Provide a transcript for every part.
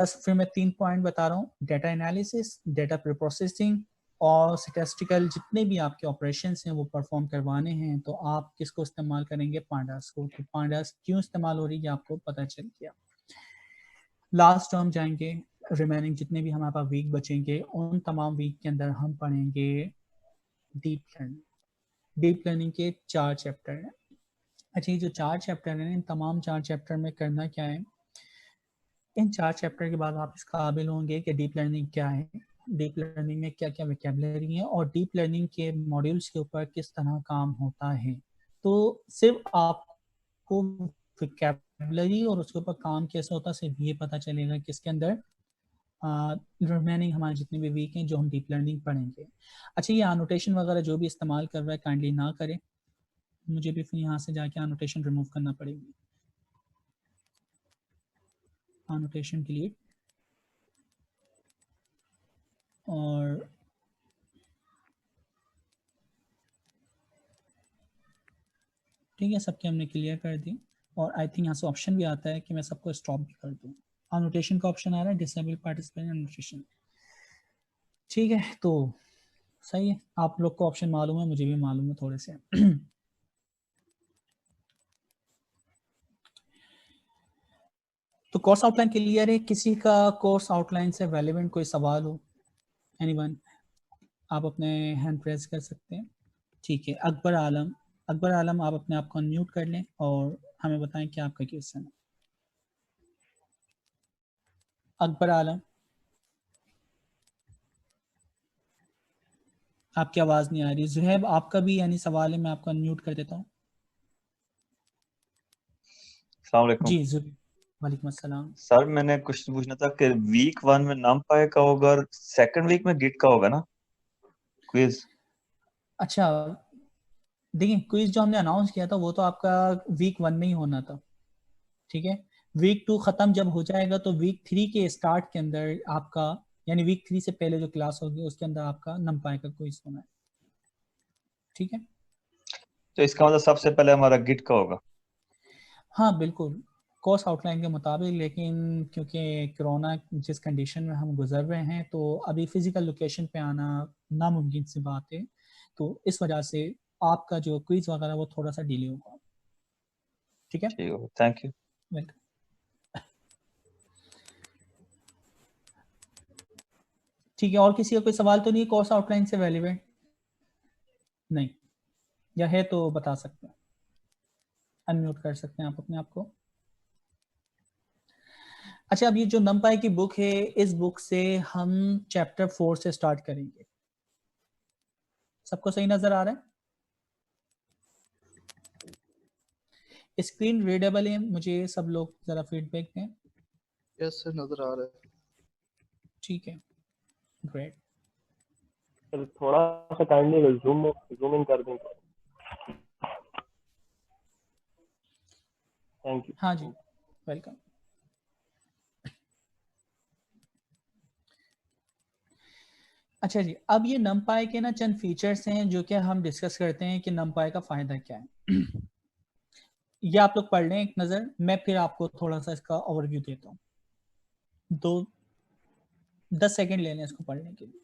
बस फिर मैं 3 पॉइंट बता रहा हूँ, डेटा एनालिसिस, डेटा प्रोसेसिंग और स्टैटिस्टिकल जितने भी आपके ऑपरेशंस हैं वो परफॉर्म करवाने हैं तो आप किसको इस्तेमाल करेंगे, पांडास को। तो पांडास क्यों इस्तेमाल हो रही है आपको पता चल गया। लास्ट टर्म जाएंगे, रिमेनिंग जितने भी हमारे पास वीक बचेंगे उन तमाम वीक के अंदर हम पढ़ेंगे डीप लर्निंग। डीप लर्निंग के 4 चैप्टर हैं। अच्छा, ये जो 4 चैप्टर हैं इन तमाम 4 चैप्टर में करना क्या है, इन 4 चैप्टर के बाद आप इस काबिल होंगे कि डीप लर्निंग क्या है, डीप लर्निंग में क्या क्या वोकैबुलरी है और डीप लर्निंग के मॉड्यूल्स के ऊपर किस तरह काम होता है। तो सिर्फ आपको वोकैबुलरी और उसके ऊपर काम कैसे होता है सिर्फ ये पता चलेगा कि इसके अंदर रिमेनिंग हमारे जितने भी वीक हैं जो हम डीप लर्निंग पढ़ेंगे। अच्छा, ये एनोटेशन वगैरह जो भी इस्तेमाल कर रहा है काइंडली ना करें, मुझे भी फिर यहाँ से जाके एनोटेशन रिमूव करना पड़ेगी। एनोटेशन डिलीट और ठीक है, सबके हमने क्लियर कर दी। और आई थिंक यहाँ से ऑप्शन भी आता है कि मैं सबको स्टॉप भी कर दूँ। एनोटेशन का ऑप्शन आ रहा है, डिसेबल पार्टिसिपेंट एनोटेशन। ठीक है, तो सही है, आप लोग को ऑप्शन मालूम है, मुझे भी मालूम है थोड़े से। तो कोर्स आउटलाइन क्लियर है? किसी का कोर्स आउटलाइन से रेलेवेंट कोई सवाल हो, एनीवन, आप अपने हैंड प्रेस कर सकते हैं। ठीक है, अकबर आलम, अकबर आलम आप अपने आप को अनम्यूट कर लें और हमें बताएं कि आपका क्वेश्चन है। अकबर आलम, आपकी आवाज़ नहीं आ रही। जुहैब आपका भी यानी सवाल है, मैं आपको अनम्यूट कर देता हूँ। अस्सलाम वालेकुम। जी जुहैब, वालेकुम अस्सलाम। सर मैंने कुछ पूछना था कि वीक 1 में नमपाई का होगा और सेकंड वीक में गिट का होगा ना क्विज। अच्छा, देखिए क्विज जो हमने अनाउंस किया था वो तो आपका वीक 1 में ही होना था, ठीक है। वीक 2 खत्म जब हो जाएगा तो वीक 3 के स्टार्ट के अंदर आपका, यानी वीक 3 से पहले जो क्लास होगी उसके अंदर आपका नमपाई का क्विज होना है, ठीक है। तो इसका मतलब सबसे पहले हमारा गिट का होगा। हाँ बिल्कुल, कोर्स आउटलाइन के मुताबिक, लेकिन क्योंकि कोरोना जिस कंडीशन में हम गुजर रहे हैं तो अभी फिजिकल लोकेशन पे आना नामुमकिन सी बात है, तो इस वजह से आपका जो क्विज वगैरह वो थोड़ा सा डिले होगा, ठीक है। ठीक है, थैंक यू। वेलकम। ठीक है, और किसी का कोई सवाल तो नहीं कोर्स आउटलाइन से रेलिवेंट? नहीं, या है तो बता सकते हैं, अनम्यूट कर सकते हैं आप अपने आप को। अच्छा, अब ये जो नमपाई की बुक है, इस बुक से हम चैप्टर 4 से स्टार्ट करेंगे। सबको सही नजर आ रहा है? स्क्रीन रीडेबल है? मुझे सब लोग जरा फीडबैक दें। यस सर, नजर आ रहा है। ठीक है, ग्रेट। सर थोड़ा सा काइंडली जूम इन कर दें। Thank you. हाँ जी, वेलकम। अच्छा जी, अब ये नमपाई के ना चंद फीचर्स हैं जो कि हम डिस्कस करते हैं कि नमपाई का फायदा क्या है। ये आप लोग पढ़ लें एक नज़र, मैं फिर आपको थोड़ा सा इसका ओवरव्यू देता हूँ। 10 सेकंड ले लें इसको पढ़ने के लिए।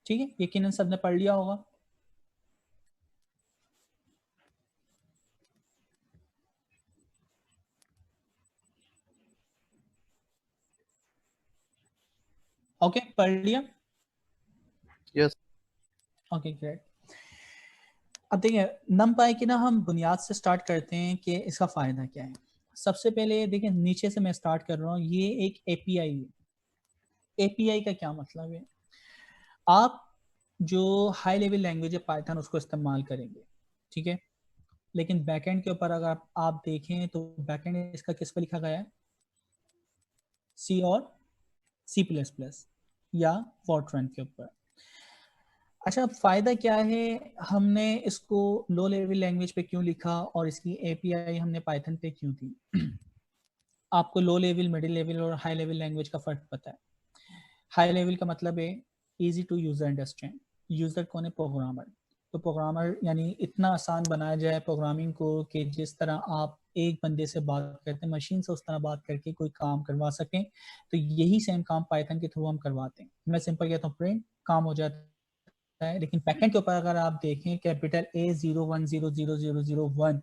ठीक है, यकीनन सबने पढ़ लिया होगा। ओके, पढ़ लिया? यस। Okay, great. अब देखिए, नमपाई की ना हम बुनियाद से स्टार्ट करते हैं कि इसका फ़ायदा क्या है। सबसे पहले देखिए, नीचे से मैं स्टार्ट कर रहा हूँ, ये एक एपीआई है। एपीआई का क्या मतलब है? आप जो हाई लेवल लैंग्वेज है पाइथन उसको इस्तेमाल करेंगे, ठीक है। लेकिन बैकएंड के ऊपर अगर आप देखें तो बैकएंड इसका किस पर लिखा गया है? सी और सी प्लस प्लस या फॉर्ट्रन के ऊपर। अच्छा, फ़ायदा क्या है? हमने इसको लो लेवल लैंग्वेज पे क्यों लिखा और इसकी एपीआई हमने पाइथन पे क्यों दी? आपको लो लेवल, मिडिल लेवल और हाई लेवल लैंग्वेज का फ़र्क पता है। हाई लेवल का मतलब है easy to user understand, user कौन है? प्रोग्रामर। तो प्रोग्रामर यानी इतना आसान बनाया जाए प्रोग्रामिंग को कि जिस तरह आप एक बंदे से बात करते हैं मशीन से उस तरह बात करके कोई काम करवा सकें। तो यही सेम काम पाइथन के थ्रू हम करवाते हैं। मैं सिंपल कहता हूँ प्रिंट, काम हो जाता है। लेकिन बैकएंड के ऊपर अगर आप देखें कैपिटल A01000001,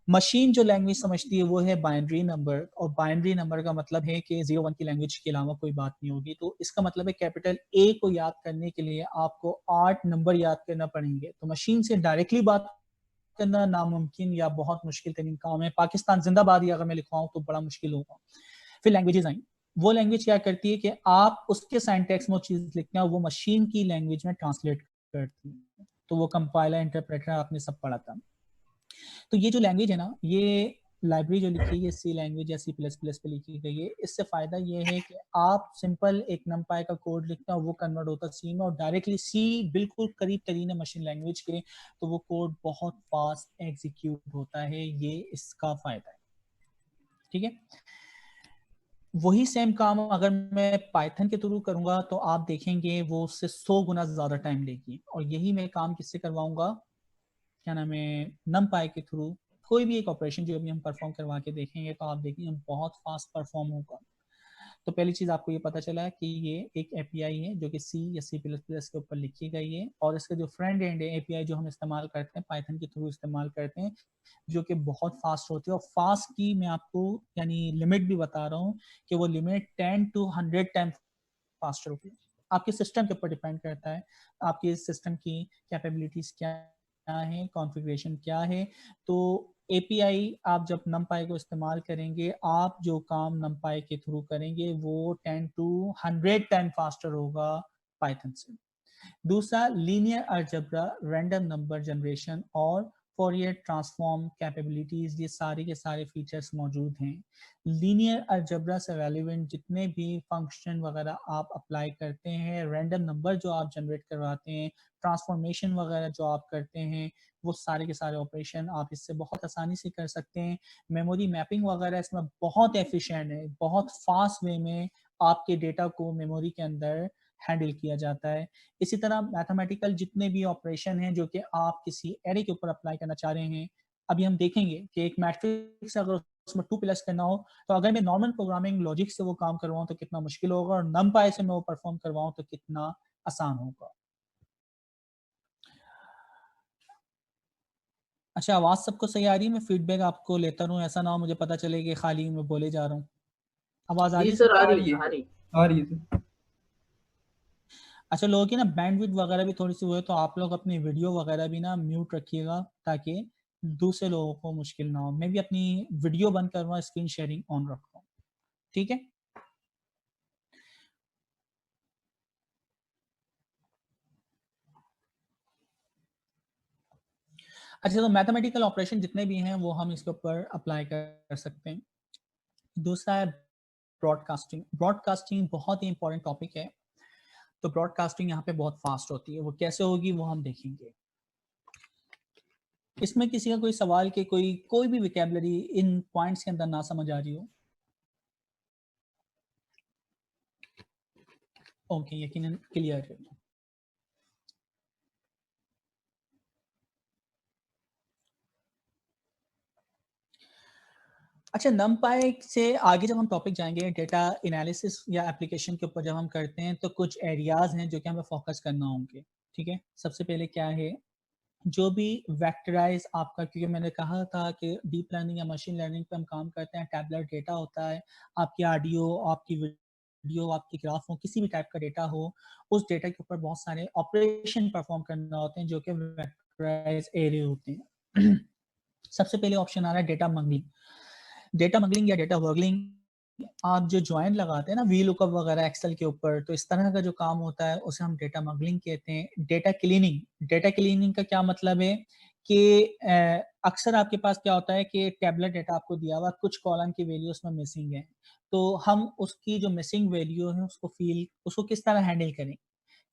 मशीन जो लैंग्वेज समझती है वो है बाइनरी नंबर, और बाइनरी नंबर का मतलब है कि 01 की लैंग्वेज के अलावा कोई बात नहीं होगी। तो इसका मतलब है कैपिटल ए को याद करने के लिए आपको 8 नंबर याद करना पड़ेंगे। तो मशीन से डायरेक्टली बात करना नामुमकिन या बहुत मुश्किल तरीन काम है। पाकिस्तान जिंदाबाद ही अगर मैं लिखवाऊं तो बड़ा मुश्किल होगा। फिर लैंग्वेजेस आई, वो लैंग्वेज क्या करती है कि आप उसके सिंटैक्स में वो चीज लिखते हैं, वो मशीन की लैंग्वेज में ट्रांसलेट करती है। तो वो कंपाइलर इंटरप्रेटर आपने सब पढ़ा था। तो ये जो लैंग्वेज है ना, ये लाइब्रेरी जो लिखी है ये सी लैंग्वेज या सी प्लस प्लस पे लिखी गई है। इससे फायदा ये है कि आप सिंपल एक नमपाई का कोड लिखते हैं, वो कन्वर्ट होता है सी में, और डायरेक्टली सी बिल्कुल करीब तरीन है मशीन लैंग्वेज के, तो वो कोड बहुत फास्ट एग्जीक्यूट होता है। ये इसका फायदा है, ठीक है। वही सेम काम अगर मैं पाइथन के थ्रू करूंगा तो आप देखेंगे वो उससे 100 गुना ज्यादा टाइम लेगी। और यही मैं काम किससे करवाऊंगा? क्या नाम है? नमपाई के थ्रू। कोई भी एक ऑपरेशन जो अभी हम परफॉर्म करवा के देखेंगे तो आप देखेंगे बहुत फास्ट परफॉर्म होगा। तो पहली चीज आपको ये पता चला कि ये एक एपीआई है जो कि सी या सी प्लस प्लस के ऊपर लिखी गई है, और इसका जो फ्रंट एंड है एपीआई जो हम इस्तेमाल करते हैं पाइथन के थ्रू इस्तेमाल करते हैं, जो कि बहुत फास्ट होती है। और फास्ट की मैं आपको यानी लिमिट भी बता रहा हूँ कि वो लिमिट 10 to 100 टाइम फास्टर होती है। आपके सिस्टम के ऊपर डिपेंड करता है, आपके सिस्टम की कैपेबिलिटीज क्या है, कॉन्फ़िगरेशन क्या है। तो एपीआई आप जब नमपाई को इस्तेमाल करेंगे, आप जो काम नमपाई के थ्रू करेंगे वो 10 to 100 टाइम फास्टर होगा पाइथन से। दूसरा, linear algebra, random number generation और फोरियर ट्रांसफॉर्म कैपेबिलिटीज, ये सारे के सारे फीचर्स मौजूद हैं। लीनियर अलजेब्रा से रेलिवेंट जितने भी फंक्शन वगैरह आप अप्लाई करते हैं, रैंडम नंबर जो आप जनरेट करवाते हैं, ट्रांसफॉर्मेशन वगैरह जो आप करते हैं, वो सारे के सारे ऑपरेशन आप इससे बहुत आसानी से कर सकते हैं। मेमोरी मैपिंग वगैरह इसमें बहुत एफिशिएंट है, बहुत फास्ट वे में आपके डेटा को मेमोरी के अंदर हैंडल किया जाता है। इसी तरह मैथमेटिकल जितने भी ऑपरेशन हैं जो कि आप किसी एरे के ऊपर अप्लाई करना चाह रहे हैं, अभी हम देखेंगे कि एक मैट्रिक्स अगर उसमें 2 प्लस करना हो तो अगर मैं नॉर्मल प्रोग्रामिंग लॉजिक से वो काम करवाऊं तो कितना मुश्किल होगा, और नमपाई से मैं वो परफॉर्म करवाऊं तो कितना आसान होगा। अच्छा, आवाज सबको सही आ रही है? मैं फीडबैक आपको लेता रहूं, ऐसा ना हो मुझे पता चले कि खाली मैं बोले जा रहा हूँ। आवाज आ जी रही है सर, सबको? आ रही है, आ रही है सर। अच्छा, लोगों की ना बैंडविड्थ वगैरह भी थोड़ी सी हुई है, तो आप लोग अपनी वीडियो वगैरह भी ना म्यूट रखिएगा ताकि दूसरे लोगों को मुश्किल ना हो। मैं भी अपनी वीडियो बंद करूँगा, स्क्रीन शेयरिंग ऑन रखूँ, ठीक है। अच्छा, तो मैथमेटिकल ऑपरेशन जितने भी हैं वो हम इसके ऊपर अप्लाई कर सकते हैं। दूसरा है ब्रॉडकास्टिंग। ब्रॉडकास्टिंग बहुत ही इंपॉर्टेंट टॉपिक है। तो ब्रॉडकास्टिंग यहाँ पे बहुत फास्ट होती है, वो कैसे होगी वो हम देखेंगे। इसमें किसी का कोई सवाल के कोई भी विकेबलरी इन पॉइंट्स के अंदर ना समझ आ रही हो? ओके, यकीनन क्लियर है। अच्छा, नमपाई से आगे जब हम टॉपिक जाएंगे डेटा एनालिसिस या एप्लीकेशन के ऊपर जब हम करते हैं तो कुछ एरियाज हैं जो कि हमें फोकस करना होंगे, ठीक है। सबसे पहले क्या है, जो भी वेक्टराइज आपका, क्योंकि मैंने कहा था कि डीप लर्निंग या मशीन लर्निंग पे हम काम करते हैं, टैबुलर डेटा होता है। आपकी ऑडियो, आपकी वीडियो, आपकी ग्राफ हो, किसी भी टाइप का डेटा हो, उस डेटा के ऊपर बहुत सारे ऑपरेशन परफॉर्म करना होते हैं जो कि वेक्टराइज एरिया होते हैं। सबसे पहले ऑप्शन आ रहा है डेटा मंगलिंग। डेटा मंगलिंग या डेटा वर्गलिंग, आप जो ज्वाइन लगाते हैं ना वी लुकअप वगैरह एक्सेल के ऊपर, तो इस तरह का जो काम होता है उसे हम डेटा मंगलिंग कहते हैं। डेटा क्लीनिंग, डेटा क्लीनिंग का क्या मतलब है कि अक्सर आपके पास क्या होता है कि टेबलेट डेटा आपको दिया हुआ, कुछ कॉलम की वैल्यू उसमें मिसिंग है, तो हम उसकी जो मिसिंग वैल्यू है उसको किस तरह हैंडल करें।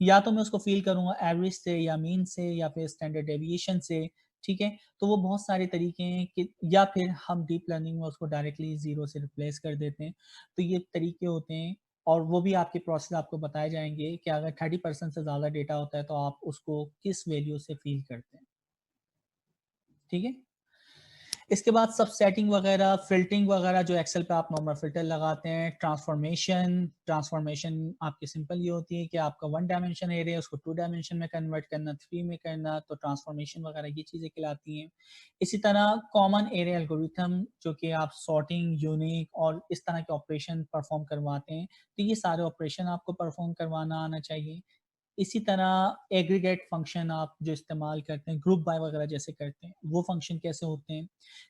या तो मैं उसको फील करूंगा एवरेज से या मीन से या फिर स्टैंडर्ड डेविएशन से, ठीक है। तो वो बहुत सारे तरीके हैं कि, या फिर हम डीप लर्निंग में उसको डायरेक्टली जीरो से रिप्लेस कर देते हैं। तो ये तरीके होते हैं और वो भी आपके प्रोसेस आपको बताए जाएंगे कि अगर 30% से ज़्यादा डेटा होता है तो आप उसको किस वैल्यू से फील करते हैं, ठीक है। इसके बाद सब सेटिंग वगैरह, फिल्टरिंग वगैरह जो एक्सेल पे आप नॉर्मल फिल्टर लगाते हैं। ट्रांसफॉर्मेशन आपकी सिंपल ये होती है कि आपका 1 डायमेंशन एरिया उसको 2 डायमेंशन में कन्वर्ट करना, 3 में करना, तो ट्रांसफॉर्मेशन वगैरह ये चीज़ें कहलाती हैं। इसी तरह कॉमन एरिया एल्गोरिथम जो कि आप सॉर्टिंग, यूनिक और इस तरह के ऑपरेशन परफॉर्म करवाते हैं, तो ये सारे ऑपरेशन आपको परफॉर्म करवाना आना चाहिए। इसी तरह एग्रीगेट फंक्शन आप जो इस्तेमाल करते हैं, ग्रुप बाय वगैरह जैसे करते हैं, वो फंक्शन कैसे होते हैं।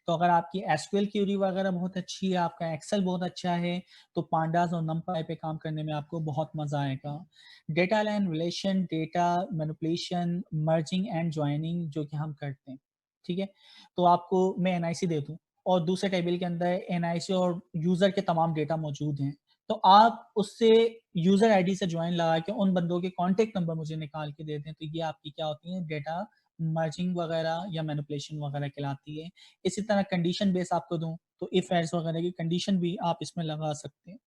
तो अगर आपकी एसक्यूएल क्यूरी वगैरह बहुत अच्छी है, आपका एक्सेल बहुत अच्छा है, तो पांडास और नमपाई पे काम करने में आपको बहुत मज़ा आएगा। Data line relation, data manipulation, merging and joining जो कि हम करते हैं, ठीक है। तो आपको मैं एनआईसी दे दूँ और दूसरे टेबल के अंदर एनआईसी और यूज़र के तमाम डेटा मौजूद हैं, तो आप उससे यूजर आईडी से ज्वाइन लगा के उन बंदों के कांटेक्ट नंबर मुझे निकाल के दे दें, तो ये आपकी क्या होती है, डेटा मर्जिंग वगैरह या मैनिपुलेशन वगैरह कहलाती है। इसी तरह कंडीशन बेस आपको दूं तो इफ एल्स वगैरह की कंडीशन भी आप इसमें लगा सकते हैं।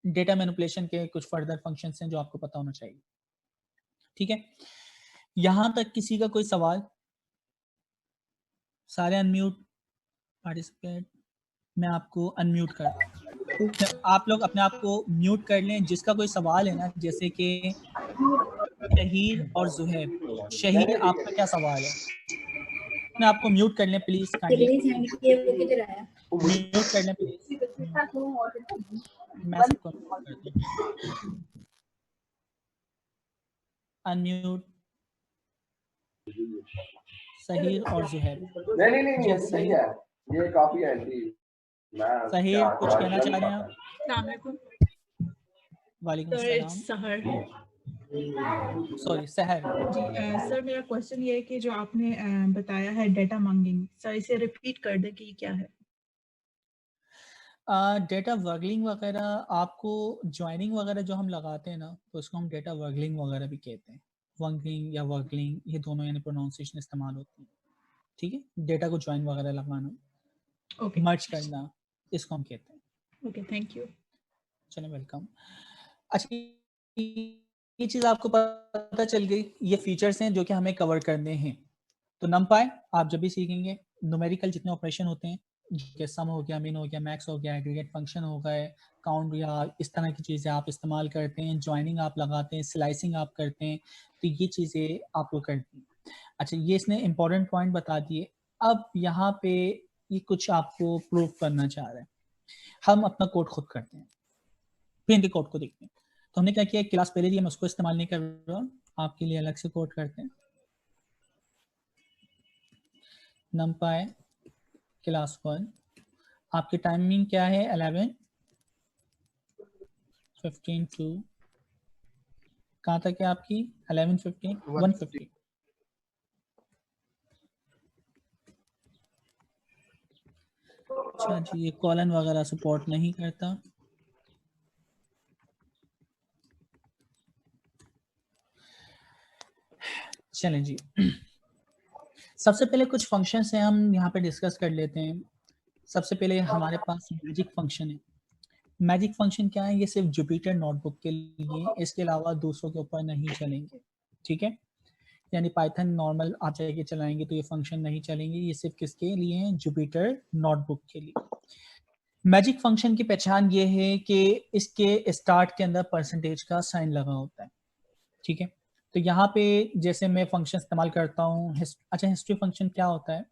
डेटा मैनिपुलेशन के कुछ फर्दर फंक्शंस हैं जो आपको पता होना चाहिए, ठीक है। यहां तक किसी का कोई सवाल? सारे अनम्यूट पार्टिसिपेट, मैं आपको अनम्यूट करता हूं, आप लोग अपने आप को म्यूट कर लें। जिसका कोई सवाल है ना, जैसे कि शहीर और जुहैब, शहीर आपका क्या सवाल है? अपने आप को म्यूट कर लें प्लीज, काइंडली म्यूट कर लें प्लीज। मैं सबको म्यूट करता हूं। अनम्यूट शहीर और जुहैब। नहीं जी नहीं है, ये कॉपी है जी। शहीर कुछ कहना चाह रहे हैं आप? अस्सलामुअलैकुम वालेकुम सर, सलाम। सहर सॉरी, सहर। जी। सर मेरा क्वेश्चन ये है कि जो आपने बताया है डेटा मांगिंग, सर इसे रिपीट कर दें कि ये क्या है। डेटा वर्गलिंग वगैरह, आपको ज्वाइनिंग वगैरह जो हम लगाते हैं ना, तो उसको हम डेटा वर्गलिंग वगैरह भी कहते हैं। वर्गलिंग या वर्गलिंग ये दोनों यानी प्रोनाउंसिएशन इस्तेमाल होती है, ठीक है। डेटा को ज्वाइन वगैरह लगाना, ओके मर्ज करना, इसको हम कहते हैं। Okay, thank you. चलो, वेलकम। अच्छा, ये चीज़ आपको पता चल गई, ये फीचर्स हैं जो कि हमें कवर करने हैं। तो नमपाई आप जब भी सीखेंगे, न्यूमेरिकल जितने ऑपरेशन होते हैं, जैसे सम हो गया, मिन हो गया, मैक्स हो गया, एग्रीगेट फंक्शन हो गए, काउंट या इस तरह की चीज़ें आप इस्तेमाल करते हैं, ज्वाइनिंग आप लगाते हैं, स्लाइसिंग आप करते हैं, तो ये चीज़ें आप लोग करते हैं। अच्छा, ये इसने इंपॉर्टेंट पॉइंट बता दिए। अब यहाँ पे ये कुछ आपको प्रूव करना चाह रहे हैं। हम अपना कोड खुद करते हैं, फिर इनके कोड को देखते हैं। तो हमने क्या किया, क्लास पहले दी, हम उसको इस्तेमाल नहीं कर रहे, आपके लिए अलग से कोड करते हैं। नमपाई क्लास 1, आपकी टाइमिंग क्या है, 11:15 टू कहाँ तक है आपकी, 11:15 1:50। अच्छा जी, ये कॉलन वगैरह सपोर्ट नहीं करता। चलें जी, सबसे पहले कुछ फंक्शंस हैं, हम यहाँ पे डिस्कस कर लेते हैं। सबसे पहले हमारे पास मैजिक फंक्शन है। मैजिक फंक्शन क्या है, ये सिर्फ जुपिटर नोटबुक के लिए, इसके अलावा दूसरों के ऊपर नहीं चलेंगे, ठीक है। यानी पाइथन नॉर्मल आप जाके चलाएंगे तो ये फंक्शन नहीं चलेंगे, ये सिर्फ किसके लिए हैं, जुपिटर नोटबुक के लिए। मैजिक फंक्शन की पहचान ये है कि इसके स्टार्ट के अंदर परसेंटेज का साइन लगा होता है, ठीक है। तो यहाँ पे जैसे मैं फंक्शन इस्तेमाल करता हूँ, अच्छा हिस्ट्री फंक्शन क्या होता है,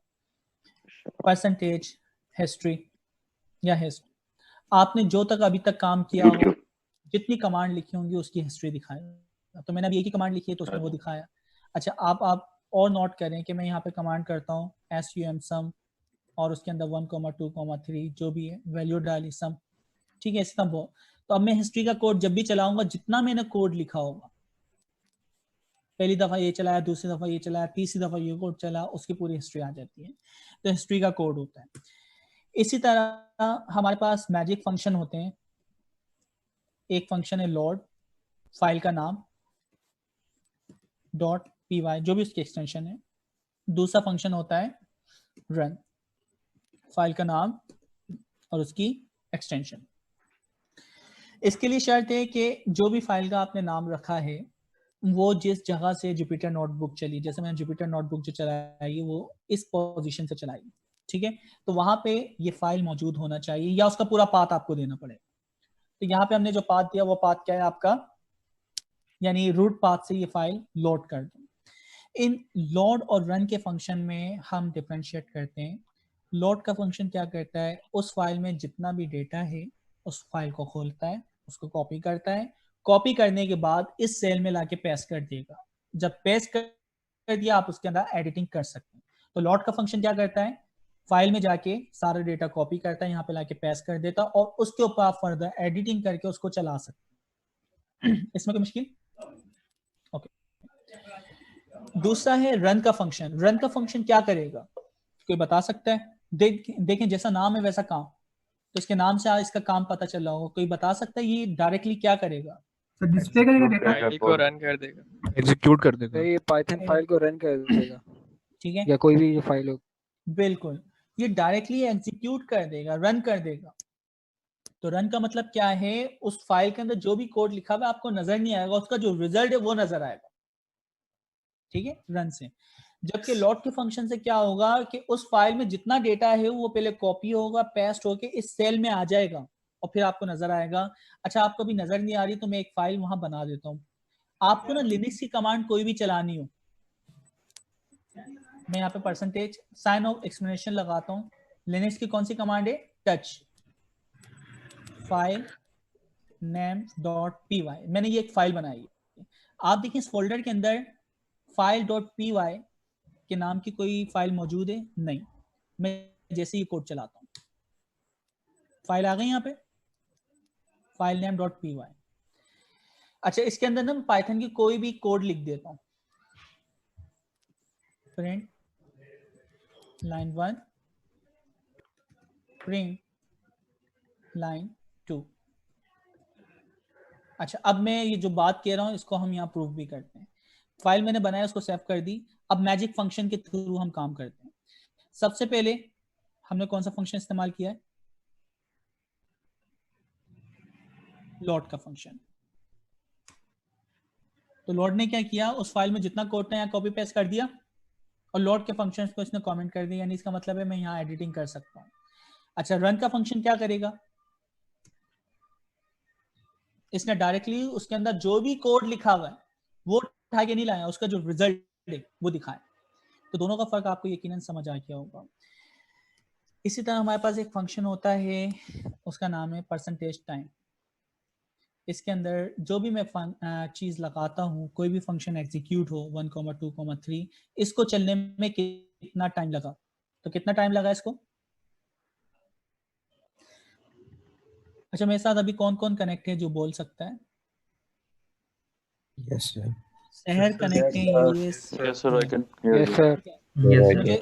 परसेंटेज हिस्ट्री या हिस्ट, आपने जो तक अभी तक काम किया हो, जितनी कमांड लिखी होंगी उसकी हिस्ट्री दिखाएगा। तो मैंने अभी एक ही कमांड लिखी है तो उसमें वो दिखाया। अच्छा, आप और नोट करें कि मैं यहाँ पे कमांड करता हूँ sum और उसके अंदर 1,2,3 जो भी है वैल्यू डाली सम, ठीक है, इस तरह। तो अब मैं हिस्ट्री का कोड जब भी चलाऊंगा, जितना मैंने कोड लिखा होगा, पहली दफा ये चलाया, दूसरी दफा ये चलाया, तीसरी दफा ये कोड चला, उसकी पूरी हिस्ट्री आ जाती है। तो हिस्ट्री का कोड होता है। इसी तरह हमारे पास मैजिक फंक्शन होते हैं। एक फंक्शन है लोड, फाइल का नाम .py जो भी उसकी एक्सटेंशन है। दूसरा फंक्शन होता है रन, फाइल का नाम और उसकी एक्सटेंशन। इसके लिए शर्त है कि जो भी फाइल का आपने नाम रखा है वो जिस जगह से जुपिटर नोटबुक चली, जैसे मैंने जुपिटर नोटबुक जो चलाई है वो इस पोजीशन से चलाई, ठीक है, तो वहां पे ये फाइल मौजूद होना चाहिए या उसका पूरा पाथ आपको देना पड़ेगा। तो यहाँ पे हमने जो पाथ दिया वो पाथ क्या है आपका, यानी रूट पाथ से ये फाइल लोड कर दो। इन लोड और रन के फंक्शन में हम डिफरेंशिएट करते हैं। लोड का फंक्शन क्या करता है, उस फाइल में जितना भी डेटा है उस फाइल को खोलता है, उसको कॉपी करता है, कॉपी करने के बाद इस सेल में लाके पेस्ट कर देगा। जब पेस्ट कर दिया आप उसके अंदर एडिटिंग कर सकते हैं। तो लोड का फंक्शन क्या करता है, फाइल में जाके सारा डेटा कॉपी करता है, यहाँ पे लाके पेस्ट कर देता और उसके ऊपर आप फर्दर एडिटिंग करके उसको चला सकते हैं। इसमें कोई मुश्किल? ओके। दूसरा है रन का फंक्शन। रन का फंक्शन क्या करेगा, कोई बता सकता है? देखें जैसा नाम है वैसा काम, तो इसके नाम से इसका काम पता चल रहा होगा। कोई बता सकता है ये डायरेक्टली क्या करेगा? सर डिस्प्ले करेगा डेटा, फाइल को रन कर देगा, एग्जीक्यूट कर देगा। ये पाइथन फाइल को रन कर देगा, ठीक है, या कोई भी जो फाइल हो। बिल्कुल, ये डायरेक्टली एग्जीक्यूट कर देगा, रन कर देगा। तो रन का मतलब क्या है, उस फाइल के अंदर जो भी कोड लिखा हुआ है आपको नजर नहीं आएगा, उसका जो रिजल्ट है वो नजर आएगा, ठीक है, रन से। जबकि लोड के फंक्शन से क्या होगा कि उस फाइल में जितना डेटा है वो पहले कॉपी होगा, पेस्ट होके इस सेल में आ जाएगा और फिर आपको नजर आएगा। अच्छा, आपको भी नजर नहीं आ रही तो मैं एक फाइल वहां बना देता हूँ। आपको ना लिनक्स की कमांड कोई भी चलानी हो, मैं यहाँ पे परसेंटेज साइन ऑफ एक्सप्लेनेशन लगाता हूँ। लिनक्स की कौन सी कमांड है? Touch file name dot P Y. मैंने ये एक फाइल बनाई है, आप देखिए इस फोल्डर के अंदर फाइल डॉट पी वाई के नाम की कोई फाइल मौजूद है? नहीं। मैं जैसे ये कोड चलाता हूँ फाइल आ गई यहाँ पे, file name dot P Y. अच्छा, इसके अंदर ना पाइथन की कोई भी कोड लिख देता हूँ, प्रिंट लाइन 1 प्रिंट लाइन 2। अच्छा, अब मैं ये जो बात कह रहा हूँ इसको हम यहाँ प्रूफ भी करते हैं। फाइल मैंने बनाया, उसको सेव कर दी। अब मैजिक फंक्शन के थ्रू हम काम करते हैं। सबसे पहले हमने कौन सा फंक्शन इस्तेमाल किया है? लोड का फंक्शन। तो लोड ने क्या किया, उस फाइल में जितना कोड था यहाँ कॉपी पेस्ट कर दिया और लोड के फंक्शन को इसने कमेंट कर दिया, यानी इसका मतलब है मैं यहाँ एडिटिंग कर सकता हूँ। अच्छा, रन का फंक्शन क्या करेगा, इसने डायरेक्टली उसके अंदर जो भी कोड लिखा हुआ है वो उठा के नहीं लाया, उसका जो रिजल्ट है वो दिखाया। तो दोनों का फर्क आपको यकीनन समझ आ गया होगा। इसी तरह हमारे पास एक फंक्शन होता है, उसका नाम है परसेंटेज टाइम। इसके अंदर जो भी मैं चीज लगाता हूँ, कोई भी फंक्शन एग्जीक्यूट हो 1, 2, 3, इसको चलने में कितना टाइम लगा, तो कितना टाइम लगा इसको। अच्छा, मेरे साथ अभी कौन कौन कनेक्ट है जो बोल सकता है? Yes sir. शहर कनेक्ट है, yes sir, I can hear yes you. Sir. मुझे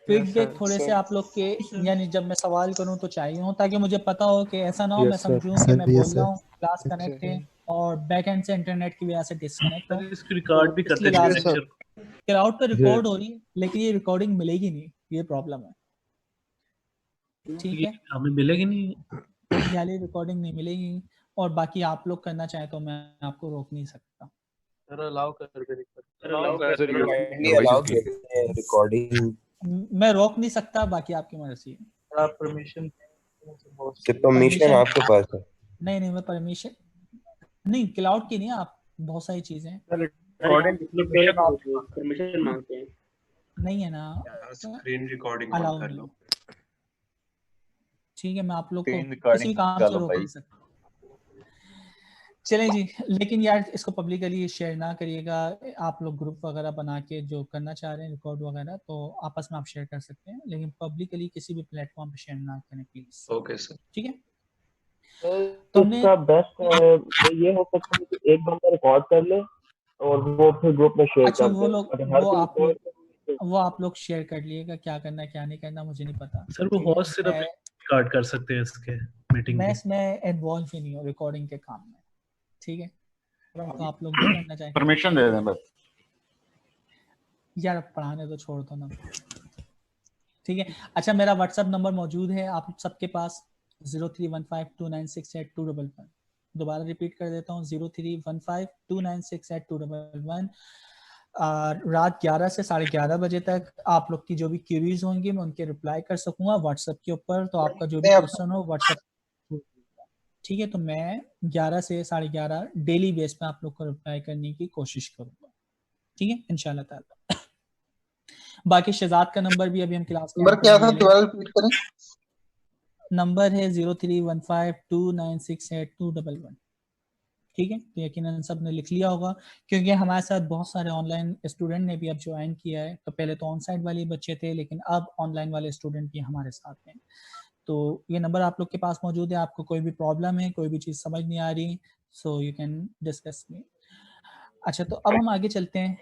फीडबैक थोड़े से आप लोग के, यानी जब मैं सवाल करूं तो चाहिए हो, ताकि मुझे पता हो कि ऐसा ना हो मैं समझूं कि मैं बोल रहा हूं क्लास कनेक्ट है और बैक एंड से इंटरनेट की वजह से डिस्कनेक्ट हो। इसको रिकॉर्ड भी करते हैं लेक्चर। क्लाउड पे रिकॉर्ड हो रही है लेकिन ये रिकॉर्डिंग मिलेगी नहीं, ये प्रॉब्लम है, ठीक है, हमें मिलेगी नहीं, यानी रिकॉर्डिंग नहीं मिलेगी। और बाकी आप लोग करना चाहे तो मैं आपको रोक नहीं सकता। सर अलाउ कर दे रिकॉर्डिंग मैं रोक नहीं सकता, बाकी आपकी मर्जी है। आप परमिशन परमिशन आपके पास है। नहीं, मैं परमिशन नहीं, क्लाउड की नहीं, आप बहुत सारी चीजें परमिशन मांगते हैं। नहीं है ना, स्क्रीन रिकॉर्डिंग अलाउ कर नहीं लो। है। ठीक है, मैं आप लोग को स्क्रीन किसी रिकॉर्डिंग भी काम कर से लो रोक भाई। नहीं सकता। चलें जी, लेकिन यार इसको पब्लिकली शेयर ना करिएगा। आप लोग ग्रुप वगैरह बना के जो करना चाह रहे हैं रिकॉर्ड वगैरह, तो आपस में आप शेयर कर सकते हैं, लेकिन पब्लिकली किसी भी प्लेटफॉर्म पे शेयर ना करें प्लीज। Okay sir. ठीक है, तो इसका बेस्ट ये हो सकता है कि एक बंदा रिकॉर्ड कर ले और वो फिर ग्रुप में शेयर अच्छा कर वो दे। लोग अगर हर कोई वो आप लोग शेयर कर लिएगा, क्या करना है क्या नहीं करना मुझे नहीं पता। सर वो होस्ट सिर्फ रिकॉर्ड कर सकते हैं इसके मीटिंग मैं के। इसमें इन्वॉल्व ही नहीं हूँ रिकॉर्डिंग के काम में, ठीक है, तो आप लोग जो करना चाहें परमिशन दे दें बस। यार पढ़ाने तो छोड़ दो ना, ठीक है। अच्छा, मेरा व्हाट्सएप नंबर मौजूद है आप सबके पास 0315296821, दोबारा रिपीट कर देता हूँ 031529682111। रात 11 से 11:30 बजे तक आप लोग की जो भी क्वेरीज होंगी मैं उनके रिप्लाई कर सकूंगा व्हाट्सएप के ऊपर। तो आपका जो भी क्वेश्चन हो व्हाट्सएप, ठीक है, तो मैं 11 से 11:30 डेली बेस पे आप लोग को रिप्लाई करने की कोशिश करूंगा, ठीक है, इंशाल्लाह ताला। बाकी शहजाद का नंबर भी अभी हम क्लास नंबर क्या था, दोबारा रिपीट करें। नंबर है 031529682111, ठीक है। तो यकीनन सब ने लिख लिया होगा, क्योंकि हमारे साथ बहुत सारे ऑनलाइन स्टूडेंट ने भी अब ज्वाइन किया है। तो पहले तो ऑन साइट वाले बच्चे थे, लेकिन अब ऑनलाइन वाले स्टूडेंट भी हमारे साथ हैं। तो ये नंबर आप लोग के पास मौजूद है। आपको कोई भी प्रॉब्लम है, कोई भी चीज़ समझ नहीं आ रही, सो यू कैन डिस्कस मी। अच्छा, तो अब हम आगे चलते हैं।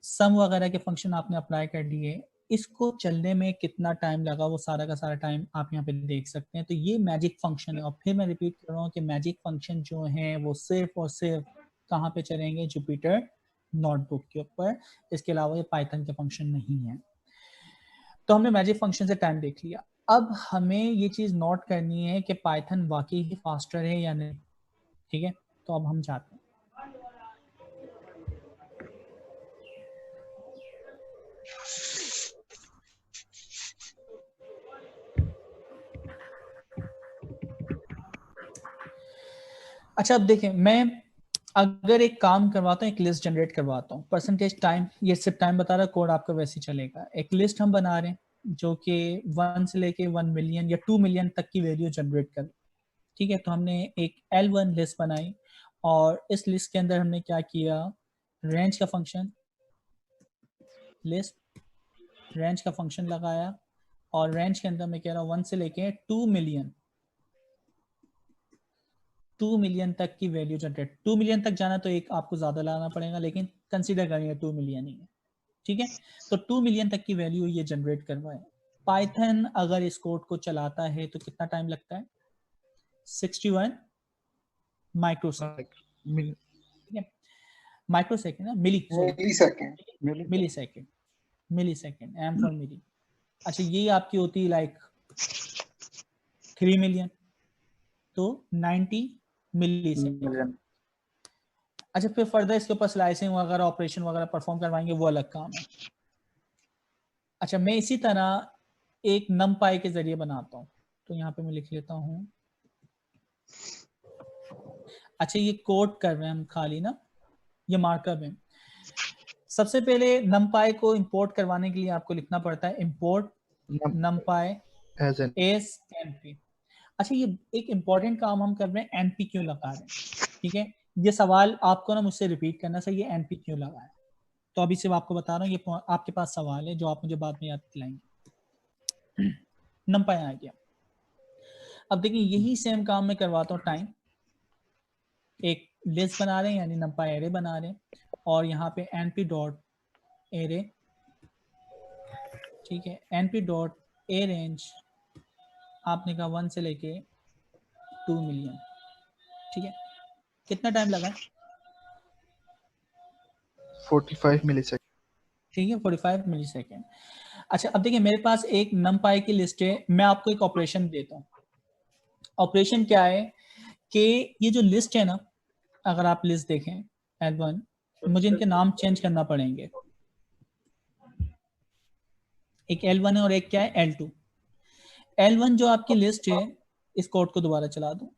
सम वगैरह के फंक्शन आपने अप्लाई कर लिए, इसको चलने में कितना टाइम लगा वो सारा का सारा टाइम आप यहाँ पे देख सकते हैं। तो ये मैजिक फंक्शन है, और फिर मैं रिपीट कर रहा हूँ कि मैजिक फंक्शन जो है वो सिर्फ और सिर्फ कहाँ पे चलेंगे, जुपिटर नोटबुक के ऊपर। इसके अलावा ये पाइथन के फंक्शन नहीं है। तो हमने मैजिक फंक्शन से टाइम देख लिया। अब हमें ये चीज़ नोट करनी है कि पाइथन वाकई ही फास्टर है या नहीं, ठीक है। तो अब हम जाते हैं। अच्छा, अब देखें, मैं अगर एक काम करवाता हूँ, एक लिस्ट जनरेट करवाता हूँ, परसेंटेज टाइम, ये सिर्फ टाइम बता रहा है, कोड आपका वैसे ही चलेगा। एक लिस्ट हम बना रहे हैं जो कि 1 से लेके 1 मिलियन या 2 मिलियन तक की वैल्यू जनरेट कर, ठीक है। तो हमने एक L1 लिस्ट बनाई, और इस लिस्ट के अंदर हमने क्या किया, रेंज का फंक्शन, लिस्ट रेंज का फंक्शन लगाया, और रेंज के अंदर मैं कह रहा हूँ 1 से लेके 2 मिलियन तक की वैल्यू जनरेट। 2 मिलियन तक जाना तो एक आपको ज्यादा लाना पड़ेगा, लेकिन कंसीडर करेंगे 2 मिलियन ही है, ठीक है। तो 2 मिलियन तक की वैल्यू ये जनरेट करवाए। पाइथन अगर इस कोड को चलाता है तो कितना टाइम लगता है, 61 माइक्रोसेकंड, ठीक है। माइक्रोसेकंड ना, मिलीसेकंड, एम फॉर मिली। अच्छा, ये आपकी होती है लाइक 3 मिलियन, तो 90 मिलीसेकंड। अच्छा, फिर फर्दर इसके ऊपर स्लाइसिंग वगैरह ऑपरेशन वगैरह परफॉर्म करवाएंगे, वो अलग काम है। अच्छा, मैं इसी तरह एक नमपाई के जरिए बनाता हूँ, तो यहाँ पे मैं लिख लेता हूँ। अच्छा, ये कोड कर रहे हैं हम खाली ना, ये मार्कअप है। सबसे पहले नमपाई को इंपोर्ट करवाने के लिए आपको लिखना पड़ता है इंपोर्ट नमपाई एज एनपी। अच्छा, ये एक इंपॉर्टेंट काम हम कर रहे हैं, एनपी क्यों लगा रहे हैं, ठीक है। ये सवाल आपको ना मुझसे रिपीट करना चाहिए, एनपी क्यों लगाया। तो अभी सिर्फ आपको बता रहा हूँ, ये आपके पास सवाल है जो आप मुझे बाद में याद दिलाएंगे। नमपाई आ गया। अब देखिए, यही सेम काम मैं करवाता हूँ टाइम। एक लिस्ट बना रहे हैं, यानी नमपाई एरे बना रहे हैं, और यहाँ पे np डॉट एरे, ठीक है, np डॉट ए रेंज आपने कहा 1 से लेके 2 मिलियन, ठीक है। कितना टाइम लगा, 45 मिलीसेकंड, ठीक है, 45 मिलीसेकंड। अच्छा, अब देखिए, मेरे पास एक नमपाई की लिस्ट है, मैं आपको एक ऑपरेशन देता हूँ। ऑपरेशन क्या है कि ये जो लिस्ट है ना, अगर आप लिस्ट देखें L1, मुझे इनके नाम चेंज करना पड़ेंगे। एक L1 है और एक क्या है, L2। L1 जो आपकी लिस्ट है, इस कोड को दोबारा चला दूं।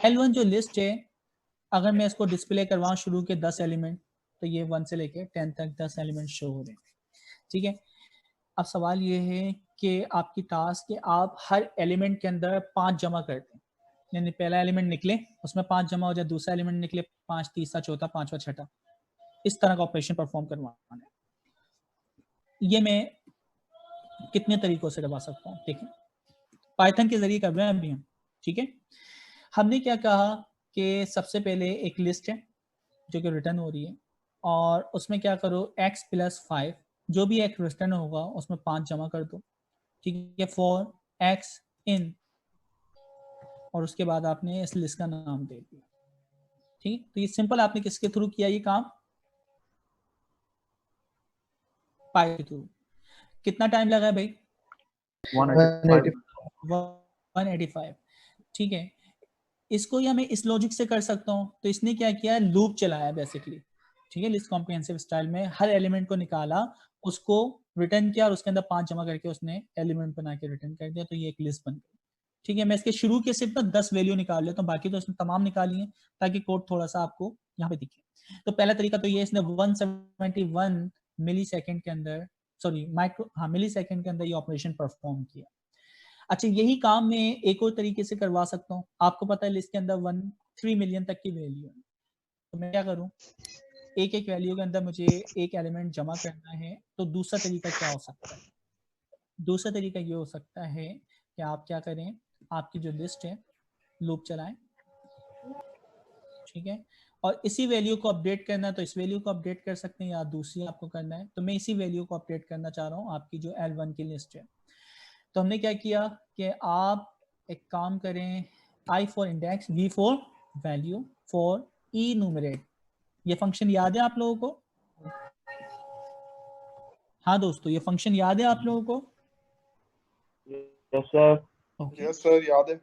L1 जो लिस्ट है, अगर मैं इसको डिस्प्ले करवाऊं शुरू के 10 एलिमेंट, तो ये 1 से लेके 10 तक 10 एलिमेंट शो हो रहे हैं, ठीक है। अब सवाल ये है कि आपकी टास्क है, आप हर एलिमेंट के अंदर 5 जमा करते हैं, यानी पहला एलिमेंट निकले उसमें 5 जमा हो जाए, दूसरा एलिमेंट निकले 5, तीसरा, चौथा, पांचवा, छठा, इस तरह का ऑपरेशन परफॉर्म करवाना है। ये मैं कितने तरीकों से करवा सकता हूँ, ठीक है, पाइथन के जरिए कर रहे हैं अभी हम, ठीक है। हमने क्या कहा कि सबसे पहले एक लिस्ट है जो कि रिटर्न हो रही है, और उसमें क्या करो, x + 5, जो भी एक रिटर्न होगा उसमें 5 जमा कर दो, ठीक है, फॉर x in, और उसके बाद आपने इस लिस्ट का नाम दे दिया, ठीक है। तो ये सिंपल आपने किसके थ्रू किया ये काम, पाई के थ्रू। कितना टाइम लगा है भाई, 185, ठीक है। इसको या मैं इस लॉजिक से कर सकता हूँ। तो इसने क्या किया, लूप चलाया बेसिकली, ठीक है, लिस्ट कॉम्प्रिहेंसिव स्टाइल में हर एलिमेंट को निकाला, उसको रिटर्न किया और उसके अंदर 5 जमा करके उसने एलिमेंट बना के रिटर्न कर दिया, तो ये एक लिस्ट बन गई। ठीक है, मैं इसके शुरू के सिर्फ 10 वैल्यू निकाल लेता हूँ, बाकी तो इसने तमाम निकाली है ताकि कोड थोड़ा सा आपको यहाँ पे दिखे। तो पहला तरीका तो ये, इसने 171 मिली सेकेंड के अंदर, सॉरी मिली सेकेंड के अंदर ये ऑपरेशन परफॉर्म किया। अच्छा, यही काम मैं एक और तरीके से करवा सकता हूँ। आपको पता है लिस्ट के अंदर 3 मिलियन तक की वैल्यू है, तो मैं क्या करूँ, एक एक वैल्यू के अंदर मुझे एक एलिमेंट जमा करना है। तो दूसरा तरीका क्या हो सकता है, दूसरा तरीका ये हो सकता है कि आप क्या करें, आपकी जो लिस्ट है लूप चलाएं, ठीक है, और इसी वैल्यू को अपडेट करना है तो इस वैल्यू को अपडेट कर सकते हैं, या दूसरी आपको करना है। तो मैं इसी वैल्यू को अपडेट करना चाह रहा हूँ, आपकी जो L1 की लिस्ट है। तो हमने क्या किया कि आप एक काम करें, I for index, V for value, for enumerate। ये फंक्शन याद है आप लोगों को? हाँ दोस्तों, ये फंक्शन याद है आप लोगों को? Yes sir. यस सर, याद है।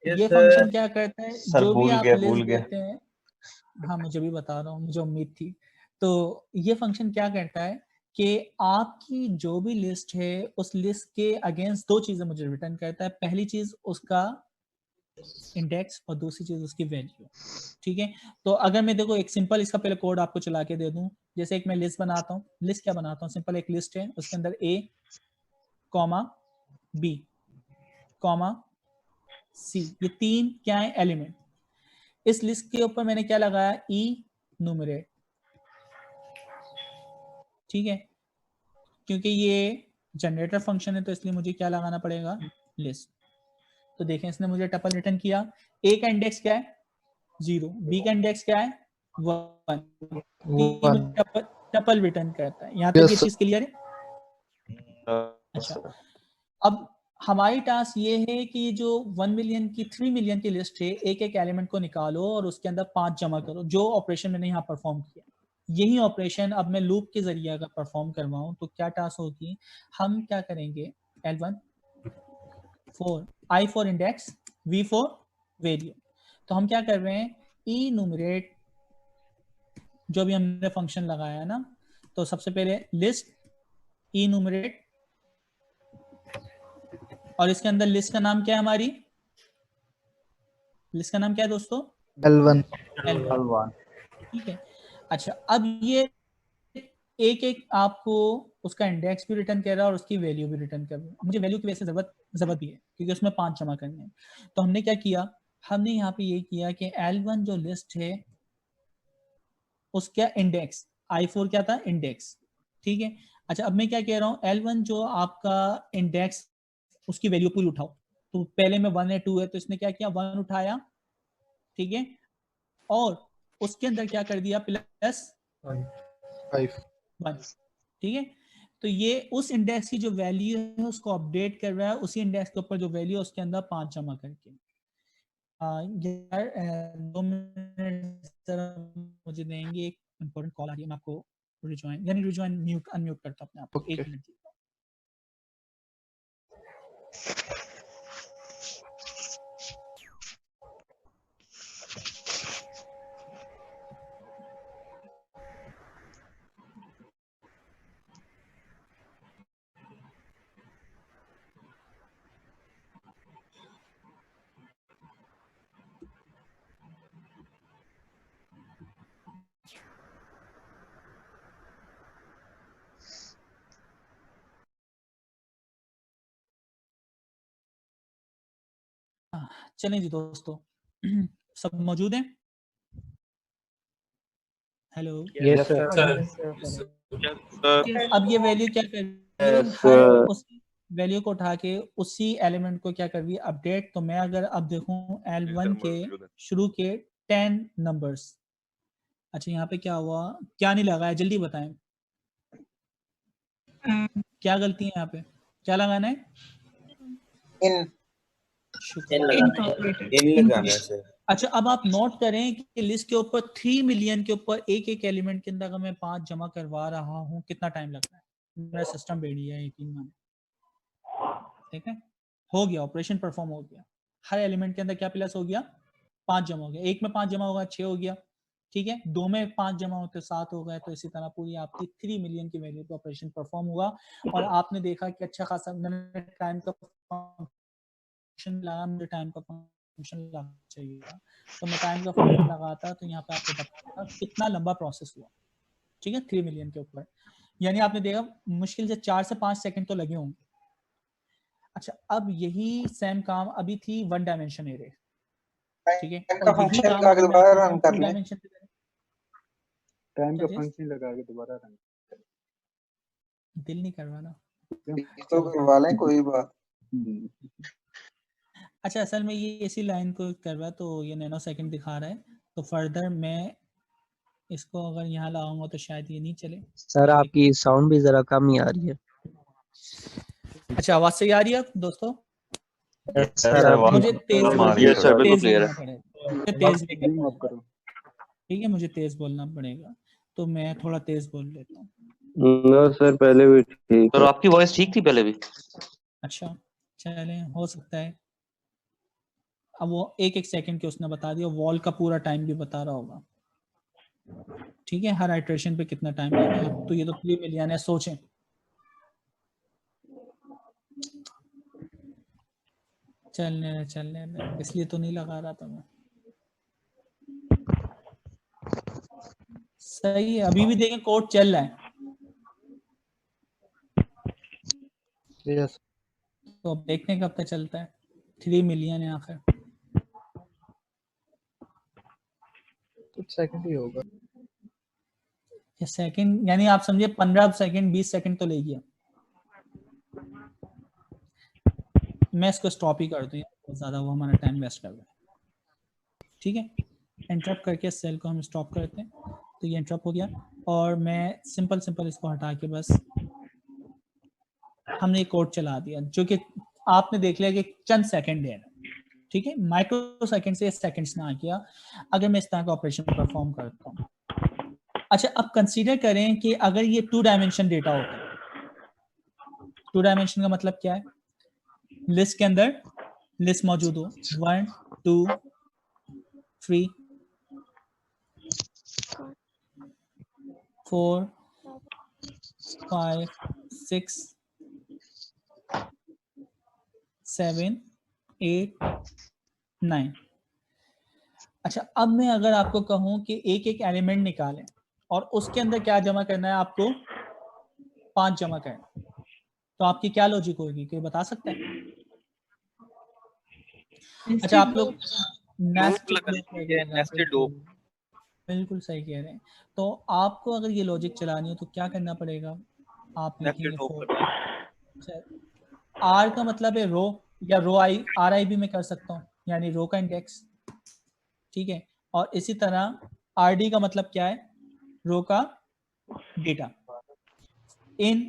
ये फंक्शन क्या करता है, सर जो भी आप भूल लिस्ट गया। देते हैं, हाँ मुझे भी बता रहा हूँ, मुझे उम्मीद थी। तो ये फंक्शन क्या करता है कि आपकी जो भी लिस्ट है उस लिस्ट के अगेंस्ट दो चीजें मुझे रिटर्न करता है। पहली चीज उसका इंडेक्स और दूसरी चीज उसकी वैल्यू, ठीक है। तो अगर मैं देखो एक सिंपल इसका पहले कोड आपको चला के दे दूं, जैसे एक मैं लिस्ट बनाता हूँ, लिस्ट क्या बनाता हूँ, सिंपल एक लिस्ट है, उसके अंदर A, B, C, ये 3 क्या है, एलिमेंट। इस लिस्ट के ऊपर मैंने क्या लगाया, enumerate, ठीक है, क्योंकि ये जनरेटर फंक्शन है तो इसलिए मुझे क्या लगाना पड़ेगा, लिस्ट। तो देखें इसने मुझे टपल रिटर्न किया। A का इंडेक्स क्या है, 0, B का इंडेक्स क्या है, 1, टपल रिटर्न करता है। यहाँ तक ये चीज क्लियर है? अच्छा, अब हमारी टास्क ये है कि जो 1 मिलियन की 3 मिलियन की लिस्ट है, एक एक एलिमेंट को निकालो और उसके अंदर 5 जमा करो, जो ऑपरेशन मैंने यहाँ परफॉर्म किया। यही ऑपरेशन अब मैं लूप के जरिए अगर परफॉर्म करवाऊं तो क्या टास्क होगी, हम क्या करेंगे, L1 for I for index, V for value. तो हम क्या कर रहे हैं, enumerate, जो भी हमने फंक्शन लगाया ना, तो सबसे पहले लिस्ट enumerate, और इसके अंदर लिस्ट का नाम क्या है, हमारी लिस्ट का नाम क्या है दोस्तों, L1। ठीक है। अच्छा, अब ये एक एक आपको उसका इंडेक्स भी रिटर्न कर रहा है और उसकी वैल्यू भी रिटर्न कर रहा है। मुझे वैल्यू की वजह से जरूरत भी है क्योंकि उसमें 5 जमा करने हैं। तो हमने क्या किया, हमने यहाँ पे ये किया कि L1 जो लिस्ट है उसका इंडेक्स, I4 क्या था, इंडेक्स, ठीक है। अच्छा, अब मैं क्या कह रहा हूँ, L1 जो आपका इंडेक्स, उसकी वैल्यू पूरी उठाओ। तो पहले में 1 है 2 है, तो इसने क्या किया, 1 उठाया, ठीक है, और उसके अंदर क्या कर दिया, +5, ठीक है। तो ये उस इंडेक्स की जो वैल्यू है उसको अपडेट कर रहा है, उसी इंडेक्स के ऊपर जो वैल्यू है उसके अंदर 5 जमा करके। यार 2 मिनट मुझे देंगे, एक इंपॉर्टेंट कॉल आ रही है, मैं आपको रिज्वाइन म्यूट अनम्यूट करता हूं अपने आप को, 1 मिनट। चलें जी दोस्तों, सब मौजूद हैं? Hello, yes sir. अब ये वैल्यू क्या कर रही है, हर उस वैल्यू को उठा के उसी एलिमेंट को क्या कर रही है, अपडेट। तो मैं अगर अब देखूं L1 के शुरू के 10 नंबर्स, अच्छा यहाँ पे क्या हुआ, क्या नहीं लगाया, जल्दी बताएं, क्या गलती है यहाँ पे, क्या लगाना है, अच्छा, अब आप नोट करें कि लिस्ट के ऊपर 3 मिलियन के ऊपर एक एक एलिमेंट के अंदर अगर मैं 5 जमा करवा रहा हूँ, कितना टाइम लगता है, मेरा सिस्टम बढ़िया है, यकीन माने, ठीक है, हो गया, ऑपरेशन परफॉर्म हो गया, हर एलिमेंट के अंदर क्या प्लस हो गया, 5 जमा हो गया, एक में 5 जमा होगा 6 हो गया, ठीक है, 2 में 5 जमा होते 7 हो गए। तो इसी तरह पूरी आपकी 3 मिलियन की वैल्यू पे ऑपरेशन परफॉर्म हुआ और आपने देखा कि अच्छा खासा मैंने टाइम का फंक्शन लगा, मुझे टाइम का फंक्शन लगाना चाहिए था, तो मैं टाइम का फंक्शन लगाता तो यहाँ पे आपको बताता कितना लंबा प्रोसेस हुआ, ठीक है, 3 मिलियन के ऊपर। यानी आपने देखा मुश्किल से 4 से 5 सेकंड तो लगे होंगे। अच्छा, अब यही सेम काम अभी थी 1 डायमेंशन एरे, ठीक है, टाइम का और यही फंक्शन काम लगा के अगर मैं दोबारा आपको रन कहूं कर 2 लें। डायमेंशन पे करें, टाइम का क्या चीज़? फंक्शन लगा के दोबारा रन दिल नहीं करवाना। इसको करवा लें, कोई बात। अच्छा, असल में ये इसी लाइन को करवा तो ये नैनो सेकंड दिखा रहा है, तो फर्दर मैं इसको अगर यहाँ लाऊंगा तो शायद ये नहीं चले। सर आपकी साउंड भी जरा कम ही आ रही है। अच्छा, आवाज सही आ रही है दोस्तों? सर आप मुझे तेज कम आ रही है थोड़ा। तेज बोलना पड़ेगा, मुझे तेज ड्रीम बोलना अप करो। ठीक है, मुझे तेज बोलना पड़ेगा, तो मैं थोड़ा तेज बोल लेता हूँ। ना सर पहले भी ठीक तो है। आपकी वॉइस ठीक थी पहले भी। अच्छा, चलें, हो सकता है। अब वो एक एक सेकंड के उसने बता दिया, वॉल का पूरा टाइम भी बता रहा होगा, ठीक है, हर आइट्रेशन पे कितना टाइम लगा। तो ये तो 3 मिलियन है, सोचें चलने इसलिए तो नहीं लगा रहा था मैं। सही है, अभी भी देखें कोड चल रहा है। यस, तो अब देखने कब तक चलता है। 3 मिलियन है आखिर, कुछ सेकंड ही होगा। ये सेकंड यानी आप समझिए 15 सेकंड 20 सेकंड तो ले गया। मैं इसको स्टॉप ही कर दूं, बहुत ज्यादा वो हमारा टाइम वेस्ट कर रहा है, ठीक है। इंटरप्ट करके सेल को हम स्टॉप करते हैं, तो ये इंटरप्ट हो गया और मैं सिंपल इसको हटा के बस हमने एक कोड चला दिया जो कि आपने देख लिया कि चंद सेकंड है, ठीक है, माइक्रो सेकंड से सेकंड्स ना किया अगर मैं इस तरह का ऑपरेशन परफॉर्म करता हूँ। अच्छा, अब कंसीडर करें कि अगर ये 2 डायमेंशन डेटा होता है। 2 डायमेंशन का मतलब क्या है, लिस्ट के अंदर लिस्ट मौजूद हो 1 2 3 4 5 6 7 8 9। अच्छा, अब मैं अगर आपको कहूं कि एक एक एलिमेंट निकालें और उसके अंदर क्या जमा करना है, आपको 5 जमा करना, तो आपकी क्या लॉजिक होगी, कोई बता सकता है? अच्छा, आप लोग नेस्टेड लूप, बिल्कुल सही कह रहे हैं। तो आपको अगर ये लॉजिक चलानी है तो क्या करना पड़ेगा, आप लिखेंगे 4। आर का मतलब है रो, या रो आई, आर आई भी मैं कर सकता हूँ, यानी रो का इंडेक्स, ठीक है। और इसी तरह आर डी का मतलब क्या है, रो का डेटा इन,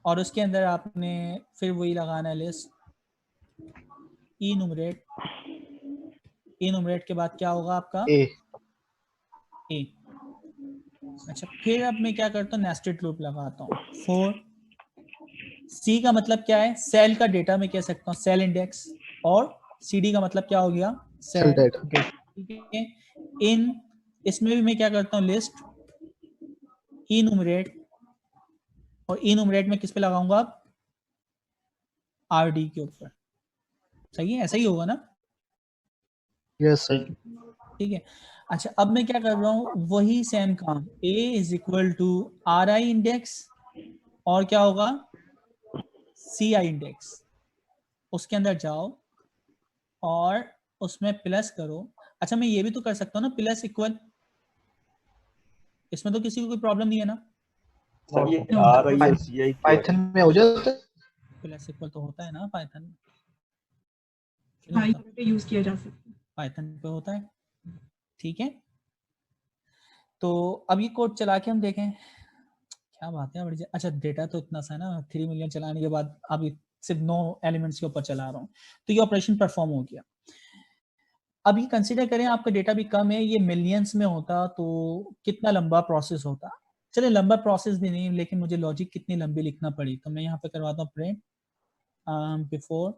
और उसके अंदर आपने फिर वही लगाना है लिस्ट इनुमरेट। इनुमरेट के बाद क्या होगा आपका ए। अच्छा, फिर अब मैं क्या करता हूँ, नेस्टेड लूप लगाता हूँ 4। सी का मतलब क्या है, सेल का डेटा में कह सकता हूँ सेल इंडेक्स, और सी डी का मतलब क्या हो गया, सेल डेटा, ठीक है। इन, इसमें भी मैं क्या करता हूँ, लिस्ट इनुमरेट, और इनुमरेट में किस पे लगाऊंगा, आप आर डी के ऊपर, सही है, ऐसा ही होगा ना? Yes sir. ठीक है। अच्छा, अब मैं क्या कर रहा हूँ, वही सेम काम, a is equal to R I index और क्या होगा, सी आई इंडेक्स, उसके अंदर जाओ और उसमें प्लस करो। अच्छा, मैं ये भी तो कर सकता हूँ ना, प्लस इक्वल, इसमें तो किसी को कोई प्रॉब्लम नहीं है ना? पाइथन में हो जाता है। प्लस इक्वल तो होता है ना पाइथन में, हाँ, यहाँ पे यूज किया जा सकता है, पाइथन पे होता है, ठीक है। तो अब ये कोड चला के हम देखें, क्या बात है बड़ी। अच्छा, डेटा तो इतना सा है ना, 3 मिलियन चलाने के बाद अभी सिर्फ 9 एलिमेंट्स के ऊपर चला रहा हूँ, तो ये ऑपरेशन परफॉर्म हो गया। अब ये कंसीडर करें आपका डेटा भी कम है, ये मिलियंस में होता तो कितना लंबा प्रोसेस होता। चलिए, लंबा प्रोसेस भी नहीं, लेकिन मुझे लॉजिक कितनी लंबी लिखना पड़ी, तो मैं यहाँ पे करवाता हूँ प्रिंट बिफोर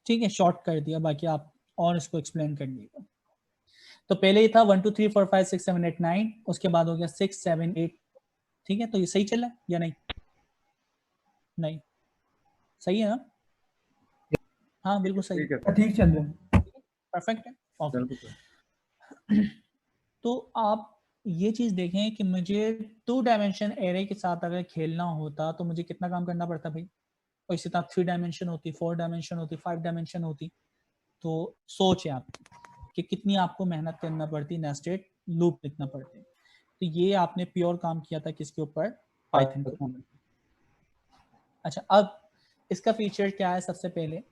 ठीक है, शॉर्ट कर दिया, बाकी आप और इसको एक्सप्लेन कर दीजिएगा। तो पहले ये था 1 2 3 4 5 6 7 8 9, उसके बाद हो गया 6 7 8। ठीक है, तो ये सही चला या नहीं? नहीं सही है ना? हाँ बिल्कुल सही है, ठीक चल रहा है। परफेक्ट है। ओके, तो आप ये चीज देखें कि मुझे 2 डायमेंशन एरे के साथ अगर खेलना होता तो मुझे कितना काम करना पड़ता भाई, और इसी तरह 3 डायमेंशन होती, 4 डायमेंशन होती, 5 डायमेंशन होती। तो सोच है आप कि कितनी आपको मेहनत करना पड़ती, नेस्टेड लूप लिखना पड़ते। तो ये आपने प्योर काम किया था किसके ऊपर? पाइथन के ऊपर। अच्छा, अब इसका फीचर क्या है? सबसे पहले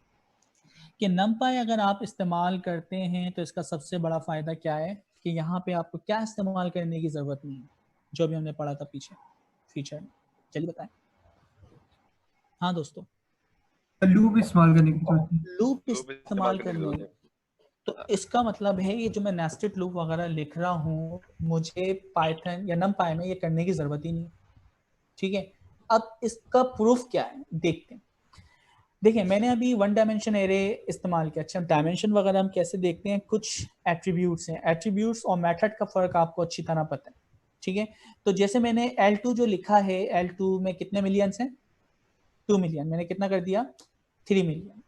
कि numpy अगर आप इस्तेमाल करते हैं तो इसका सबसे बड़ा फायदा क्या है कि यहाँ पे आपको क्या इस्तेमाल करने की जरूरत नहीं है, जो भी हमने पढ़ा था पीछे फीचर में। चलिए बताएं। हाँ दोस्तों, लूप इस्तेमाल करने की जरूरत नहीं। लूप इस्तेमाल करने, तो इसका मतलब है ये जो मैं नेस्टेड लूप वगैरह लिख रहा हूँ, मुझे पाइथन या numpy में ये करने की जरूरत ही नहीं। ठीक है, अब इसका प्रूफ क्या है देखते हैं। देखिए, मैंने अभी 1 डायमेंशन एरे इस्तेमाल किया। अच्छा, डायमेंशन वगैरह हम कैसे देखते हैं? कुछ एट्रीब्यूट्स हैं, एट्रीब्यूट्स और मेथड का फर्क आपको अच्छी तरह पता है। ठीक है, तो जैसे मैंने L2 जो लिखा है, L2 में कितने मिलियंस हैं? 2 मिलियन। मैंने कितना कर दिया? 3 मिलियन,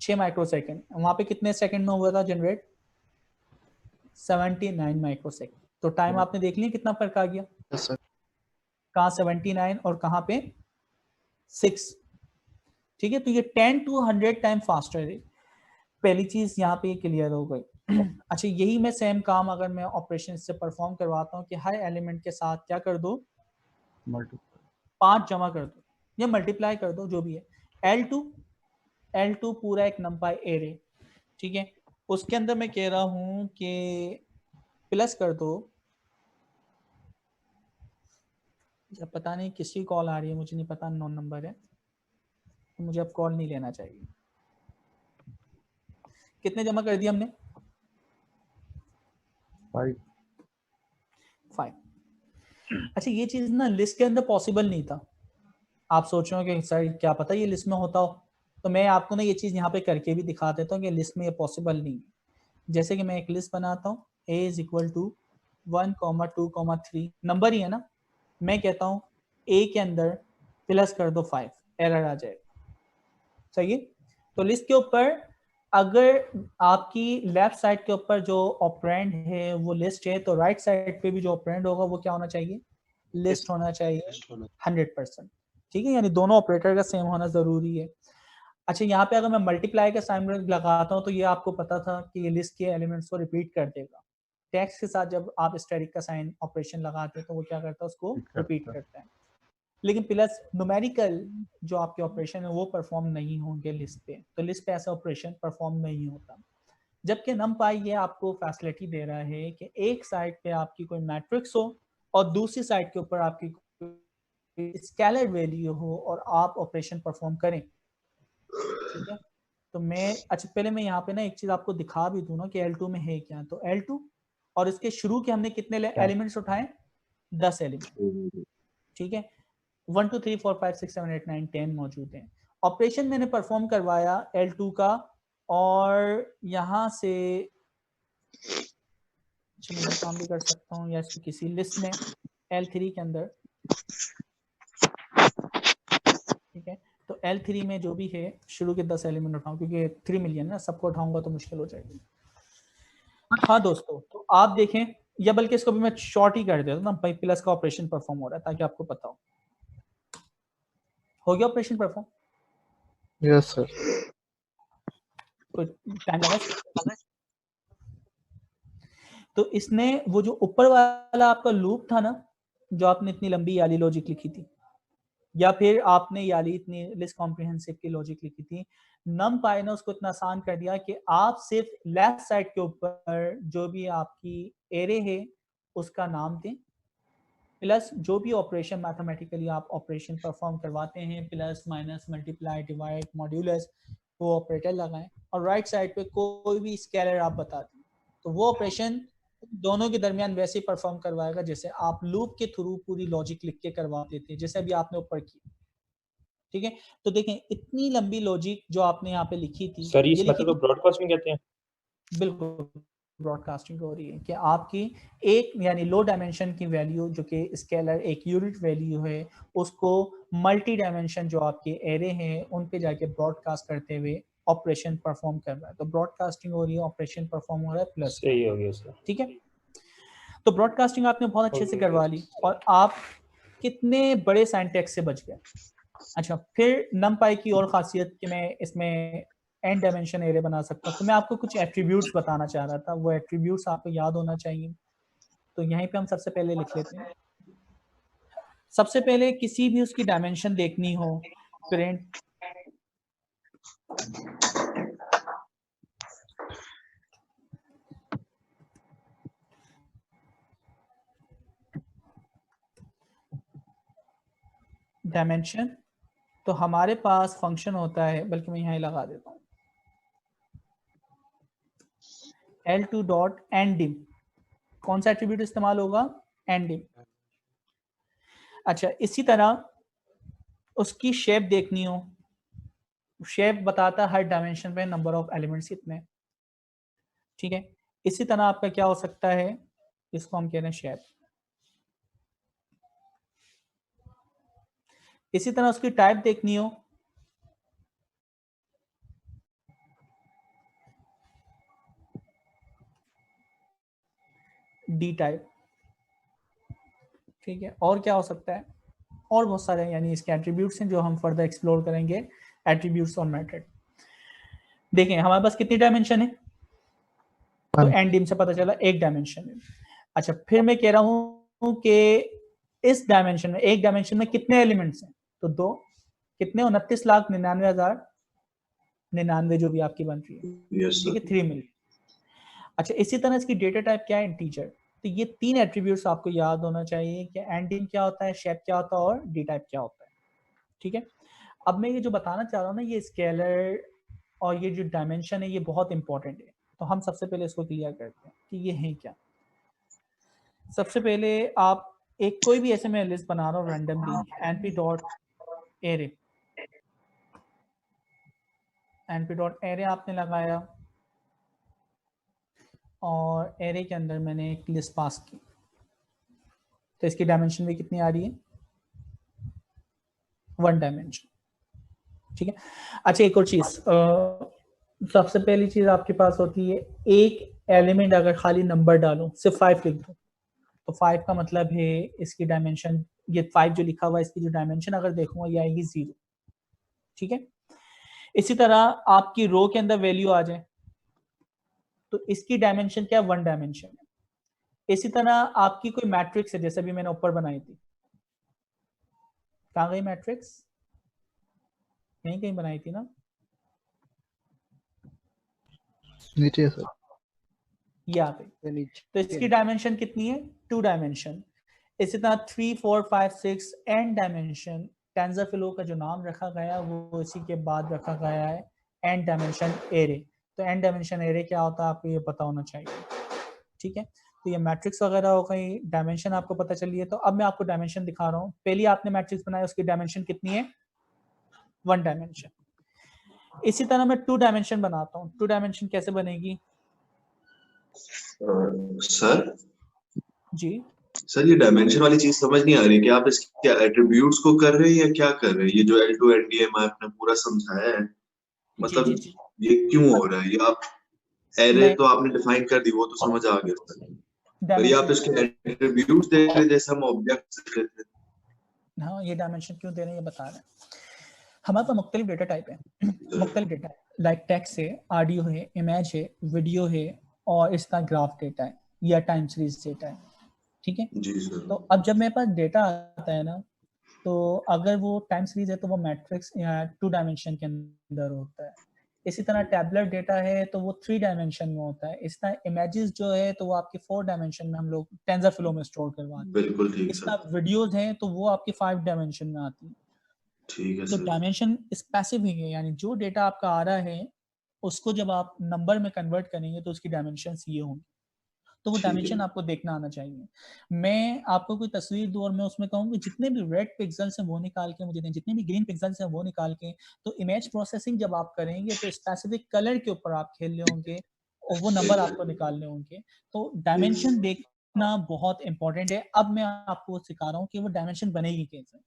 6 माइक्रोसेकंड। वहां पे कितने सेकंड में हुआ था जनरेट? 79 माइक्रोसेकंड। तो टाइम आपने देख लिया कितना फर्क आ गया? Yes sir. कहाँ 79 और कहाँ पे 6। ठीक है, तो ये 10 to 100 टाइम फास्टर है। पहली चीज यहाँ पे क्लियर हो गई। अच्छा, यही मैं सेम काम अगर मैं ऑपरेशन से परफॉर्म करवाता हूँ कि हर एलिमेंट के साथ क्या कर दो? 5 जमा कर दो या मल्टीप्लाई कर दो, जो भी है। L2 पूरा एक numpy एरे। ठीक है, उसके अंदर मैं कह रहा हूँ कि प्लस कर दो। जब पता नहीं किसकी कॉल आ रही है, मुझे नहीं पता, नॉन नंबर है तो मुझे अब कॉल नहीं लेना चाहिए। कितने जमा कर दिया हमने? 5। अच्छा, ये चीज ना लिस्ट के अंदर पॉसिबल नहीं था। आप सोच रहे हो कि सर क्या पता ये लिस्ट में होता हो, तो मैं आपको ना ये चीज यहाँ पे करके भी दिखा देता हूँ कि लिस्ट में ये पॉसिबल नहीं है। जैसे कि मैं एक लिस्ट बनाता हूँ, a is equal to 1, 2, 3, number ही है ना। मैं कहता हूँ a के अंदर प्लस कर दो 5, एरर आ जाएगा। सही है, तो लिस्ट के ऊपर अगर आपकी लेफ्ट साइड के ऊपर जो ऑपरेंड है वो लिस्ट है, तो राइट साइड पे भी जो ऑपरेंड होगा वो क्या होना चाहिए? लिस्ट होना चाहिए 100%। ठीक है, यानी दोनों ऑपरेटर का सेम होना जरूरी है। अच्छा, यहाँ पे अगर मैं मल्टीप्लाई का साइन लगाता हूँ तो ये आपको पता था कि ये लिस्ट के एलिमेंट्स को रिपीट कर देगा। टेक्स्ट के साथ जब आप स्टैटिक का साइन ऑपरेशन लगाते हैं तो वो क्या करता है? उसको रिपीट करता है। लेकिन प्लस न्यूमेरिकल जो आपके ऑपरेशन है वो परफॉर्म नहीं होंगे लिस्ट पे, तो लिस्ट पे ऐसा ऑपरेशन परफॉर्म नहीं होता। जबकि numpy ये आपको फैसिलिटी दे रहा है कि एक साइड पे आपकी कोई मैट्रिक्स हो और दूसरी साइड के ऊपर आपकी स्केलर वैल्यू हो और आप ऑपरेशन परफॉर्म करें। ठीक है, तो मैं अच्छा पहले मैं यहाँ पे ना एक चीज आपको दिखा भी दूं ना कि L2 में है क्या। तो L2 और इसके शुरू के हमने कितने एलिमेंट्स उठाए? 10 एलिमेंट। ठीक है, 1 2 3 4 5 6 7 8 9 10 मौजूद हैं। ऑपरेशन मैंने परफॉर्म करवाया L2 का, और यहाँ से चलो मैं काम भी कर सकता हूँ या इसको किसी लिस्ट में L3 के अंदर। ठीक है, तो L3 में जो भी है शुरू के 10 एलिमेंट उठाऊं, क्योंकि 3 मिलियन ना, सबको उठाऊंगा तो मुश्किल हो जाएगी। हाँ दोस्तों, तो आप देखें, या बल्कि इसको भी मैं शॉर्ट ही कर देता हूँ ना भाई, प्लस का ऑपरेशन परफॉर्म हो रहा है ताकि आपको पता हो गया ऑपरेशन परफॉर्म। Yes sir. कोई टाइम लगा? तो इसने वो जो ऊपर वाला आपका लूप था ना, जो आपने इतनी लंबी याली लॉजिक लिखी थी, या फिर आपने याली इतनी लिस्ट कॉम्प्रिहेंसिव की लॉजिक लिखी थी, numpy ने उसको इतना आसान कर दिया कि आप सिर्फ लेफ्ट साइड के ऊपर जो भी आपकी एरे है उसका नाम दें, प्लस जो भी ऑपरेशन मैथमेटिकली आप ऑपरेशन परफॉर्म करवाते हैं, plus minus multiply divide modulus, वो ऑपरेटर लगाएं, और राइट साइड पे कोई भी स्केलर आप बता दें, तो वो ऑपरेशन दोनों के दरमियान वैसे ही परफॉर्म करवाएगा जैसे आप लूप के थ्रू पूरी लॉजिक लिख के करवाते थे, जैसे अभी आपने ऊपर की। ठीक है, तो देखें इतनी लंबी लॉजिक जो आपने यहाँ पे लिखी थी, सर इस ये लिखी मेथड को थी, ब्रॉडकास्टिंग कहते हैं। बिल्कुल ब्रॉडकास्टिंग हो रही है कि आपकी एक यानी लो डायमेंशन की वैल्यू जो कि स्केलर एक यूनिट वैल्यू है, उसको मल्टी डायमेंशन जो आपके एरे हैं उन पे जाके ब्रॉडकास्ट करते हुए ऑपरेशन परफॉर्म कर रहा है। तो ब्रॉडकास्टिंग हो रही है, ऑपरेशन परफॉर्म हो रहा है प्लस, सही हो गया सर। ठीक है। तो ब्रॉडकास्टिंग आपने बहुत अच्छे से करवा ली और आप कितने बड़े सिंटैक्स से बच गए। अच्छा, फिर numpy की और खासियत कि मैं इसमें n डायमेंशन एरे बना सकता हूँ, तो मैं आपको कुछ एट्रीब्यूट्स बताना चाह रहा था, वो एट्रीब्यूट्स आपको याद होना चाहिए। तो यहीं पे हम सबसे पहले लिख लेते हैं। सबसे पहले किसी भी उसकी डायमेंशन देखनी हो, प्रिंट डायमेंशन, तो हमारे पास फंक्शन होता है, बल्कि मैं यहाँ ही लगा देता हूँ, L2.ndim। कौन सा एट्रीब्यूट इस्तेमाल होगा? ndim। अच्छा, इसी तरह उसकी शेप देखनी हो, शेप बताता है हर डायमेंशन पे नंबर ऑफ एलिमेंट्स कितने, ठीक है। इसी तरह आपका क्या हो सकता है, इसको हम कह रहे हैं शेप। इसी तरह उसकी टाइप देखनी हो, डी टाइप, ठीक है। और क्या हो सकता है, और बहुत सारे यानी इसके एट्रीब्यूट्स हैं जो हम फर्दर एक्सप्लोर करेंगे, एट्रीब्यूट्स और मेथड। देखें हमारे पास कितनी डायमेंशन है, तो एंडिम से पता चला एक डायमेंशन है। अच्छा, फिर मैं कह रहा हूं कि इस डायमेंशन में, एक डायमेंशन में कितने एलिमेंट्स हैं, तो 2, कितने, 29,99,099 जो भी आपकी बन रही है, ठीक है, 3 मिलियन। अच्छा, इसी तरह इसकी डेटा टाइप क्या है, इंटीजर। तो ये 3 एट्रीब्यूट्स आपको याद होना चाहिए कि एंडिम क्या होता है, शेप क्या होता है और डी टाइप क्या होता है, ठीक है। अब मैं ये जो बताना चाह रहा हूँ ना, ये स्केलर और ये जो डायमेंशन है ये बहुत इंपॉर्टेंट है। तो हम सबसे पहले इसको क्लियर करते हैं कि ये है क्या। सबसे पहले आप एक कोई भी ऐसे मैं लिस्ट बना रहा हूँ रैंडमली, np.array, np.array आपने लगाया और एरे के अंदर मैंने एक लिस्ट पास की, तो इसकी डायमेंशन भी कितनी आ रही है, 1 डायमेंशन, ठीक है। अच्छा, एक और चीज, सबसे पहली चीज आपके पास होती है, एक एलिमेंट अगर खाली नंबर डालो, सिर्फ 5 लिख दो, तो 5 का मतलब है इसकी डायमेंशन, ये 5 जो लिखा हुआ है इसकी जो डायमेंशन अगर देखूंगा ये आएगी 0, ठीक है। इसी तरह आपकी रो के अंदर वैल्यू आ जाए तो इसकी डायमेंशन क्या, 1 डायमेंशन है। इसी तरह आपकी कोई मैट्रिक्स है, जैसे भी मैंने ऊपर बनाई थी, कहाँ गई मैट्रिक्स, यहीं कहीं बनाई थी ना, नीचे सर, ये आ गई। तो इसकी डायमेंशन कितनी है, 2 डायमेंशन। इसी तरह 3, 4, 5, 6 n डायमेंशन, टेंसरफ्लो का जो नाम रखा गया वो इसी के बाद रखा गया है n डायमेंशन एरे। तो n डायमेंशन एरे क्या होता है आपको ये पता होना चाहिए, ठीक है। तो ये मैट्रिक्स वगैरह हो गई, डायमेंशन आपको पता चलिए। तो अब मैं आपको डायमेंशन दिखा रहा हूँ। पहली आपने मैट्रिक्स बनाया, उसकी डायमेंशन कितनी है, 1 डायमेंशन। इसी तरह मैं 2 डायमेंशन बनाता हूँ। 2 डायमेंशन कैसे बनेगी, सर जी सर ये डायमेंशन वाली चीज समझ नहीं आ रही कि आप इसके एट्रीब्यूट्स को कर रहे हैं या क्या कर रहे हैं। ये जो L2 NDM आपने पूरा समझाया है, मतलब जी। ये क्यों हो रहा है? ये आप एरे मैं तो आपने डिफाइन कर दी, वो तो समझ आ गया सर, पर ये आप डायमेंशन, इसके एट्रीब्यूट्स दे रहे थे जैसे हम ऑब्जेक्ट्स दे रहे थे। हाँ ये डायमेंशन क्यों दे रहे हैं ये बता रहे हैं। हमारे पास मुख्तलिफ डेटा टाइप है, मुख्तलिफ डेटा, लाइक टेक्स्ट है, ऑडियो है, इमेज है, वीडियो है, और इसका ग्राफ डेटा है या टाइम सीरीज डेटा है, ठीक है। जी सर। तो अब जब मेरे पास डेटा आता है ना, तो अगर वो टाइम सीरीज है तो वो मैट्रिक्स या 2 डायमेंशन के अंदर होता है। इसी तरह टैबलेट डेटा है तो वो 3 डायमेंशन में होता है। इस तरह इमेजेस जो है तो वो आपके 4 डायमेंशन में हम लोग टेंसरफ्लो में स्टोर करवाते हैं। बिल्कुल ठीक इस सर। तरह वीडियोस हैं तो वो आपके 5 डायमेंशन में आती है। ठीक है तो सर। डायमेंशन स्पेसिफिक है, यानी जो डेटा आपका आ रहा है उसको जब आप नंबर में कन्वर्ट करेंगे तो उसकी डायमेंशंस ये होंगी। तो वो ठीक है। डायमेंशन आपको देखना आना चाहिए। मैं आपको कोई तस्वीर दूं और मैं उसमें कहूँ कि जितने भी रेड पिक्सल्स हैं वो निकाल के मुझे दें, जितने भी ग्रीन पिक्सल्स हैं वो निकाल के, तो इमेज प्रोसेसिंग जब आप करेंगे तो स्पेसिफिक कलर के ऊपर आप खेल रहे होंगे और वो नंबर आपको निकालने होंगे। तो डायमेंशन देखना बहुत इंपॉर्टेंट है। अब मैं आपको सिखा रहा हूँ कि वो डायमेंशन बनेगी कैसे।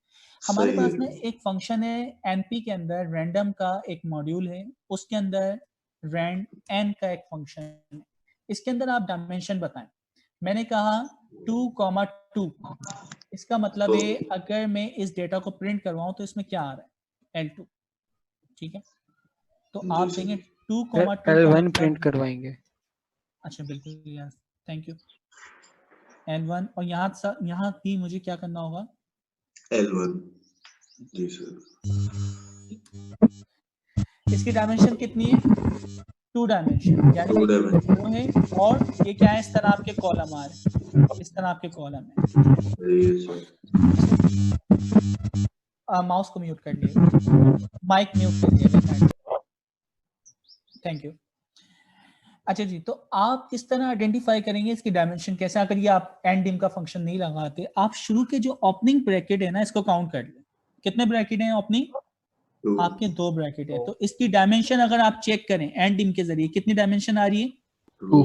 हमारे सही पास है। ना एक फंक्शन है एनपी के अंदर, रैंडम का एक मॉड्यूल है, उसके अंदर रैंड एन का एक फंक्शन है। इसके अंदर आप डायमेंशन बताएं। मैंने कहा 2,2, इसका मतलब है अगर मैं इस डेटा को प्रिंट करवाऊं तो इसमें क्या आ रहा है, L2। ठीक है, तो आप जी सर। देखें 2,2 का L1 मतलब, प्रिंट करवाएंगे। अच्छा बिल्कुल यार, थैंक यू। L1 और यहाँ भी मुझे क्या करना होगा, L1। जी सर। इसकी डायमेंशन कितनी है, 2 डायमेंशन, यानी 2 कि डायमेंशन। वो है, और ये क्या है, इस तरह आपके कॉलम आ रहे हैं, इस तरह आपके कॉलम है। सही है सर। माउस को म्यूट कर लिए, माइक म्यूट कर दिया, थैंक यू। अच्छा जी, तो आप इस तरह आइडेंटिफाई करेंगे इसकी डायमेंशन कैसे। अगर ये आप एंड डिम का फंक्शन नहीं लगाते, आप शुरू के जो ओपनिंग ब्रैकेट है ना, इसको काउंट कर लें। कितने ब्रैकेट हैं ओपनिंग, 2। आपके 2 ब्रैकेट है। तो इसकी डायमेंशन अगर आप चेक करें एंड डिम के जरिए, कितनी डायमेंशन आ रही है, 2।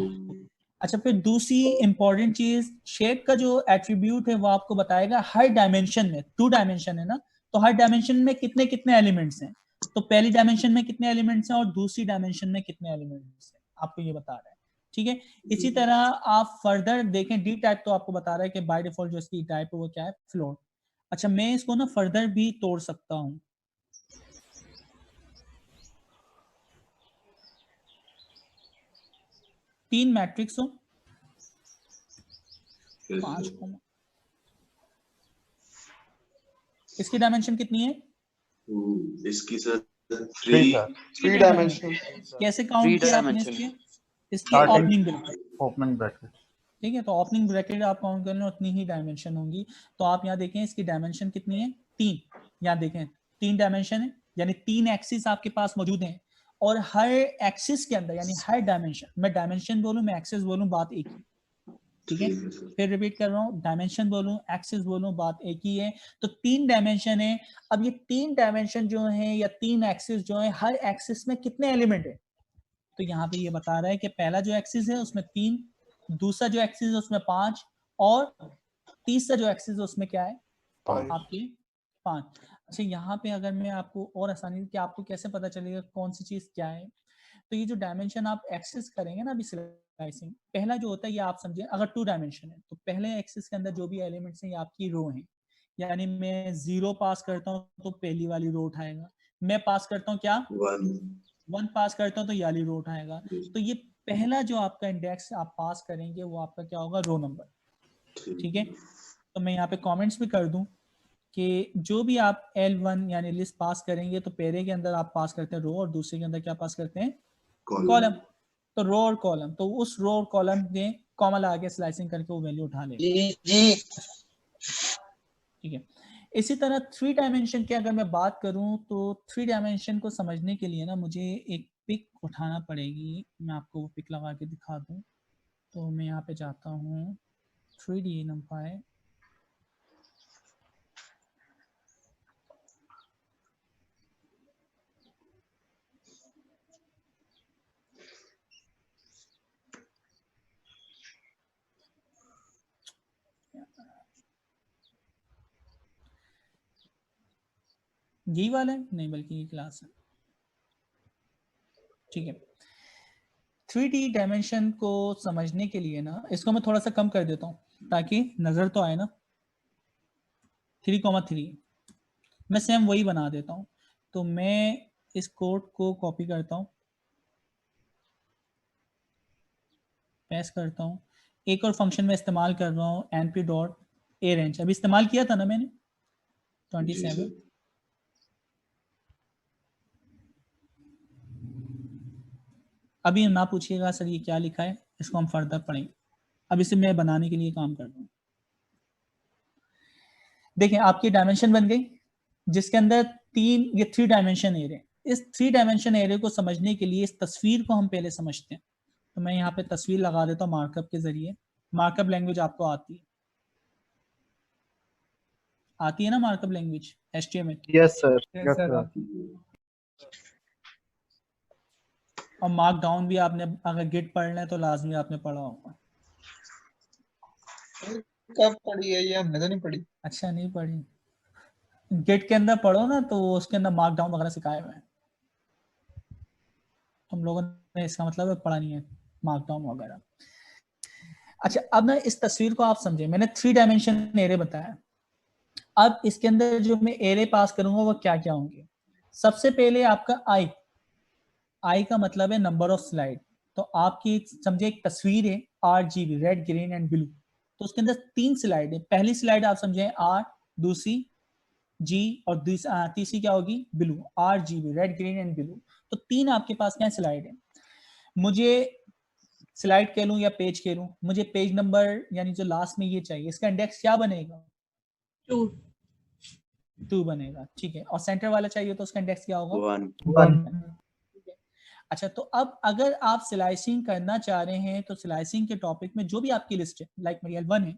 अच्छा, फिर दूसरी इंपॉर्टेंट चीज, शेप का जो एट्रीब्यूट है वो आपको बताएगा हर डायमेंशन में, 2 डायमेंशन है ना, तो हर डायमेंशन में कितने कितने एलिमेंट्स हैं। तो पहली डायमेंशन में कितने एलिमेंट्स हैं और दूसरी डायमेंशन में कितने एलिमेंट्स हैं, आपको ये बता रहा है। ठीक है, इसी तरह आप फर्दर देखें, डी टाइप तो आपको बता रहा है कि बाय डिफॉल्ट जो इसकी टाइप है वो क्या है, फ्लोट। अच्छा, मैं इसको ना फर्दर भी तोड़ सकता हूँ। तीन मैट्रिक्स हो, 5 कॉमा, इसकी डायमेंशन कितनी है, इसकी सर 3 डायमेंशन। कैसे काउंट किया आपने इसकी ओपनिंग ब्रैकेट। ठीक है, तो ओपनिंग ब्रैकेट आप काउंट कर लें, उतनी ही डायमेंशन होंगी। तो आप यहाँ देखें इसकी डायमेंशन कितनी है, 3। यहाँ देखें 3 डायमेंशन है, यानी 3 एक्सिस आपके पास मौजूद हैं, और हर एक्सिस के अंदर, यानी हर डायमेंशन, मैं डायमेंशन बोलूं मैं एक्सिस बोलूं, बात एक ही। ठीक है, फिर रिपीट कर रहा हूँ, डायमेंशन बोलूं एक्सिस बोलूं, बात एक ही है। तो 3 डायमेंशन है। अब ये 3 डायमेंशन जो है या 3 एक्सिस जो है, हर एक्सिस में कितने एलिमेंट है, तो यहाँ पे ये बता रहा है कि पहला जो एक्सिस है उसमें 3, दूसरा जो एक्सिस है उसमें 5, और तीसरा जो एक्सिस है उसमें क्या है, आपके 5। अच्छा, यहाँ पे अगर मैं आपको और आसानी कि आपको कैसे पता चलेगा कौन सी चीज क्या है, तो ये जो डायमेंशन आप एक्सेस करेंगे ना अभी स्लाइसिंग, पहला जो होता है ये आप समझे, अगर 2 डायमेंशन है तो पहले एक्सिस के अंदर जो भी एलिमेंट्स हैं ये आपकी रो हैं, यानी मैं 0 पास करता हूँ तो पहली वाली रो उठाएगा, मैं पास करता हूँ क्या 1 पास करता हूँ तो ये वाली रो उठाएगा। तो ये पहला जो आपका इंडेक्स आप पास करेंगे वो आपका क्या होगा, रो नंबर। ठीक है, तो मैं यहाँ पे कमेंट्स भी कर दूं कि जो भी आप L1 यानी लिस्ट पास करेंगे तो पहले के अंदर आप पास करते हैं रो और दूसरे के अंदर क्या पास करते हैं, कॉलम। तो रो और कॉलम, तो उस रो और कॉलम में कॉमा लगा के स्लाइसिंग करके वो वैल्यू उठा ले। ठीक है, इसी तरह 3 डायमेंशन की अगर मैं बात करूं तो 3 डायमेंशन को समझने के लिए ना मुझे एक पिक उठाना पड़ेगी। मैं आपको वो पिक लगा के दिखा दूं, तो मैं यहाँ पे जाता हूँ 3D numpy, यही वाला है, नहीं बल्कि ये क्लास है। ठीक है, 3D डायमेंशन को समझने के लिए ना इसको मैं थोड़ा सा कम कर देता हूँ ताकि नजर तो आए ना, 3,3 मैं सेम वही बना देता हूँ। तो मैं इस कोड को कॉपी करता हूँ, पेस्ट करता हूँ, एक और फंक्शन में इस्तेमाल कर रहा हूँ np.arange, अभी इस्तेमाल किया था ना मैंने 27। अभी ना पूछिएगा सर ये क्या लिखा है, इसको हम फर्दर पढ़ेंगे। अब इसे मैं बनाने के लिए काम कर रहा हूँ। देखें आपकी डायमेंशन बन गई जिसके अंदर 3 डायमेंशन एरे। इस 3 डायमेंशन एरे को समझने के लिए इस तस्वीर को हम पहले समझते हैं। तो मैं यहाँ पे तस्वीर लगा देता हूँ मार्कअप के जरिए। मार्कअप लैंग्वेज आपको आती है ना markup language HTML? Yes sir, yes sir. और मार्कडाउन भी आपने अगर गिट पढ़ना है तो लाजमी आपने पढ़ा होगा। कब पढ़ी है ये? हमने तो नहीं पढ़ी। अच्छा नहीं पढ़ी? गिट के अंदर पढ़ो ना, तो उसके अंदर मार्कडाउन वगैरह सिखाए हुए हैं। तुम लोगों ने इसका मतलब है पढ़ा नहीं है मार्कडाउन वगैरह। अच्छा, अब ना इस तस्वीर को आप समझे, मैंने 3 डायमेंशन एरे बताया। अब इसके अंदर जो मैं एरे पास करूंगा वो क्या क्या होंगे। सबसे पहले आपका आई का मतलब है नंबर ऑफ स्लाइड। तो आपकी समझे एक तस्वीर है RGB, red green and blue, तो उसके अंदर 3 स्लाइड है। पहली स्लाइड आप समझे R, दूसरी G और तीसरी क्या होगी? Blue. RGB, red green and blue. तो 3 आपके पास क्या स्लाइड है। मुझे स्लाइड कह लूं या पेज कह लूं, मुझे पेज नंबर यानी जो लास्ट में ये चाहिए, इसका इंडेक्स क्या बनेगा? 2 बनेगा, ठीक है। और सेंटर वाला चाहिए तो उसका इंडेक्स क्या होगा? 1। अच्छा, तो अब अगर आप स्लाइसिंग करना चाह रहे हैं तो स्लाइसिंग के टॉपिक में जो भी आपकी लिस्ट है, लाइक मेरी L1 है,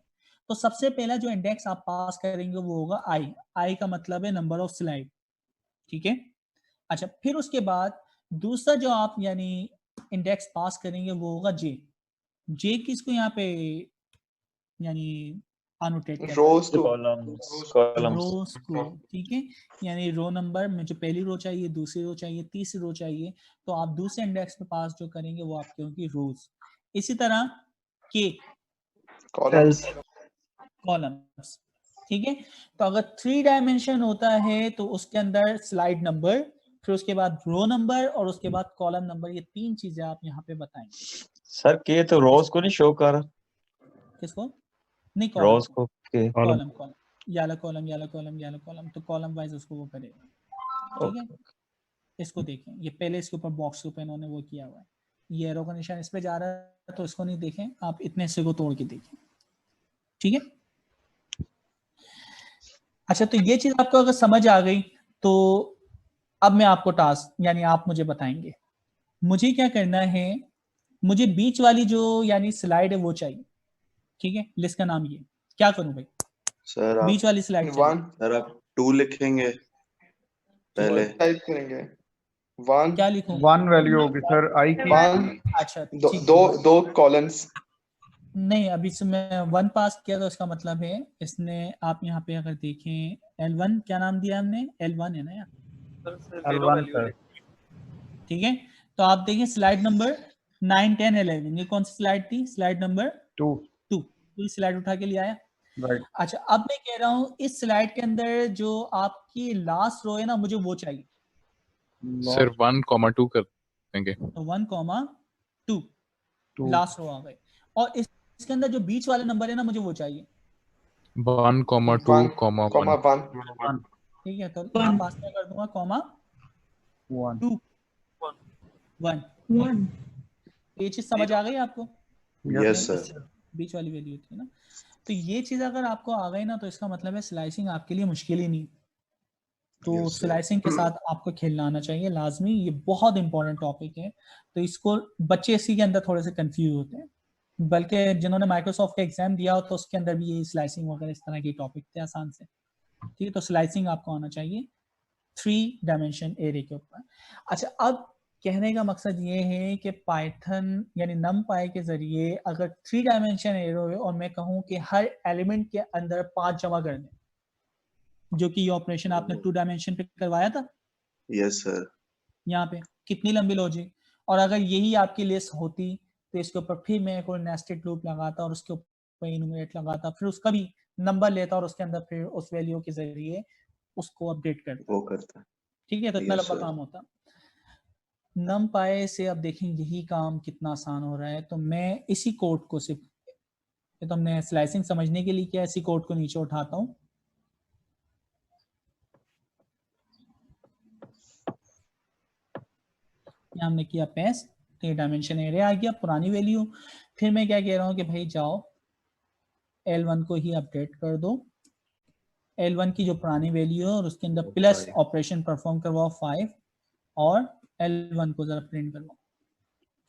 तो सबसे पहला जो इंडेक्स आप पास करेंगे वो होगा आई का मतलब है नंबर ऑफ स्लाइड, ठीक है। अच्छा, फिर उसके बाद दूसरा जो आप यानी इंडेक्स पास करेंगे वो होगा जे किसको यहाँ पे यानी अनोटेट कर रोज को, ठीक है। यानी रो नंबर में जो पहली रो चाहिए, दूसरी रो चाहिए, तीसरी रो चाहिए, तो आप दूसरे इंडेक्स पे पास जो करेंगे वो आपके होंगी रोज। इसी तरह के कॉलम्स, ठीक है। तो अगर 3 डायमेंशन होता है तो उसके अंदर स्लाइड नंबर, फिर उसके बाद रो नंबर और उसके बाद कॉलम नंबर, ये 3 चीजें आप यहाँ पे बताएंगे। सर के तो रोज को नहीं शो कर रहा। किसको? नहीं, रोज को के कॉलम याला कॉलम, तो कॉलम वाइज उसको वो करेगा, ठीक है। इसको देखें, ये पहले इसके ऊपर बॉक्स के ऊपर इन्होंने वो किया हुआ है, ये एरो का निशान इस पे जा रहा है, तो इसको नहीं देखें आप, इतने हिस्से को तोड़ के देखें, ठीक है। अच्छा, तो ये चीज आपको अगर समझ आ गई तो अब मैं आपको टास्क यानी आप मुझे बताएंगे मुझे क्या करना है। मुझे बीच वाली जो यानी स्लाइड है वो चाहिए, ठीक है। लिस्ट का नाम ये क्या करूं भाई? सर बीच वाली स्लाइड चाहिए। सर आप 2 लिखेंगे पहले, टाइप करेंगे 1। क्या लिखूं? 1 वैल्यू होगी सर आई की। 1 अच्छा, ठीक है। दो कॉलम्स। नहीं, अभी से मैं 1 पास किया तो इसका मतलब है इसने, आप यहाँ पे अगर देखें L1 क्या नाम दिया हमने? L1 है ना यार, L1 सर। ठीक है। तो आप देखिए स्लाइड नंबर 9, 10, 11, ये कौन सी स्लाइड थी? Slide number 2। तो इस स्लाइड उठा के ले आया। राइट। अच्छा, अब मैं कह रहा हूँ इस स्लाइड के अंदर जो आपकी लास्ट रो है ना, मुझे वो चाहिए। सर 1,2 कर देंगे। तो 1,2 लास्ट रो आ गए। और इसके अंदर जो बीच वाले नंबर है ना, मुझे वो चाहिए 1,2,1। ठीक है। तो यहाँ पास में कर दूंगा कॉमा 2 1। ये चीज समझ आ गई आपको? Yes sir. बीच वाली वैल्यू होती है ना, तो ये चीज अगर आपको आ गई ना, तो इसका मतलब है स्लाइसिंग आपके लिए मुश्किल ही नहीं। तो स्लाइसिंग के साथ आपको खेलना आना चाहिए लाजमी, ये बहुत इंपॉर्टेंट टॉपिक है। तो इसको बच्चे इसी के अंदर थोड़े से कंफ्यूज होते हैं, बल्कि जिन्होंने माइक्रोसॉफ्ट का एग्जाम दिया हो तो उसके अंदर भी ये स्लाइसिंग वगैरह इस तरह के टॉपिक थे आसान से, ठीक है। तो स्लाइसिंग आपको आना चाहिए 3 डायमेंशन एरे के ऊपर। अच्छा, अब कहने का मकसद ये है कि पाइथन यानी numpy के जरिए अगर 3 डायमेंशन एरे है और मैं कहूँ कि हर एलिमेंट के अंदर 5 जमा कर दें, जो कि ये ऑपरेशन आपने 2 डायमेंशन पे करवाया था, यस सर। यहाँ पे कितनी लंबी लॉजिक, और अगर यही आपकी लिस्ट होती तो इसके ऊपर फिर मैं कोई नेस्टेड लूप लगाता और उसके ऊपर इनुमरेट लगाता, फिर उसका भी नंबर लेता और उसके अंदर फिर उस वैल्यू के जरिए उसको अपडेट करता, वो करता, ठीक है। तो इतना Yes, लंबा sir. काम होता। numpy से अब देखें यही काम कितना आसान हो रहा है। तो मैं इसी कोड को सिर्फ, तो हमने स्लाइसिंग समझने के लिए किया, इसी कोड को नीचे उठाता हूँ। हमने किया पेस्ट, 3 डायमेंशन एरे आ गया, पुरानी वैल्यू। फिर मैं क्या कह रहा हूँ कि भाई जाओ L1 को ही अपडेट कर दो, L1 की जो पुरानी वैल्यू है और उसके अंदर प्लस ऑपरेशन परफॉर्म करवाओ 5 और L1 को जरा प्रिंट करवाओ।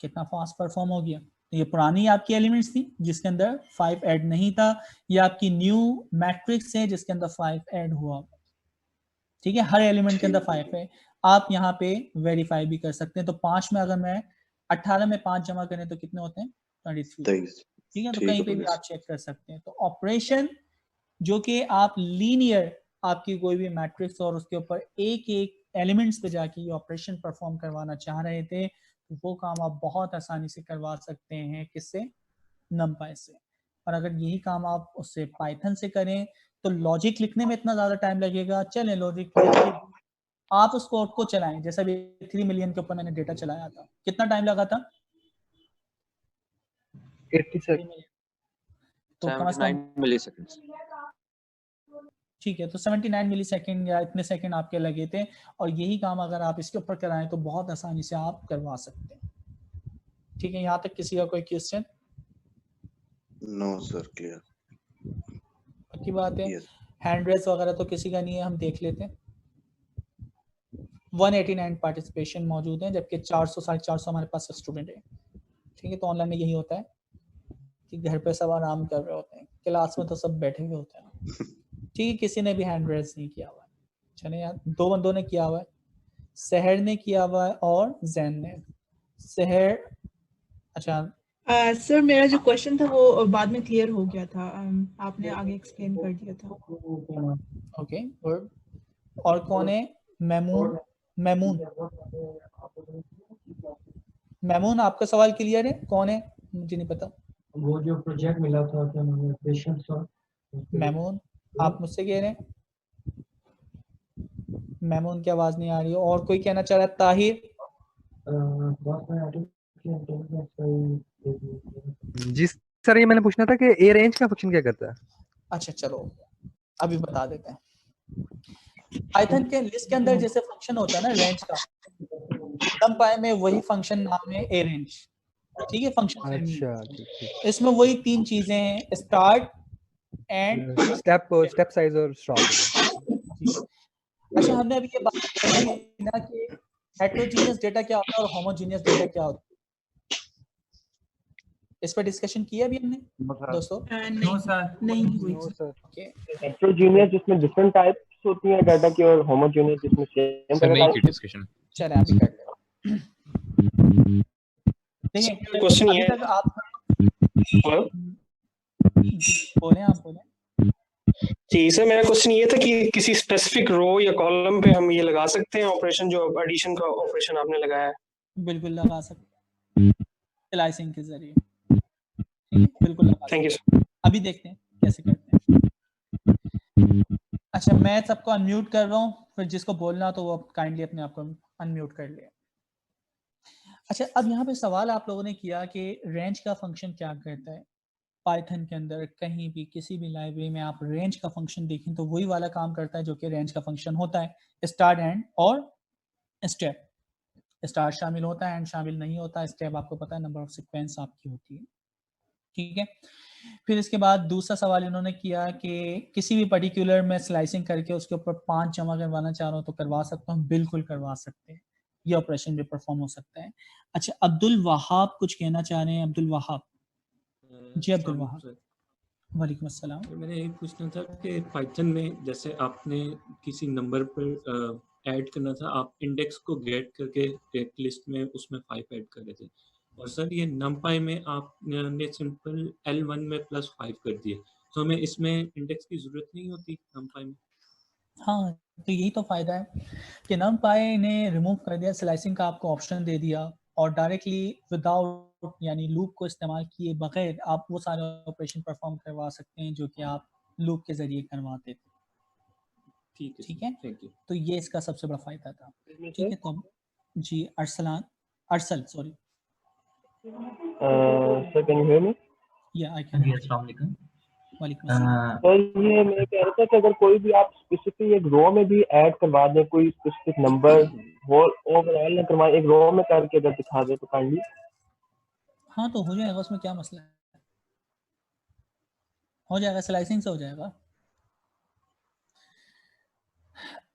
कितना फास्ट परफॉर्म हो गया, ये पुरानी आपकी एलिमेंट्स थी जिसके अंदर 5 ऐड नहीं था, ये आपकी न्यू मैट्रिक्स है जिसके अंदर 5 ऐड हुआ। ठीक है, हर एलिमेंट के अंदर 5 है। आप यहाँ पे वेरीफाई भी कर सकते हैं। तो 5 में अगर मैं 18 में 5 जमा करें तो कितने होते हैं? 23। ठीक है, तो कहीं पे भी आप चेक कर सकते हैं। तो ऑपरेशन जो कि आप लीनियर आपकी कोई भी मैट्रिक्स और उसके ऊपर एक एक एलिमेंट्स पे जाके ये ऑपरेशन परफॉर्म करवाना चाह रहे थे, तो वो काम आप बहुत आसानी से करवा सकते हैं। किससे? numpy से। और अगर यही काम आप उससे पाइथन से करें तो लॉजिक लिखने में इतना ज्यादा टाइम लगेगा। चलें लॉजिक आप उस कोड को चलाएं, जैसा भी 3 मिलियन के ऊपर मैंने डेटा चलाया था, कितना टाइम लगा था? 80 सेकंड, तो कम से कम 79 मिलीसेकंड्स। ठीक है, तो 79 मिली सेकेंड या इतने सेकंड आपके लगे थे। और यही काम अगर आप इसके ऊपर कराएं तो बहुत आसानी से आप करवा सकते हैं। ठीक है, यहाँ तक किसी का कोई क्वेश्चन? No sir, clear. पक्की बात है। हैंड रेस वगैरह तो किसी का नहीं है, हम देख लेते हैं। 189 पार्टिसिपेशन मौजूद है, जबकि 400 450 हमारे पास स्टूडेंट है। ठीक है, तो ऑनलाइन में यही होता है कि घर पे सब आराम कर रहे होते हैं, क्लास में तो सब बैठे हुए होते हैं। ठीक है, किसी ने भी हैंड रेस नहीं किया हुआ है। चले यार, 2 बंदों ने किया हुआ है, सहर ने किया हुआ है और जैन ने। सहर, अच्छा सर मेरा जो क्वेश्चन था वो बाद में क्लियर हो गया था, आपने आगे एक्सप्लेन कर दिया था। Okay good. और कौन है? मैमून। मैमून, मैमून आपका सवाल क्लियर है? कौन है? मुझे नहीं पता। वो जो प्रोजेक्ट मिला था क्या नाम है, पेशेंस और मैमून, आप मुझसे कह रहे हैं? मैमून की आवाज नहीं आ रही है। और कोई कहना चाह रहा है? ताहिर। जी सर, ये मैंने पूछना था कि ए रेंज का फंक्शन क्या करता है? अच्छा चलो अभी बता देते हैं। पाइथन के लिस्ट के अंदर जैसे फंक्शन होता है ना रेंज का, numpy में वही फंक्शन नाम है ए रेंज। ठीक है, फंक्शन अच्छा, इसमें वही 3 चीजें हैं, स्टार्ट, एंड, स्टेप साइज और स्टॉप। अच्छा हमने अभी ये बात की ना कि हेटेरोजीनियस डेटा क्या होता है और होमोजीनियस डेटा क्या होता है, इस पर डिस्कशन किया अभी हमने दोस्तों? नो सर, नहीं हुई। ओके, हेटेरोजीनियस जिसमें डिफरेंट टाइप्स होती हैं डाटा की, और होमोजेनियस जिसमें सेम सर नहीं की टाइप। डिस्कशन। चले अभी कर ले। देखिए क्वेश्चन अभी ये तक आप हेलो बोले, आप बोले। जी सर, मेरा क्वेश्चन ये था कि किसी स्पेसिफिक रो या कॉलम पे हम ये लगा सकते हैं ऑपरेशन, जो एडिशन का ऑपरेशन आपने लगाया है? बिल्कुल लगा सकते हैं स्लाइसिंग के जरिए। ठीक है, बिल्कुल लगा सकते हैं। Thank you sir. अभी देखते हैं कैसे करते हैं। अच्छा मैं सबको अनम्यूट कर रहा हूँ, फिर जिसको बोलना तो वो काइंडली अपने आप को अनम्यूट कर ले। अच्छा अब यहाँ पे सवाल आप लोगों ने किया कि रेंज का फंक्शन क्या करता है। पाइथन के अंदर कहीं भी किसी भी लाइब्रेरी में आप रेंज का फंक्शन देखें तो वही वाला काम करता है जो कि रेंज का फंक्शन होता है, स्टार्ट, एंड और स्टेप। स्टार्ट शामिल होता है, एंड शामिल नहीं होता। स्टेप आपको पता है नंबर ऑफ सीक्वेंस आपकी होती है। ठीक है, फिर इसके बाद दूसरा सवाल इन्होंने किया कि किसी भी पर्टिकुलर में स्लाइसिंग करके उसके ऊपर 5 जमा करवाना चाह रहा हूँ तो करवा सकता हूँ? बिल्कुल करवा सकते हैं, ये ऑपरेशन भी परफॉर्म हो सकता है। अच्छा अब्दुल वहाब कुछ कहना चाह रहे हैं। अब्दुल वहाब, जी अब्दुल वहाब। वालेकुम अस्सलाम। मैंने ये पूछना था कि पाइथन में जैसे आपने किसी नंबर पर ऐड करना था, आप इंडेक्स को गेट करके एक लिस्ट में उसमें 5 ऐड कर रहे थे, और सर ये numpy में आपने सिंपल L1 में +5 कर दिए, तो हमें इसमें इंडेक्स की जरूरत नहीं होती numpy में? हाँ तो यही तो फायदा है कि numpy ने रिमूव कर दिया, स्लाइसिंग का आपको ऑप्शन दे दिया, और डायरेक्टली विदाउट यानी लूप को इस्तेमाल किए बगैर आप वो सारे ऑपरेशन परफॉर्म करवा सकते हैं जो कि आप लूप के जरिए करवाते थे। ठीक है, थैंक यू। तो ये इसका सबसे बड़ा फायदा था। ठीक है, तो जी अरसल sorry, sir can you hear me? या आई कैन। अस्सलाम वालेकुम। वालेकुम अस्सलाम। तो ये मैं कह रहा था कि अगर कोई भी आप स्पेसिफिक एक रो में भी ऐड करवा दें, कोई स्पेसिफिक नंबर वो ओवरऑल ना करवाएं, एक रो में करके अगर दिखा दे तो काइंडली। हाँ तो हो जाएगा, उसमें क्या मसला है, हो जाएगा, स्लाइसिंग से हो जाएगा।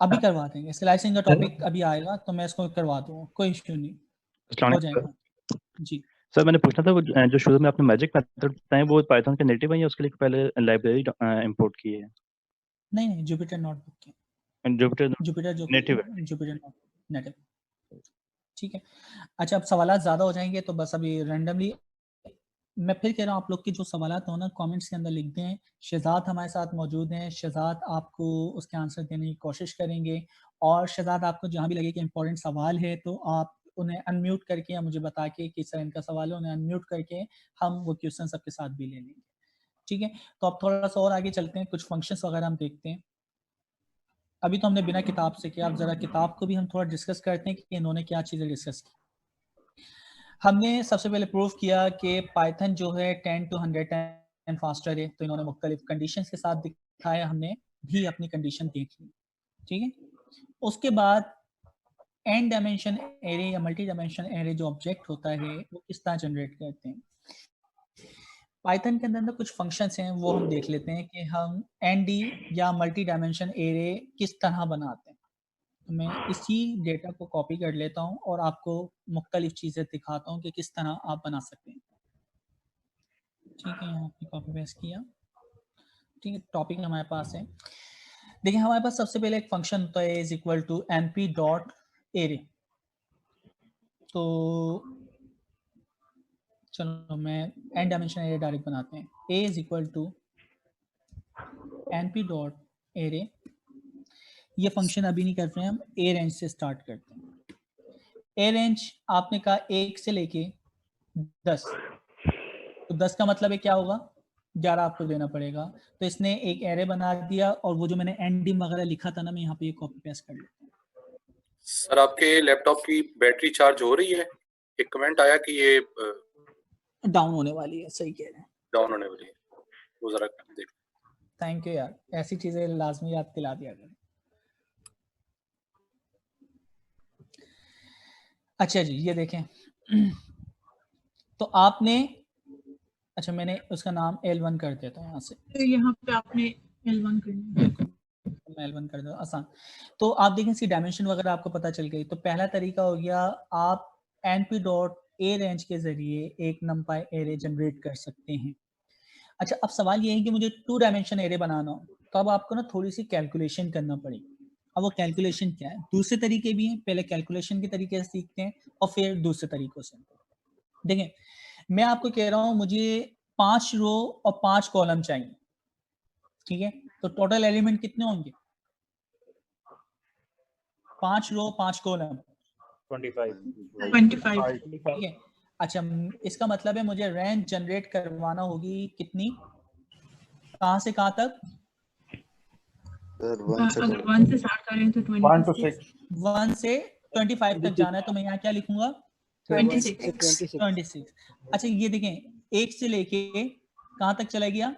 अभी करवा देंगे, स्लाइसिंग का टॉपिक अभी आएगा तो मैं इसको करवा दूंगा, कोई इश्यू नहीं, हो जाएगा। जी सर मैंने पूछना था वो जो शुरू में आपने मैजिक मेथड बताए वो पाइथन के नेटिव है या उसके लिए पहले लाइब्रेरी इंपोर्ट की है? नहीं जुपिटर नोटबुक की, जुपिटर जो नेटिव है। जुपिटर नेटिव, ठीक है। अच्छा अब सवाल ज़्यादा हो जाएंगे तो बस अभी रैंडमली मैं फिर कह रहा हूँ, आप लोग के जो सवालात हो ना कमेंट्स के अंदर लिख दें। शहजाद हमारे साथ मौजूद हैं, शहजाद आपको उसके आंसर देने की कोशिश करेंगे, और शहजाद आपको जहाँ भी लगे कि इंपॉर्टेंट सवाल है तो आप उन्हें अनम्यूट करके या मुझे बता के कि सर इनका सवाल है, उन्हें अनम्यूट करके हम वो क्वेश्चन सबके साथ भी ले लेंगे, ठीक है। तो अब थोड़ा सा और आगे चलते हैं, कुछ फंक्शंस वगैरह हम देखते हैं। अभी तो हमने बिना किताब से किया, अब जरा किताब को भी हम थोड़ा डिस्कस करते हैं कि इन्होंने क्या चीज़ें डिस्कस की। हमने सबसे पहले प्रूव किया कि पाइथन जो है 10 to 100 टाइम फास्टर है, तो इन्होंने मुख्तलिफ कंडीशंस के साथ दिखाया, हमने भी अपनी कंडीशन देख ली, ठीक है। उसके बाद एन डायमेंशन एरे या मल्टी डायमेंशन एरे जो ऑब्जेक्ट होता है वो किस तरह जनरेट करते हैं। पाइथन के अंदर कुछ फंक्शंस हैं वो हम देख लेते हैं कि हम एनडी या मल्टी डायमेंशन एरे किस तरह बनाते हैं। तो मैं इसी डेटा को कॉपी कर लेता हूं और आपको मुख्तलिफ चीज़ें दिखाता हूं कि किस तरह आप बना सकते हैं, ठीक है। यहाँ पे कॉपी पेस्ट किया, ठीक है। टॉपिक हमारे पास है, देखिए हमारे पास सबसे पहले एक फंक्शन होता है is equal to np dot array. तो चलो मैं एन डायमेंशन एरे डायरेक्ट बनाते हैं, a is equal to np dot array. ये फंक्शन अभी नहीं करते हैं, हम ए रेंज से स्टार्ट करते हैं। ए रेंज आपने कहा 1 से लेके 10, तो 10 का मतलब है क्या होगा, 11 आपको देना पड़ेगा। तो इसने एक एरे बना दिया, और वो जो मैंने एनडिम वगैरह लिखा था ना, मैं यहाँ पे ये कॉपी पेस्ट कर लेता हूँ। सर आपके लैपटॉप की बैटरी चार्ज हो रही है? एक कमेंट आया कि ये डाउन होने वाली है, सही कह रहे हैं, डाउन होने वाली है, वो जरा देख। थैंक यू यार, ऐसी चीजें लाजमी याद दिला दिया करें। अच्छा जी ये देखें, तो आपने, अच्छा मैंने उसका नाम L1 कर देता हूँ यहाँ से, तो यहाँ पे आपने L1 करना, L1 कर दो, आसान। तो आप देखें इसकी डायमेंशन वगैरह आपको पता चल गई। तो पहला तरीका हो गया, आप np डॉट ए रेंज के जरिए एक numpy एरे जनरेट कर सकते हैं। अच्छा अब सवाल ये है कि मुझे 2 डायमेंशन एरे बनाना हो, तो अब आपको ना थोड़ी सी कैलकुलेशन करना पड़ेगी। अब वो कैलकुलेशन क्या है, दूसरे तरीके भी हैं, पहले कैलकुलेशन के तरीके से सीखते हैं और फिर दूसरे तरीकों से। देखें मैं आपको कह रहा हूँ मुझे 5 रो और 5 कॉलम चाहिए, ठीक है। तो टोटल एलिमेंट कितने होंगे, 5 रो 5 कॉलम 25, ठीक है। अच्छा इसका मतलब है मुझे रेंज जनरेट करवाना होगी कितनी, कहाँ से कहाँ तक, अगर 1 से स्टार्ट करें तो 26, 1 से 25 तक जाना है, तो मैं यहाँ क्या लिखूंगा 26। अच्छा ये देखें 1 से लेके कहाँ तक चला गया,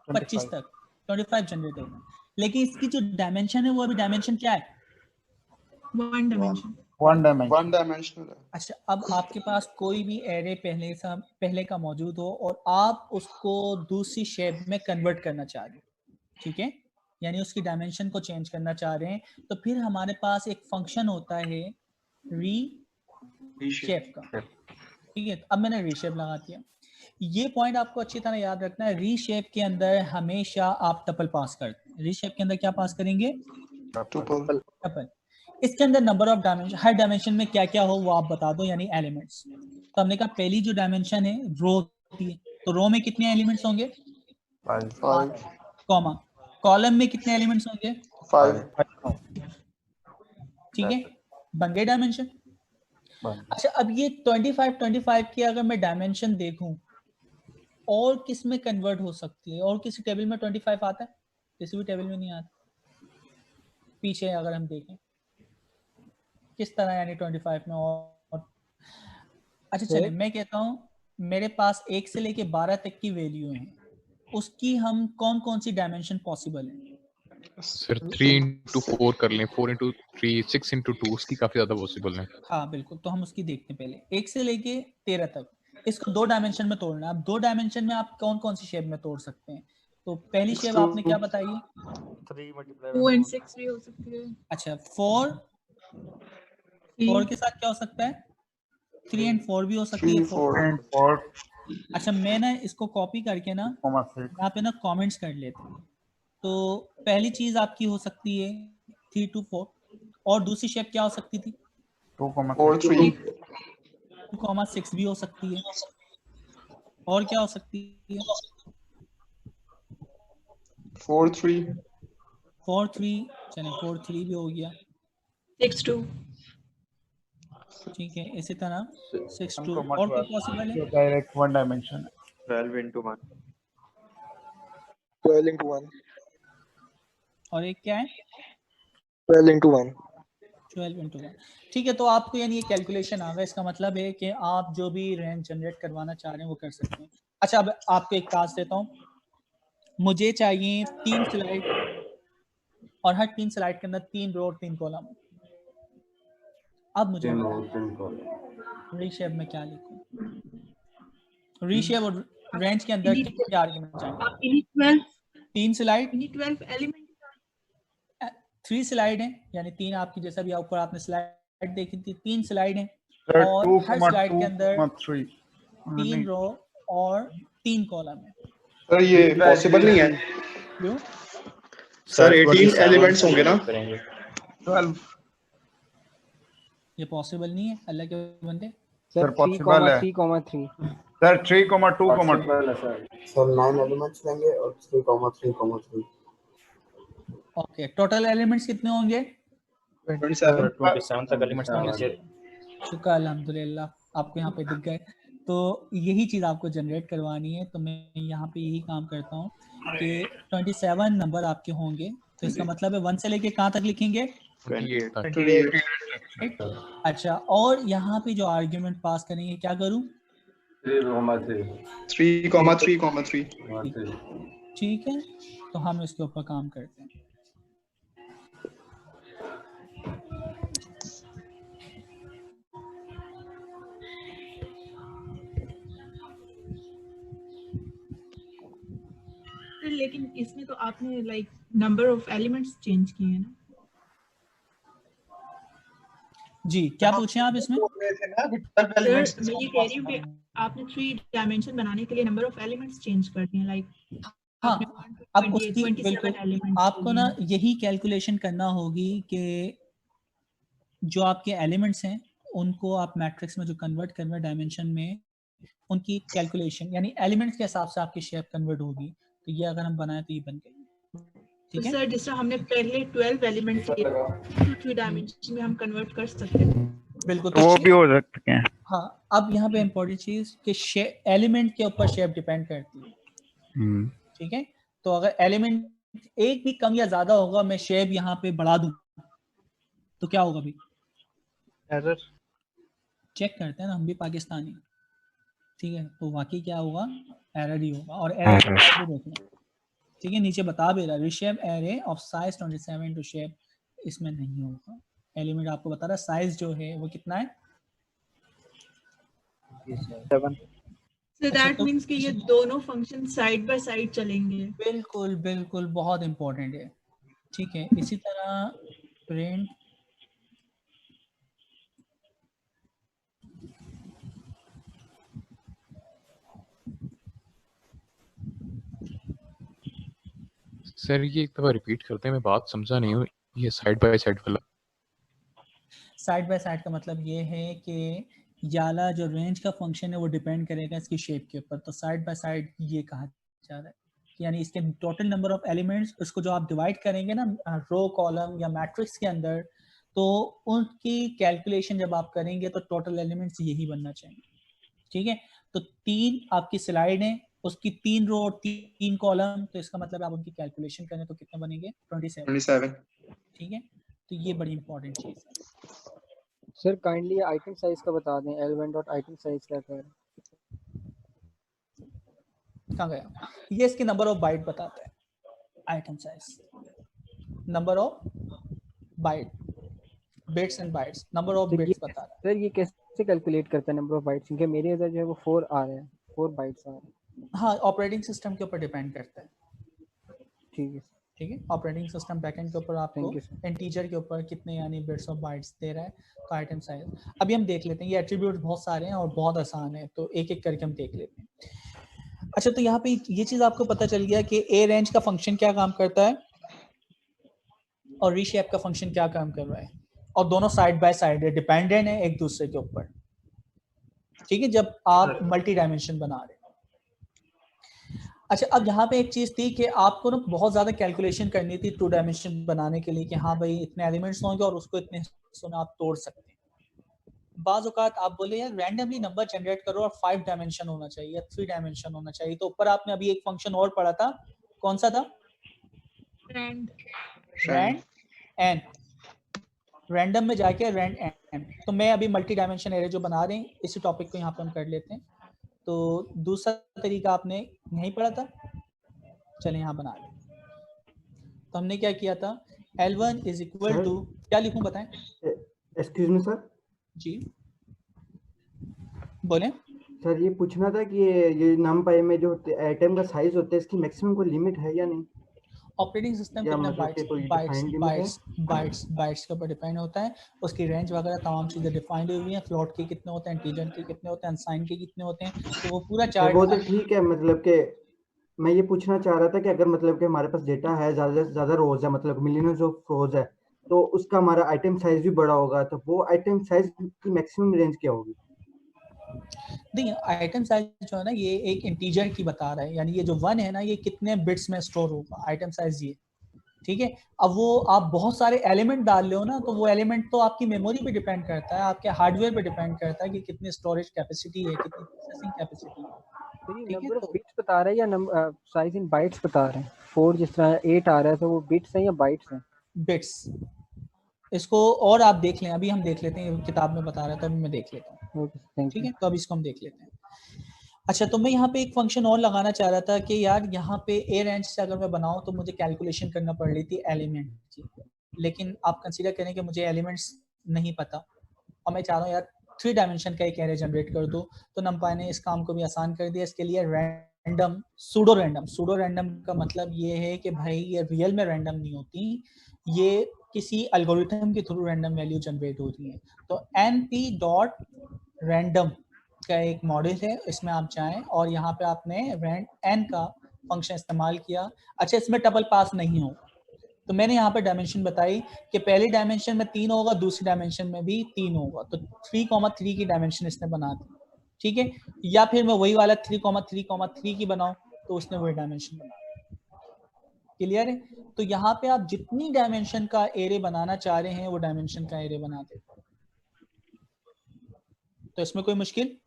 25 तक, 25 जनरेट होगा। लेकिन इसकी जो डायमेंशन है वो अभी डायमेंशन क्या है, 1 डायमेंशनल है। अच्छा अब आपके पास कोई भी एरे पहले का मौजूद हो और आप उसको दूसरी शेप में कन्वर्ट करना चाह रहे हैं, ठीक है, यानी उसकी डायमेंशन को चेंज करना चाह रहे हैं, तो फिर हमारे पास एक फंक्शन होता है रीशेप का, ठीक है। अब मैंने रीशेप लगा दिया। ये पॉइंट आपको अच्छी तरह याद रखना है, रीशेप के अंदर हमेशा आप टपल पास करते हैं। रीशेप के अंदर क्या पास करेंगे, टपल। इसके अंदर number of dimension, her dimension में क्या क्या हो वो आप बता दो, यानी एलिमेंट्स। तो हमने कहा पहली जो डायमेंशन है रो होती है, तो रो में कितने एलिमेंट्स होंगे 5, कॉमा कॉलम में कितने एलिमेंट्स होंगे 5, ठीक है, बन गए डायमेंशन। अच्छा अब ये 25 की अगर मैं डायमेंशन देखूं और किस में कन्वर्ट हो सकती है, और किसी टेबल में 25 आता है, किसी भी टेबल में नहीं आता। पीछे अगर हम देखें किस तरह, यानी 25 में और अच्छा चलिए मैं कहता हूँ मेरे पास 1 से लेके 12 तक की वैल्यू है, उसकी हम कौन कौन सी डायमेंशन पॉसिबल है। सर 3 into 4 कर लें, 4 into 3, 6 into 2, उसकी काफी ज्यादा पॉसिबल है। हाँ बिल्कुल, तो हम उसकी देखते हैं पहले 1 से लेके 13 तक, इसको 2 डायमेंशन में तोड़ना है। अब 2 डायमेंशन में आप कौन कौन सी शेप में तोड़ सकते हैं, तो पहली शेप आपने क्या बताई, 2 and 6 भी हो सकती है। अच्छा 4 के साथ क्या हो सकता है, 3 and 4 भी हो सकती है। 4 अच्छा, मैं ना इसको कॉपी करके ना यहाँ पे ना कमेंट्स कर लेते हैं। तो पहली चीज आपकी हो सकती है 3 to 4, और दूसरी शेप क्या हो सकती थी? 2,6 भी हो सकती है। और क्या हो सकती है? 4-3 चलें 4-3 भी हो गया। 6-2 ठीक है, इसी तरह 6-2 और कोई पॉसिबल है? Direct one dimension 12 into 1 12 into 1 और एक क्या है? 12 into 1 12 into 1। ठीक है, तो आपको यानी ये कैलकुलेशन आ गया। इसका मतलब है कि आप जो भी रेंज जनरेट करवाना चाह रहे हैं वो कर सकते हैं। अच्छा, अब आपको एक टास्क देता हूँ। मुझे चाहिए 3 स्लाइड और हर 3 स्लाइड के अंदर 3 रो और 3 कॉलम। अब मुझे रीशेप में क्या लिखूं? रीशेप और रेंज के अंदर क्या आर्गुमेंट चाहिए? 3 स्लाइड 12 एलिमेंट 3 स्लाइड है, यानी 3 आपकी, जैसा भी ऊपर आपने स्लाइड देखी थी, 3 स्लाइड है सर, और 2, हर स्लाइड के अंदर 3 3 रो और 3 कॉलम है। सर ये पॉसिबल नहीं है। क्यों? सर 18 एलिमेंट्स होंगे ना? 12 ये पॉसिबल नहीं है अल्लाह के बंदे। सर पॉसिबल है। 3,3 सर 3,2,2 सर 9 एलिमेंट्स लेंगे और 3,3,3 ओके, टोटल एलिमेंट्स कितने होंगे? 27 तक एलिमेंट्स होंगे सर। शुक्र अल्हम्दुलिल्लाह, आपको यहाँ पे दिख गए। तो यही चीज़ आपको जनरेट करवानी है। तो मैं यहाँ पे यही काम करता हूँ कि 27 नंबर आपके होंगे। तो इसका मतलब है 1 से लेके कहाँ तक लिखेंगे? 28 अच्छा, और यहाँ पे जो आर्ग्यूमेंट पास करेंगे क्या करूँ? 3,3,3 ठीक है, तो हम इसके ऊपर काम करते हैं। लेकिन इसमें तो आपने like number of elements change किए हैं ना? जी, क्या पूछे आप इसमें? सर, मैं ये कह रही हूँ कि आपने 3 डायमेंशन बनाने के लिए नंबर ऑफ एलिमेंट्स चेंज कर दिए, लाइक हाँ, अब उसकी 27 बिल्कुल एलिमेंट्स आपको ना यही कैलकुलेशन करना होगी कि जो आपके एलिमेंट्स हैं उनको आप मैट्रिक्स में जो कन्वर्ट करना है डायमेंशन में, उनकी कैलकुलेशन यानी एलिमेंट्स के हिसाब से आपकी शेप कन्वर्ट होगी। तो ये अगर हम बनाए तो ये बन गई। ठीक है सर, जिस तरह हमने पहले 12 एलिमेंट्स लिए 2-3 डायमेंशन में हम कन्वर्ट कर सकते हैं। बिल्कुल, वो भी हो सकते हैं। हाँ, अब यहाँ पे इम्पोर्टेंट चीज कि एलिमेंट के ऊपर शेप डिपेंड करती है। ठीक है, तो अगर एलिमेंट एक भी कम या ज्यादा होगा, मैं शेप यहाँ पे बढ़ा दूं तो क्या होगा भाई? एरर। चेक करते हैं ना, हम भी पाकिस्तानी। ठीक है, तो वाकई क्या होगा? एरर ही होगा। और एरर देखना, ठीक है, नीचे बता भी रहा है reshape array of size 27 to shape, इसमें नहीं होगा। एलिमेंट आपको बता रहा है साइज जो है वो कितना है? 7। So that means कि ये दोनों फंक्शन साइड बाय साइड चलेंगे। बिल्कुल बिल्कुल, बहुत इंपॉर्टेंट है। ठीक है, इसी तरह प्रिंट सर ये एक दफा रिपीट करते हैं, मैं बात समझा नहीं हूँ। ये साइड बाय साइड वाला साइड बाय साइड का मतलब ये है कि याला जो रेंज का फंक्शन है वो डिपेंड करेगा इसकी शेप के ऊपर। तो साइड बाय साइड ये कहा जा रहा है कि यानी इसके टोटल नंबर ऑफ एलिमेंट्स, उसको जो आप डिवाइड करेंगे ना रो कॉलम या मैट्रिक्स के अंदर, तो उनकी कैलकुलेशन जब आप करेंगे तो टोटल एलिमेंट्स यही बनना चाहिए। ठीक है, तो 3 आपकी स्लाइड है, उसकी 3 रो और 3 कॉलम, तो इसका मतलब आप उनकी कैलकुलेशन करें तो कितने बनेंगे? 27। ठीक है, तो ये बड़ी इंपॉर्टेंट चीज है। सर काइंडली आइटम साइज का बता दें, L1.item साइज क्या है? कहाँ गया? ये इसके नंबर ऑफ बाइट बताता है। Item size number of bite, bits and bytes, number of bits बता रहा है। सर ये कैसे कैलकुलेट करता है नंबर ऑफ बाइट्स? क्योंकि मेरे इधर जो है वो 4 आ रहे हैं, 4 बाइट्स आ रहे हैं। हाँ, ऑपरेटिंग सिस्टम के ऊपर डिपेंड करता है। ठीक है। ठीक है। ऑपरेटिंग सिस्टम बैकएंड के ऊपर आपको Thank you, sir. इंटीजर के ऊपर कितने यानी बिट्स और बाइट्स दे रहा है, तो आइटम साइज अभी हम देख लेते हैं। ये एट्रीब्यूट बहुत सारे हैं और बहुत आसान है, तो एक एक करके हम देख लेते हैं। अच्छा, तो यहाँ पे ये चीज आपको पता चल गया कि ए रेंज का फंक्शन क्या काम करता है और रीशेप का फंक्शन क्या काम कर रहा है, और दोनों साइड बाय साइड है, डिपेंडेंट है एक दूसरे के ऊपर, ठीक है, जब आप मल्टी डायमेंशन बना रहे हैं। अच्छा, अब यहाँ पे एक चीज थी कि आपको ना बहुत ज्यादा कैलकुलेशन करनी थी 2 डायमेंशन बनाने के लिए कि हाँ भाई इतने एलिमेंट्स होंगे और उसको इतने हिस्सों में आप तोड़ सकते हैं। बाज़ औक़ात आप बोले यार रैंडमली नंबर जनरेट करो और 5 डायमेंशन होना चाहिए या 3 डायमेंशन होना चाहिए, तो ऊपर आपने अभी एक फंक्शन और पढ़ा था, कौन सा था? रैंड एन, रैंडम में जाके रैंड एन। तो मैं अभी मल्टी डायमेंशन एरे जो बना रहे हैं इसी टॉपिक को यहाँ पे हम कर लेते हैं। तो दूसरा तरीका आपने नहीं पढ़ा था, चले यहाँ बना लें। तो हमने क्या किया था, L1 इज इक्वल टू, क्या लिखूं बताएं? Excuse me sir. जी बोलें। सर ये पूछना था कि ये नमपाई में जो आइटम का साइज होता है इसकी मैक्सिमम कोई लिमिट है या नहीं? ऑपरेटिंग सिस्टम या कितना मतलब कि कोई डिफाइंड लिमिट है? बाइट्स के ऊपर डिपेंड होता है, उसकी रेंज वगैरह तमाम चीजें डिफाइंड हुई हैं, फ्लोट के कितने होते हैं, इंटीजर के कितने होते हैं, अनसाइन के कितने होते हैं, तो वो पूरा चार्ट। वो तो ठीक है, मतलब कि मैं ये पूछना चाह रहा था कि अगर मतलब कि हमारे पास डेटा है, ज्यादा से ज्यादा रोज है, मतलब मिलियंस ऑफ रोज है, तो उसका हमारा आइटम साइज भी बड़ा होगा, तो वो आइटम साइज की मैक्सिमम रेंज क्या होगी? देखिए आइटम साइज जो है ना ये एक इंटीजर की बता रहा है, यानी ये जो 1 है ना ये कितने बिट्स में स्टोर होगा, आइटम साइज ये, ठीक है। अब वो आप बहुत सारे एलिमेंट डाल रहे हो ना, तो वो एलिमेंट तो आपकी मेमोरी पे डिपेंड करता है, आपके हार्डवेयर पे डिपेंड करता है कि कितनी स्टोरेज कैपेसिटी है, कितनी प्रोसेसिंग कैपेसिटी है। तो ये नंबर ऑफ बिट्स बता रहा है या नंबर साइज इन बाइट्स बता रहे हैं? 4 जिस तरह 8 आ रहा है, तो वो बिट्स हैं या बाइट्स हैं? बिट्स। इसको और आप देख लें, अभी हम देख लेते हैं, किताब में बता रहा है तो अभी मैं देख लेता हूँ, ठीक है। तो अब इसको हम देख लेते हैं। अच्छा, तो मैं यहाँ पे एक फंक्शन और लगाना चाह रहा था कि यार यहाँ पे ए रेंज से अगर मैं बनाऊँ तो मुझे कैलकुलेशन करना पड़ रही थी एलिमेंट की, लेकिन आप कंसीडर करें कि मुझे एलिमेंट्स नहीं पता और मैं चाह रहा हूँ यार 3 डायमेंशन का एक एरे जनरेट कर दो, तो नमपाई ने इस काम को भी आसान कर दिया। इसके लिए रैंडम, सूडो रैंडम का मतलब ये है कि भाई ये रियल में रैंडम नहीं होती, ये किसी एल्गोरिथम के थ्रू रैंडम वैल्यू जनरेट होती है। तो np.random का एक मॉडल है, इसमें आप जाएं और यहाँ पे आपने रैंड n का फंक्शन इस्तेमाल किया। अच्छा, इसमें टपल पास नहीं हो, तो मैंने यहाँ पे डायमेंशन बताई कि पहली डायमेंशन में 3 होगा, दूसरी डायमेंशन में भी 3 होगा, तो 3,3 की डायमेंशन इसने बना दी, ठीक है। या फिर मैं वही वाला 3,3,3 की बनाऊं तो उसने वही डायमेंशन बना दी। क्लियर है? तो यहाँ पे आप जितनी डायमेंशन का एरे बनाना चाह रहे हैं वो डायमेंशन का एरे बना दे, तो इसमें कोई मुश्किल?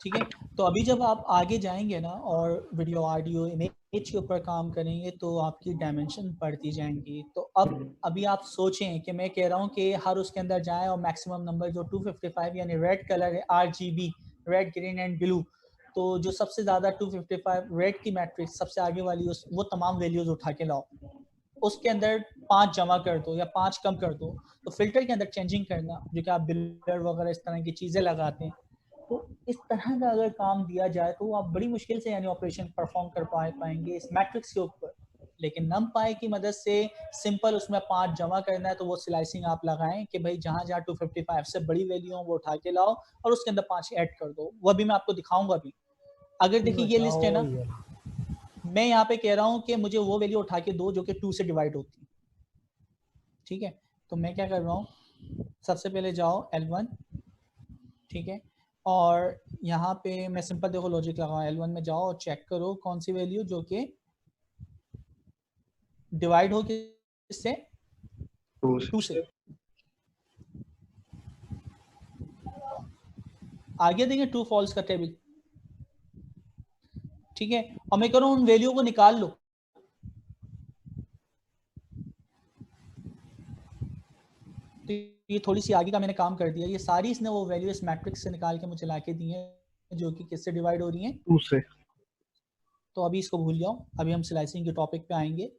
ठीक है। तो अभी जब आप आगे जाएंगे ना और वीडियो, ऑडियो, इमेज के ऊपर काम करेंगे तो आपकी डायमेंशन बढ़ती जाएंगी। तो अब अभी आप सोचें कि मैं कह रहा हूँ कि हर उसके अंदर जाएं और मैक्सिमम नंबर जो 255 यानी रेड कलर है, RGB, red, green and blue, तो जो सबसे ज्यादा 255 रेड की मैट्रिक्स सबसे आगे वाली, वो तमाम वैल्यूज उठा के लाओ, उसके अंदर 5 जमा कर दो या 5 कम कर दो। तो फिल्टर के अंदर चेंजिंग करना, जो कि आप बिल्डर वगैरह इस तरह की चीजें लगाते हैं, तो इस तरह का अगर काम दिया जाए तो आप बड़ी मुश्किल से यानी ऑपरेशन परफॉर्म कर पाएंगे इस मैट्रिक्स के ऊपर। लेकिन नमपाई की मदद से सिंपल उसमें 5 जमा करना है, तो वो स्लाइसिंग आप लगाएं कि भाई जहां जहां 255 से बड़ी वैल्यू हो वो उठा के लाओ और उसके अंदर 5 ऐड कर दो। वो भी मैं आपको दिखाऊंगा अभी। अगर देखिए ये लिस्ट है ना, मैं यहाँ पे कह रहा हूँ कि मुझे वो वैल्यू उठा के दो जो कि 2 से डिवाइड होती है, ठीक है। तो मैं क्या कर रहा हूँ, सबसे पहले जाओ L1, ठीक है, और यहाँ पे मैं सिंपल देखो लॉजिक लगाऊं, L1 में जाओ और चेक करो कौन सी वैल्यू जो कि डिवाइड हो किससे, 2 से। आगे देंगे ट्रू फॉल्स का टेबल, ठीक है, और मैं करूँ उन वैल्यू को निकाल लो। तो ये थोड़ी सी आगे का मैंने काम कर दिया, ये सारी इसने वो वैल्यू इस मैट्रिक्स से निकाल के मुझे लाके दी है जो कि किससे डिवाइड हो रही हैं, 2 से। तो अभी इसको भूल जाओ, अभी हम स्लाइसिंग के टॉपिक पे आएंगे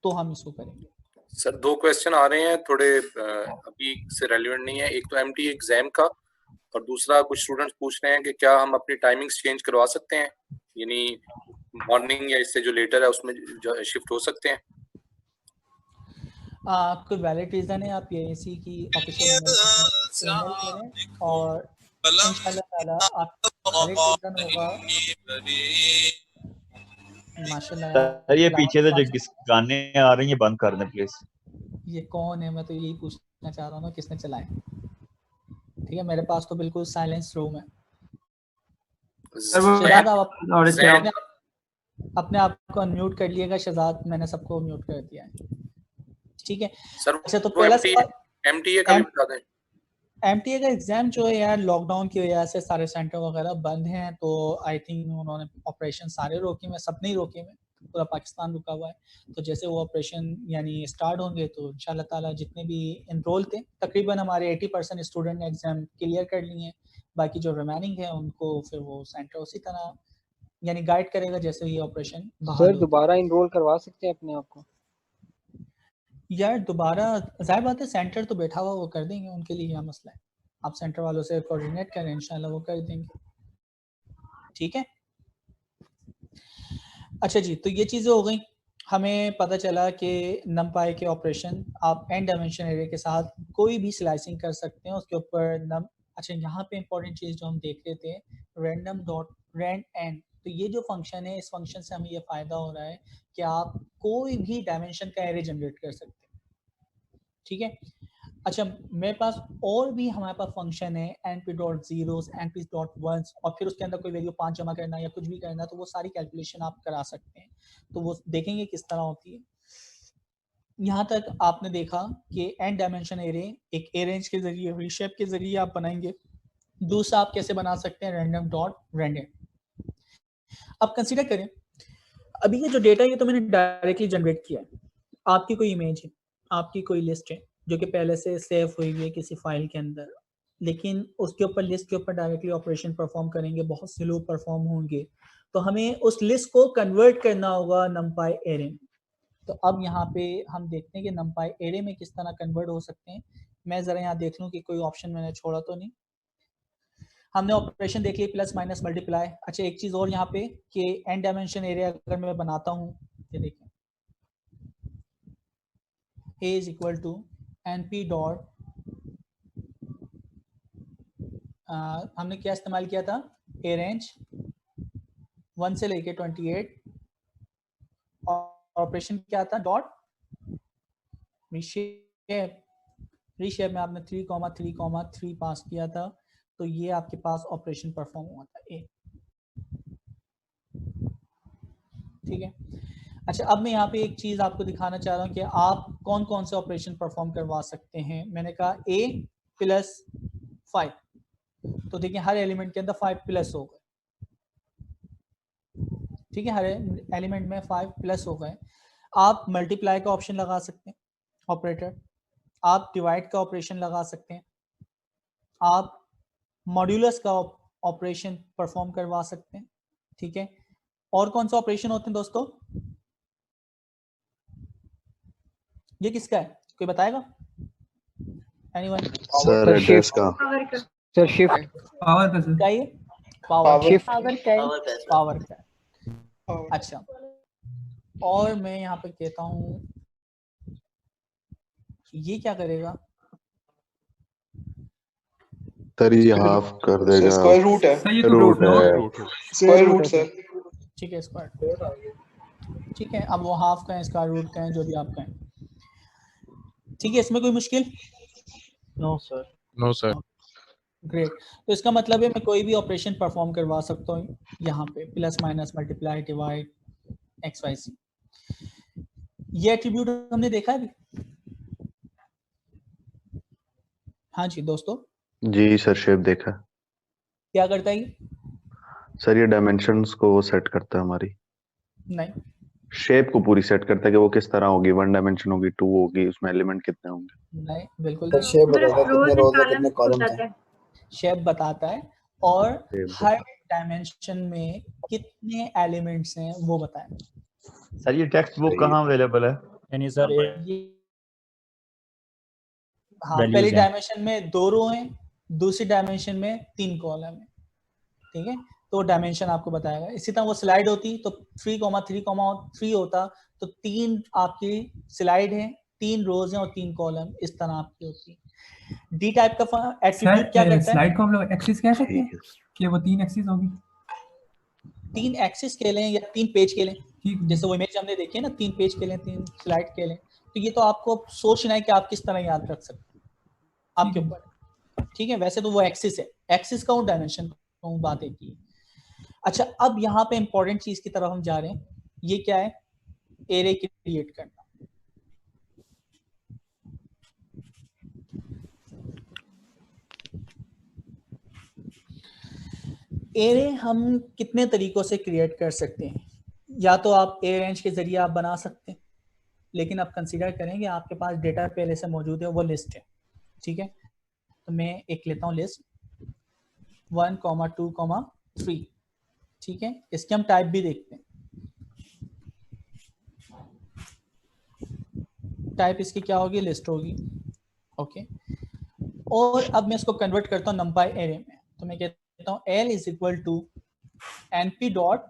तो हम इसको करेंगे। सर 2 क्वेश्चन आ रहे हैं, थोड़े अभी से रेलेवेंट नहीं है। एक तो एमटी एग्जाम का, और दूसरा कुछ स्टूडेंट्स पूछ रहे हैं कि क्या हम अपनी टाइमिंग्स चेंज करवा सकते हैं, यानी मॉर्निंग या इससे जो लेटर है उसमें जो शिफ्ट हो सकते हैं? कोई वैलिड रीज़न है आप PISA की ऑफिशियल ईमेल करें और इंशाल्लाह ताला आपका वैलिड रीज़न होगा। माशाल्लाह सर ये पीछे से जो गाने आ रहे हैं ये बंद कर दें प्लीज। ये कौन है, मैं तो यही पूछना चाह रहा हूँ ना किसने चलाए। ठीक है, मेरे पास तो बिल्कुल साइलेंस रूम है। शहजाद आप अपने आप को अनम्यूट कर लिएगा। शहजाद मैंने सबको म्यूट कर दिया है। ठीक है सर, अच्छा तो पहला MTA का भी बता दें। MTA का एग्जाम जो है यार लॉकडाउन की वजह से सारे सेंटर वगैरह बंद हैं, तो आई थिंक उन्होंने ऑपरेशन सारे रोके हुए, सबने ही रोके हुए, पूरा पाकिस्तान रुका हुआ है। तो जैसे वो ऑपरेशन यानी स्टार्ट होंगे तो इंशाल्लाह ताला जितने भी इनरोल थे तकरीबन हमारे 80% स्टूडेंट ने एग्जाम क्लियर कर लिए हैं। बाकी जो रिमेनिंग है उनको फिर वो सेंटर उसी तरह यानी गाइड करेगा जैसे ये ऑपरेशन। सर दोबारा इनरोल करवा सकते हैं अपने आप को? यार दोबारा जाहिर बात है सेंटर तो बैठा हुआ वो कर देंगे, उनके लिए क्या मसला है। आप सेंटर वालों से कोऑर्डिनेट करें, इंशाल्लाह वो कर देंगे। ठीक है अच्छा जी, तो ये चीज़ें हो गई। हमें पता चला कि नमपाई के ऑपरेशन आप एन डायमेंशन एरे के साथ कोई भी स्लाइसिंग कर सकते हैं उसके ऊपर नम। अच्छा यहाँ पे इंपॉर्टेंट चीज़ जो हम देख रहे थे रैंडम डॉट रैंड एन, तो ये जो फंक्शन है इस फंक्शन से हमें ये फ़ायदा हो रहा है कि आप कोई भी डायमेंशन का एरे जनरेट कर सकते हैं। ठीक है अच्छा मेरे पास और भी हमारे पास फंक्शन है np.zeros np.ones और फिर उसके अंदर कोई वैल्यू 5 जमा करना या कुछ भी करना, तो वो सारी कैलकुलेशन आप करा सकते हैं। तो वो देखेंगे किस तरह होती है। यहाँ तक आपने देखा कि n डायमेंशन एरे एक अरेंज के जरिए रीशेप के जरिए आप बनाएंगे। दूसरा आप कैसे बना सकते हैं रैंडम डॉट रैंडम। अब कंसीडर करें अभी ये जो डेटा ये तो मैंने डायरेक्टली जनरेट किया है। आपकी कोई इमेज है, आपकी कोई लिस्ट है जो कि पहले से सेव हुई हुई है किसी फाइल के अंदर, लेकिन उसके ऊपर लिस्ट के ऊपर डायरेक्टली ऑपरेशन परफॉर्म करेंगे, बहुत स्लो परफॉर्म होंगे, तो हमें उस लिस्ट को कन्वर्ट करना होगा नमपाई एरे में। तो अब यहाँ पे हम देखते हैं कि नमपाई एरे में किस तरह कन्वर्ट हो सकते हैं। मैं ज़रा यहाँ देख लूँ कि कोई ऑप्शन मैंने छोड़ा तो नहीं। हमने ऑपरेशन देख ली प्लस माइनस मल्टीप्लाई। अच्छा एक चीज़ और यहाँ पे कि एन डायमेंशन एरे अगर मैं बनाता हूँ, ये देखिए A is equal to np dot हमने क्या इस्तेमाल किया था अरेंज 1 से लेके 28 और ऑपरेशन क्या था डॉट रीशेप में आपने 3,3,3 पास किया था, तो ये आपके पास ऑपरेशन परफॉर्म हुआ था ए। ठीक है अच्छा अब मैं यहाँ पे एक चीज़ आपको दिखाना चाह रहा हूँ कि आप कौन कौन से ऑपरेशन परफॉर्म करवा सकते हैं। मैंने कहा a प्लस 5, तो देखिए हर एलिमेंट के अंदर 5 प्लस हो गए। ठीक है हर एलिमेंट में 5 प्लस हो गए। आप मल्टीप्लाई का ऑप्शन लगा सकते हैं ऑपरेटर, आप डिवाइड का ऑपरेशन लगा सकते हैं, आप मॉड्यूलस का ऑपरेशन परफॉर्म करवा सकते हैं। ठीक है और कौन सा ऑपरेशन होते हैं दोस्तों, ये किसका है कोई बताएगा? एनीवन? सर एड्रेस का सर शिफ्ट पावर का सर ये पावर पावर का। अच्छा और मैं यहाँ पे कहता हूँ ये क्या करेगा? सर ये हाफ कर देगा। स्क्वायर रूट है। रूट है स्क्वायर रूट सर। ठीक है स्क्वायर। ठीक है अब वो हाफ का है, स्क्वायर रूट का है, जो भी आपका है। ठीक है इसमें कोई मुश्किल? No sir. No sir. Great, तो इसका मतलब है मैं कोई भी ऑपरेशन परफॉर्म करवा सकता हूँ यहाँ पे plus minus multiply divide X Y C. ये एट्रीब्यूट हमने देखा है अभी? हाँ जी दोस्तों जी सर शेप देखा। क्या करता है ये? सर ये डायमेंशंस को सेट करता है हमारी। नहीं शेप को पूरी सेट करता है कि वो किस तरह होगी, 1 डायमेंशन होगी, 2 होगी, उसमें एलिमेंट कितने होंगे। नहीं बिल्कुल सर शेप बताता है कितने रोज है कितने कॉलम्स हैं। शेप बताता है और हर डायमेंशन में कितने एलिमेंट्स हैं वो बताएं। सर ये टेक्स्ट बुक कहाँ अवेलेबल है? यानी सर हाँ पहली डायमेंशन में 2 रो हैं, दूसरी डायमेंशन में 3 कॉलम है। ठीक है तो डायमेंशन आपको बताएगा। इसी तरह वो स्लाइड होती तो 3,3,3 होता तो 3 आपकी स्लाइड है, 3 रोज हैं और 3 कॉलम, इस तरह आपकी होती है। डी टाइप का एट्रीब्यूट क्या करता है? स्लाइड को हम लोग एक्सिस कह सकते हैं कि वो 3 एक्सिस होगी, 3 एक्सिस के लें या 3 पेज के लें, जैसे वो इमेज हमने देखी है ना, 3 पेज के लें, 3 स्लाइड के लें, तो ये तो आपको सोचना है कि आप किस तरह याद रख सकते हैं, आपके ऊपर। ठीक है, वैसे तो वो एक्सिस है, एक्सिस का डायमेंशन बात है की। अच्छा, अब यहाँ पे इंपॉर्टेंट चीज की तरफ हम जा रहे हैं, ये क्या है? एरे क्रिएट करना। एरे हम कितने तरीकों से क्रिएट कर सकते हैं? या तो आप ए रेंज के जरिए आप बना सकते हैं, लेकिन आप कंसीडर करेंगे आपके पास डेटा पहले से मौजूद है, वो लिस्ट है। ठीक है, तो मैं एक लेता हूँ लिस्ट 1, 2, 3। ठीक है, इसके हम टाइप भी देखते हैं। टाइप इसकी क्या होगी? लिस्ट होगी। ओके, और अब मैं इसको कन्वर्ट करता हूँ numpy एरे में, तो मैं कहता हूँ L is equal to np dot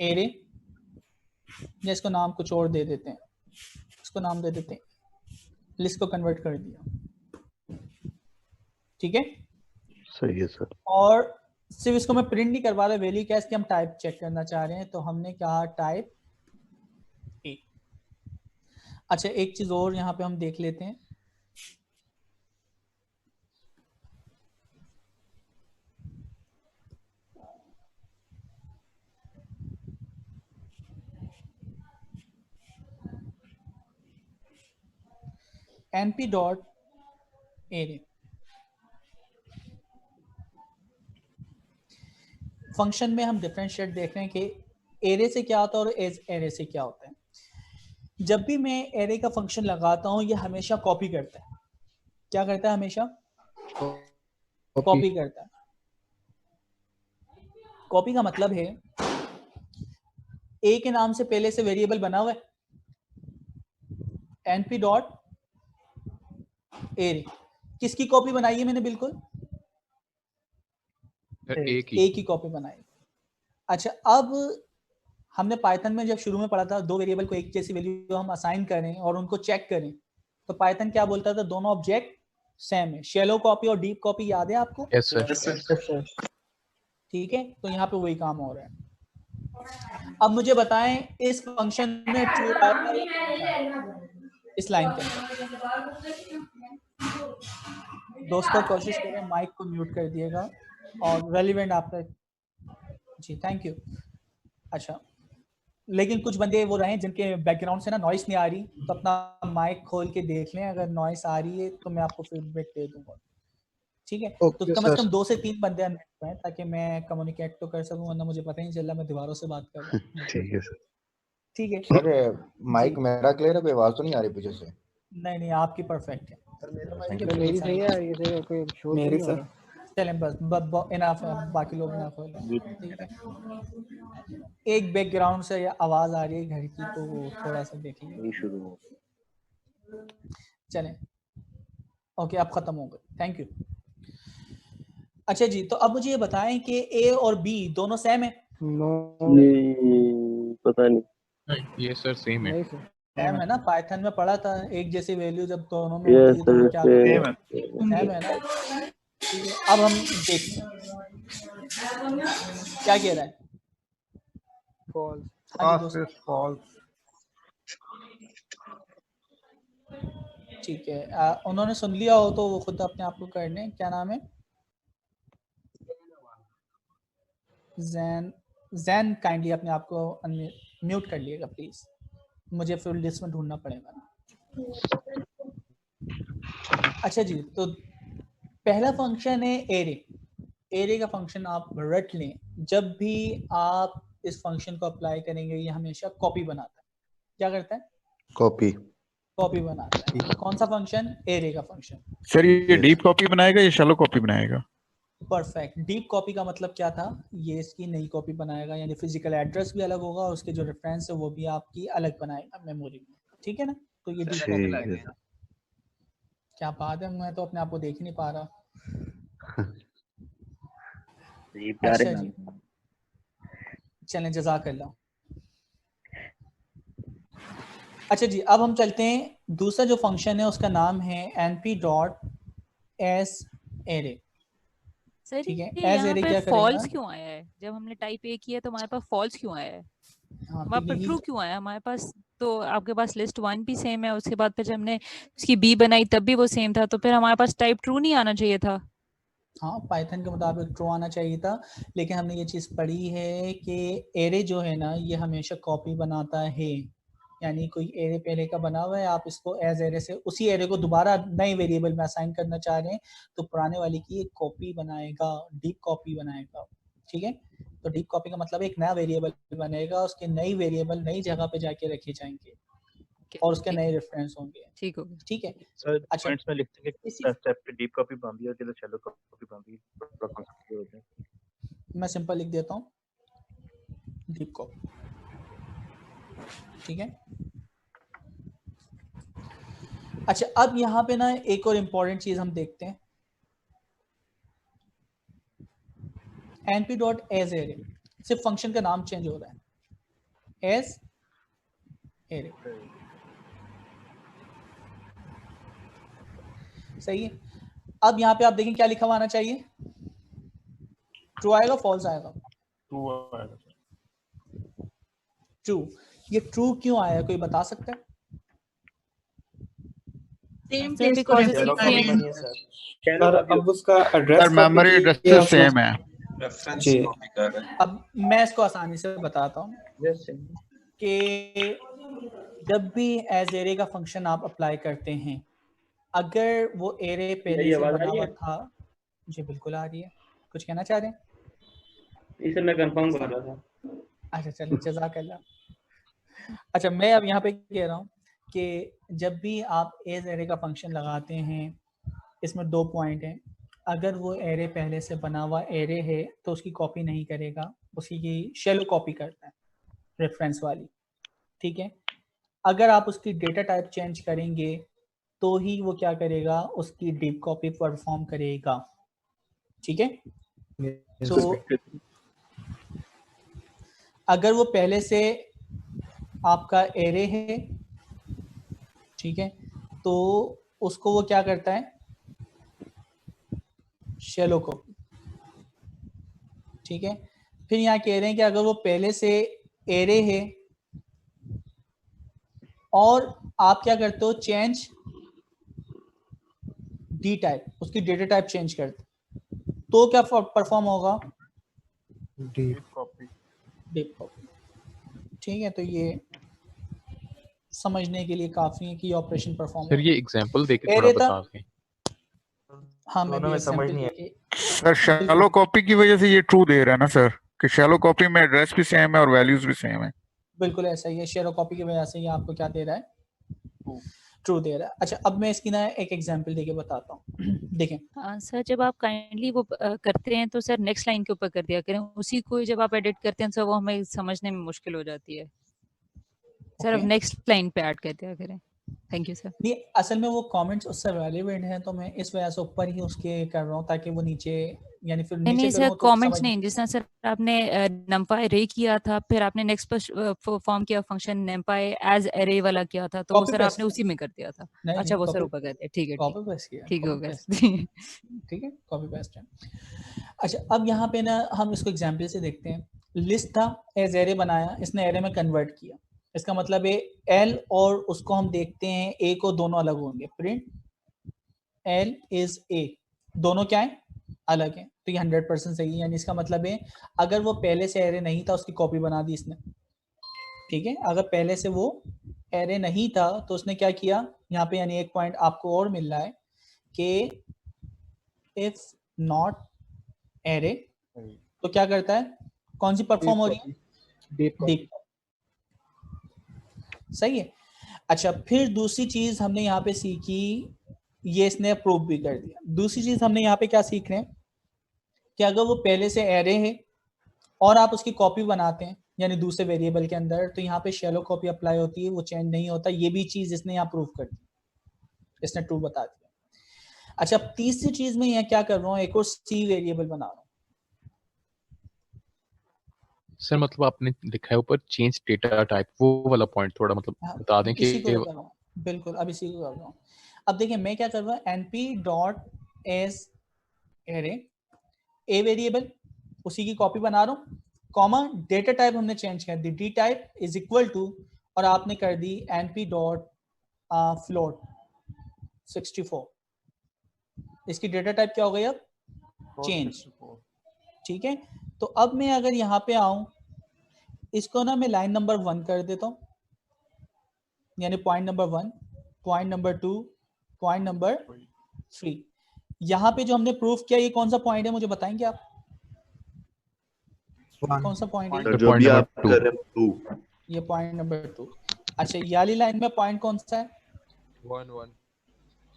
array, या इसको नाम कुछ और दे देते हैं, इसको नाम दे देते हैं, लिस्ट को कन्वर्ट कर दिया। ठीक है, सही है सर। और सिर्फ इसको मैं प्रिंट नहीं करवा रहा, वैल्यू क्या है इसकी हम टाइप चेक करना चाह रहे हैं, तो हमने कहा टाइप ए। अच्छा, एक चीज और यहाँ पे हम देख लेते हैं, np डॉट एरे फंक्शन में हम डिफरेंशिएट देख रहे हैं कि एरे से क्या होता है और एज एरे से क्या होता है। जब भी मैं एरे का फंक्शन लगाता हूं, ये हमेशा कॉपी करता है। क्या करता है? हमेशा कॉपी करता है। कॉपी का मतलब है ए के नाम से पहले से वेरिएबल बना हुआ है, np डॉट एरे। किसकी कॉपी बनाई है मैंने? बिल्कुल ए की कॉपी बनाई। अच्छा, अब हमने पाइथन में जब शुरू में पढ़ा था, 2 वेरिएबल को एक जैसी वैल्यू हम असाइन करें और उनको चेक करें, तो पाइथन क्या बोलता था? दोनों ऑब्जेक्ट सेम है। शैलो कॉपी और डीप कॉपी याद है आपको? Yes sir. ठीक है, तो यहाँ पे वही काम हो रहा है। अब मुझे बताएं इस फंक्शन में ट्रू आएगा इस लाइन के अंदर। दोस्तों कोशिश करें माइक को म्यूट कर दिएगा और रेलिवेंट आपका जी, थैंक यू। अच्छा, लेकिन कुछ बंदे वो रहे जिनके बैकग्राउंड से ना नॉइस नहीं आ रही, तो अपना माइक खोल के देख लें, अगर नॉइस आ रही है तो मैं आपको फीडबैक दे दूंगा। ठीक है, तो कम से कम 2 से 3 बंदे अंदर हैं ताकि मैं कम्युनिकेट तो कर सकूं, वरना मुझे पता ही नहीं चल रहा मैं दीवारों से बात कर रहा हूं। ठीक है सर। ठीक है सर, माइक मेरा क्लियर है, आवाज तो नहीं आ रही पीछे से? नहीं, आपकी परफेक्ट है। मेरी सही है, ये कोई शोर मेरी नहीं हो रहा। चलें, बस इनफ है, बाकी लोग इनफ हो गए। एक बैकग्राउंड से आवाज आ रही है घर की, तो थोड़ा सा देख लीजिए। चलें, ओके, अब खत्म हो गए, थैंक यू। अच्छा जी, तो अब मुझे ये बताएं कि ए और बी दोनों सेम है? पता नहीं। ये सर सेम है। सेम है ना? पाइथन में पढ़ा था, एक जैसी वैल्यू जब दोनों में होती है तो क्या सेम है ना? अब हम देखते हैं क्या कह रहा है। ठीक है, उन्होंने सुन लिया हो तो वो खुद अपने आप को कर लें। क्या नाम है? जैन काइंडली अपने आप को म्यूट कर लिएगा प्लीज, मुझे फुल लिस्ट में ढूंढना पड़ेगा। अच्छा जी, तो पहला फंक्शन है एरे। एरे का फंक्शन आप रट लें, जब भी आप इस फंक्शन को अप्लाई करेंगे ये हमेशा कॉपी बनाता है। क्या करता है? कॉपी बनाता है। कौन सा फंक्शन? एरे का फंक्शन। सर ये डीप कॉपी बनाएगा या शैलो कॉपी बनाएगा? परफेक्ट। डीप कॉपी का मतलब क्या था? ये इसकी नई कॉपी बनाएगा, यानी फिजिकल एड्रेस भी अलग होगा, उसके जो रेफरेंस है वो भी आपकी अलग बनाएगा मेमोरी में। ठीक है ना? तो ये डीप कॉपी लगेगा। क्या बात है, मैं तो अपने आप को देख ही नहीं पा रहा। अच्छा जी, चलें, जज़ाकल्लाह। अच्छा जी, अब हम चलते हैं, दूसरा जो फंक्शन है उसका नाम है np.asArray। सर ठीक है, ये एज यहाँ एरे पे क्या फॉल्स करेगा? क्यों आया है? जब हमने टाइप ए किया तो हमारे पास फॉल्स क्यों आया है? हाँ, वहाँ तो पर यही ट्रू क्यों आया? हमारे पास तो आपके पास लिस्ट 1 भी सेम है, उसके बाद फिर जब हमने उसकी बी बनाई तब भी वो सेम था, तो फिर हमारे पास टाइप ट्रू नहीं आना चाहिए था। हाँ, पाइथन के मुताबिक ट्रू आना चाहिए था, लेकिन हमने ये चीज़ पढ़ी है कि एरे जो है ना ये हमेशा कॉपी बनाता है, यानी कोई एरे पहले का बना हुआ है, आप इसको एज एरे से उसी एरे को दोबारा नए वेरिएबल में असाइन करना चाह रहे हैं, तो पुराने वाले की एक कॉपी बनाएगा, डीप कॉपी बनाएगा। ठीक है, तो डीप कॉपी का मतलब एक नया वेरिएबल बनेगा, उसके नई वेरिएबल नई जगह पे जाके रखे जाएंगे और उसके नए रेफरेंस होंगे। ठीक हो गया। ठीक है, सर अच्छा पॉइंट्स में लिखते हैं कि स्टेप पे डीप कॉपी बन दिया कि शैलो कॉपी बन दी, थोड़ा कॉन्सेप्ट क्लियर हो जाए। मैं सिंपल लिख देता हूँ डीप कॉपी। ठीक है, अच्छा अब यहाँ पे ना एक और इम्पॉर्टेंट चीज हम देखते हैं, np.asArray, सिर्फ फंक्शन का नाम चेंज हो रहा है, asArray। सही है, अब यहाँ पे आप देखें क्या लिखा हुआ आना चाहिए, ट्रू आएगा फॉल्स आएगा? ट्रू आएगा। ट्रू। ये ट्रू क्यों आया, कोई बता सकता है? सेम सर प्लेस को बिकॉज रेफर कर रहे हैं। सर अब उसका address sir memory address same है। रेफरेंस जी कॉपी कर रहे हैं। अब मैं इसको आसानी से बताता हूँ कि जब भी एज एरे का फंक्शन आप अप्लाई करते हैं, अगर वो एरे पहले से बना हुआ था, जी बिल्कुल आ रही है, कुछ कहना चाह रहे हैं? इसे मैं कंफर्म कर रहा था। अच्छा चलिए, जज़ाकल्लाह। अच्छा मैं अब यहाँ पे कह रहा हूँ कि जब भी आप एज एरे का फंक्शन लगाते हैं, इसमें 2 पॉइंट हैं, अगर वो एरे पहले से बना हुआ एरे है तो उसकी कॉपी नहीं करेगा, उसी की शैलो कॉपी करता है, रेफरेंस वाली। ठीक है, अगर आप उसकी डेटा टाइप चेंज करेंगे तो ही वो क्या करेगा, उसकी डीप कॉपी परफॉर्म करेगा। ठीक है, तो अगर वो पहले से आपका एरे है, ठीक है, तो उसको वो क्या करता है, शैलो कॉपी। ठीक है, फिर यहाँ कह रहे हैं कि अगर वो पहले से एरे है और आप क्या करते हो, चेंज डी टाइप, उसकी डेटा टाइप चेंज करते, तो क्या परफॉर्म होगा, डीप कॉपी। Deep copy. ठीक है, तो ये समझने के लिए काफी है कि ये ऑपरेशन परफॉर्म सर ये एग्जांपल देके थोड़ा बता दें। हाँ मैं भी समझ नहीं सर शैलो कॉपी की वजह से ये ट्रू दे रहा है ना सर, कि शैलो कॉपी में एड्रेस भी सेम है और वैल्यूज भी सेम है। बिल्कुल ऐसा ही है, शैलो कॉपी की वजह से ये आपको क्या दे रहा है, ट्रू दे रहा है। अच्छा अब मैं इसकी ना एक एग्जांपल देके बताता हूँ। देखें सर जब आप काइंडली वो करते हैं तो सर नेक्स्ट लाइन के ऊपर कर दिया करें, उसी को जब आप एडिट करते हैं तो वो हमें समझने में मुश्किल हो जाती है। सर अब नेक्स्ट लाइन पे ऐड कर दिया करें। Thank you sir. नहीं असल में वो कमेंट्स उससे रेलेवेंट हैं, तो मैं इस वजह से ऊपर ही उसके कर रहा हूँ ताकि वो नीचे, यानी फिर नहीं नीचे सर करूँ तो कमेंट्स नहीं, जिस तरह सर आपने numpy रे किया था, फिर आपने नेक्स्ट पर फॉर्म किया फंक्शन numpy एज एरे वाला किया था, तो वो सर आपने उसी में कर दिया था। अच्छा वो सर ऊपर कर दिया, ठीक है कॉपी पेस्ट किया, ठीक हो गया। ठीक है, कॉपी पेस्ट है। अच्छा अब यहाँ पे ना हम इसको एग्जांपल से देखते हैं। लिस्ट था, एज एरे बनाया, इसने एरे में कन्वर्ट किया, इसका मतलब है एल और उसको हम देखते हैं ए को, दोनों अलग होंगे। प्रिंट एल इज ए, दोनों क्या है, अलग है, तो ये 100% सही है। यानी इसका मतलब है अगर वो पहले से एरे नहीं था उसकी कॉपी बना दी इसने। ठीक है, अगर पहले से वो एरे नहीं था तो उसने क्या किया, यहाँ पे यानी एक पॉइंट आपको और मिल रहा है कि इफ नॉट एरे, तो क्या करता है, कौन सी परफॉर्म हो रही है, डीप। सही है। अच्छा फिर दूसरी चीज हमने यहाँ पे सीखी, ये इसने अप्रूव भी कर दिया। दूसरी चीज हमने यहाँ पे क्या सीख रहे हैं कि अगर वो पहले से एरे है और आप उसकी कॉपी बनाते हैं यानी दूसरे वेरिएबल के अंदर, तो यहाँ पे शैलो कॉपी अप्लाई होती है, वो चेंज नहीं होता। ये भी चीज इसने यहाँ प्रूव कर दी, इसने ट्रू बता दिया। अच्छा तीसरी चीज में यहाँ क्या कर रहा हूँ, एक और सी वेरिएबल बना रहा हूँ। सर मतलब आपने लिखा है ऊपर चेंज डेटा टाइप, वो वाला पॉइंट थोड़ा मतलब बता दें कि इसी को कर रहा हूँ, बिल्कुल अब इसी को कर रहा हूँ। अब देखिए मैं क्या कर रहा हूँ, np dot as array a variable उसी की कॉपी बना रहा हूँ, कॉमा डेटा टाइप हमने चेंज कर दी, d type is equal to, और आपने कर दी np डॉट फ्लोट 64। इसकी डेटा टाइप क्या हो गई अब, चेंज। ठीक है, तो अब मैं अगर यहाँ पे आऊं, इसको ना मैं लाइन नंबर 1 कर देता हूँ, यानी point number 1, point number 2, point number 3। यहाँ पे जो हमने प्रूफ किया ये कौन सा पॉइंट है मुझे बताएंगे आप, कौन सा पॉइंट है? जो भी आप कर रहे हैं 2, ये पॉइंट नंबर 2। अच्छा ये वाली लाइन में पॉइंट कौन सा है? 1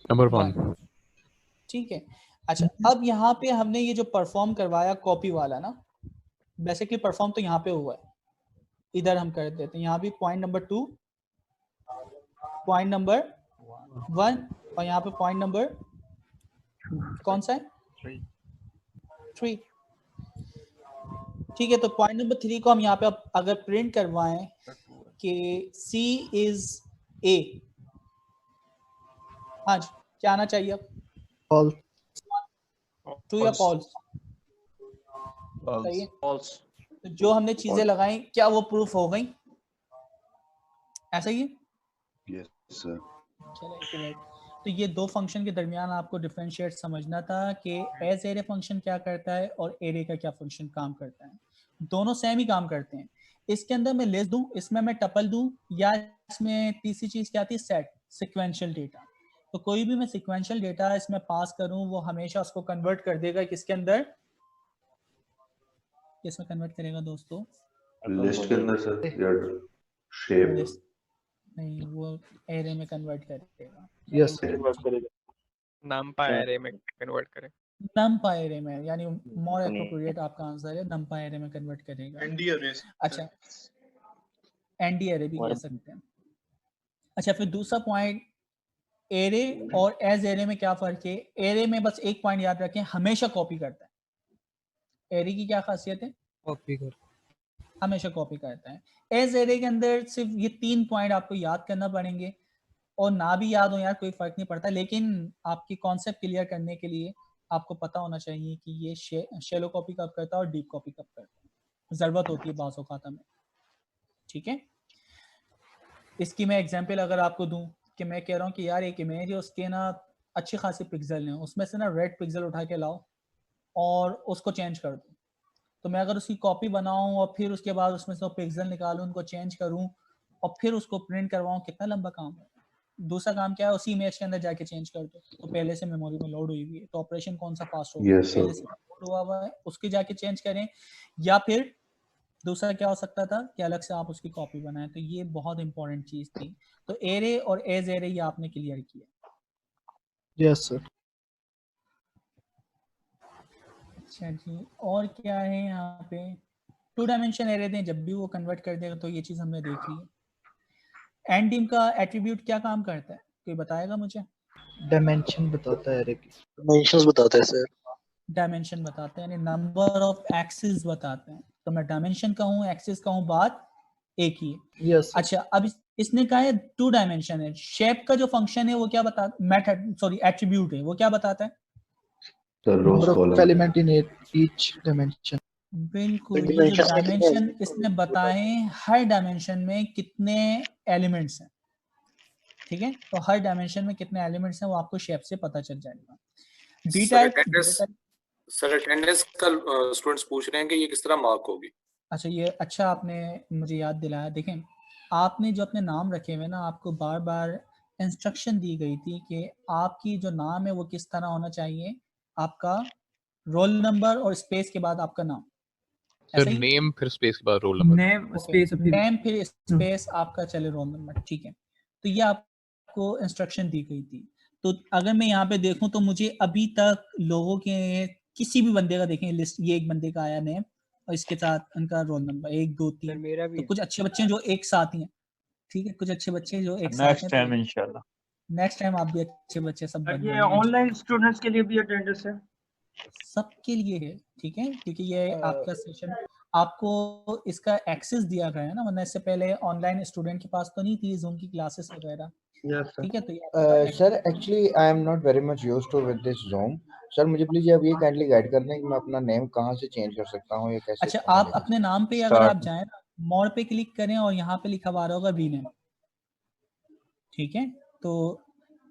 नंबर 1। ठीक है, अच्छा अब यहाँ पे हमने ये जो परफॉर्म करवाया कॉपी वाला ना, बेसिकली परफॉर्म तो यहाँ पे हुआ है, इधर हम कर देते हैं, यहाँ भी पॉइंट नंबर 2, पॉइंट नंबर 1, और यहाँ पे पॉइंट नंबर कौन सा है, 3। ठीक है, तो पॉइंट नंबर 3 को हम यहाँ पे अगर प्रिंट करवाएं कि C इज A, हाँ जी क्या आना चाहिए अब, फॉल्स, ट्रू या फॉल्स? सही है, फॉल्स। तो जो हमने चीजें लगाई क्या वो प्रूफ हो गई, ऐसा ही है? Yes sir. चलिए, तो ये दो फंक्शन के दरमियान आपको डिफरेंशिएट समझना था कि एज एरे फंक्शन क्या करता है और एरे का क्या फंक्शन काम करता है। दोनों सेम ही काम करते हैं। इसके अंदर मैं लिस्ट दूं, इसमें मैं टपल दूं, या इसमें तीसरी चीज क्या थी, सेट, सिक्वेंशियल डेटा। तो कोई भी मैं सिक्वेंशियल डेटा इसमें पास करूं वो हमेशा उसको कन्वर्ट कर देगा किसके अंदर, किसमें कन्वर्ट करेगा दोस्तों, लिस्ट के अंदर सर, या शेप नहीं, वो एरे में कन्वर्ट करेगा। यस नंपा एरे में कन्वर्ट करें, नंपाई एरे में, यानी मोर एप्रोप्रिएट आपका आंसर है, नंपाई एरे में कन्वर्ट करेगा। एनडी एरे, अच्छा एनडी एरे भी कह सकते हैं। अच्छा फिर दूसरा पॉइंट, एरे और एज एरे में क्या फर्क है? एरे में बस एक पॉइंट याद रखें, हमेशा कॉपी करता है। एरे की क्या खासियत है? कॉपी कर, हमेशा कॉपी करता है। एज एरे के अंदर सिर्फ ये 3 पॉइंट आपको याद करना पड़ेंगे, और ना भी याद हो यार कोई फर्क नहीं पड़ता, लेकिन आपकी कॉन्सेप्ट क्लियर करने के लिए आपको पता होना चाहिए कि ये शैलो कॉपी कब करता है और डीप कॉपी कब करता है, जरूरत होती है बाज़ औक़ात में। ठीक है, इसकी मैं एग्जांपल अगर आपको दूं कि मैं कह रहा हूं कि यार एक इमेज है, उसके ना अच्छी खासी पिक्सल हैं, उसमें से ना रेड पिक्सल उठा के लाओ और उसको चेंज कर दो। तो मैं अगर उसकी कॉपी बनाऊं और फिर उसके बाद उसमें से पिक्सल निकालूं, उनको चेंज करूं और फिर उसको प्रिंट करवाऊं, कितना लंबा काम है। दूसरा काम क्या है, उसी इमेज के अंदर जाके चेंज कर दो, तो पहले से मेमोरी में लोड हुई हुई है, तो ऑपरेशन कौन सा फास्ट होगा, पहले से लोड हुआ हुआ है उसकी जाके चेंज करें, या फिर दूसरा क्या हो सकता था कि अलग से आप उसकी कॉपी बनाएं। तो ये बहुत इंपॉर्टेंट चीज थी। तो एरे और एज एरे ये आपने क्लियर किया। Yes sir. अच्छा जी, और क्या है यहाँ पे, 2 डायमेंशन एरे दें, जब भी वो कन्वर्ट कर देगा, तो ये चीज हमने देख ली है। एंड डिम का एट्रीब्यूट क्या काम करता है, कोई बताएगा मुझे? डायमेंशन बताता है एरे की, डायमेंशंस बताता है सर, डायमेंशन बताते हैं, यानी नंबर ऑफ एक्सिस बताते हैं। तो मैं डायमेंशन कहूँ एक्सिस कहूँ बात एक ही है। यस। अच्छा अब इसने कहा है 2 डायमेंशन है, शेप का जो फंक्शन है वो क्या बताता, मेथड सॉरी एट्रीब्यूट है, वो क्या बताता है? Number of element in each dimension. बिल्कुल, ये जो डायमेंशन इसने बताए हर डायमेंशन में कितने एलिमेंट्स हैं, ठीक है, तो हर डायमेंशन में कितने एलिमेंट्स हैं वो आपको शेप से पता चल जाएगा। डी टाइप सर अटेंडेंस का स्टूडेंट्स पूछ रहे हैं कि ये किस तरह मार्क होगी। अच्छा ये अच्छा आपने मुझे याद दिलाया। देखें आपने जो अपने नाम रखे हुए ना, आपको बार बार इंस्ट्रक्शन दी गई थी कि आपकी जो नाम है वो किस तरह होना चाहिए, आपका रोल नंबर और स्पेस के बाद आपका नाम, सर नेम फिर स्पेस के बाद रोल नंबर, नेम फिर स्पेस आपका चले रोल नंबर, ठीक है। तो ये आपको इंस्ट्रक्शन दी गई थी। तो अगर मैं यहाँ पे देखूं तो मुझे अभी तक लोगों के किसी भी बंदे का देखें लिस्ट, ये एक बंदे का आया नेम और इसके साथ उनका रोल नंबर 1 2 3। मेरा भी तो कुछ अच्छे बच्चे जो एक साथ ही हैं, ठीक है, कुछ अच्छे बच्चे जो एक साथ हैं। नेक्स्ट टाइम इंशाल्लाह, नेक्स्ट टाइम आप भी अच्छे बच्चे सब बन ये ऑनलाइन स्टूडेंट्स के लिए भी अटेंडेंस है, सबके लिए है, ठीक है, क्योंकि ये आपका सेशन आपको इसका एक्सेस दिया गया है ना, वरना इससे पहले ऑनलाइन स्टूडेंट के पास तो नहीं थी जूम की क्लासेस वगैरह। ठीक है, तो ये sir actually I am not very much used to with this Zoom। Sir मुझे प्लीज आप ये काइंडली गाइड कर दें कि मैं अपना नेम कहाँ से चेंज कर सकता हूँ या कैसे अच्छा, इस्तेमाल आप कर अपने नाम पे सकता अगर हूँ? आप जाएं ना, मोर पे क्लिक करें और यहाँ पे लिखा हुआ होगा रीनेम। ठीक है, तो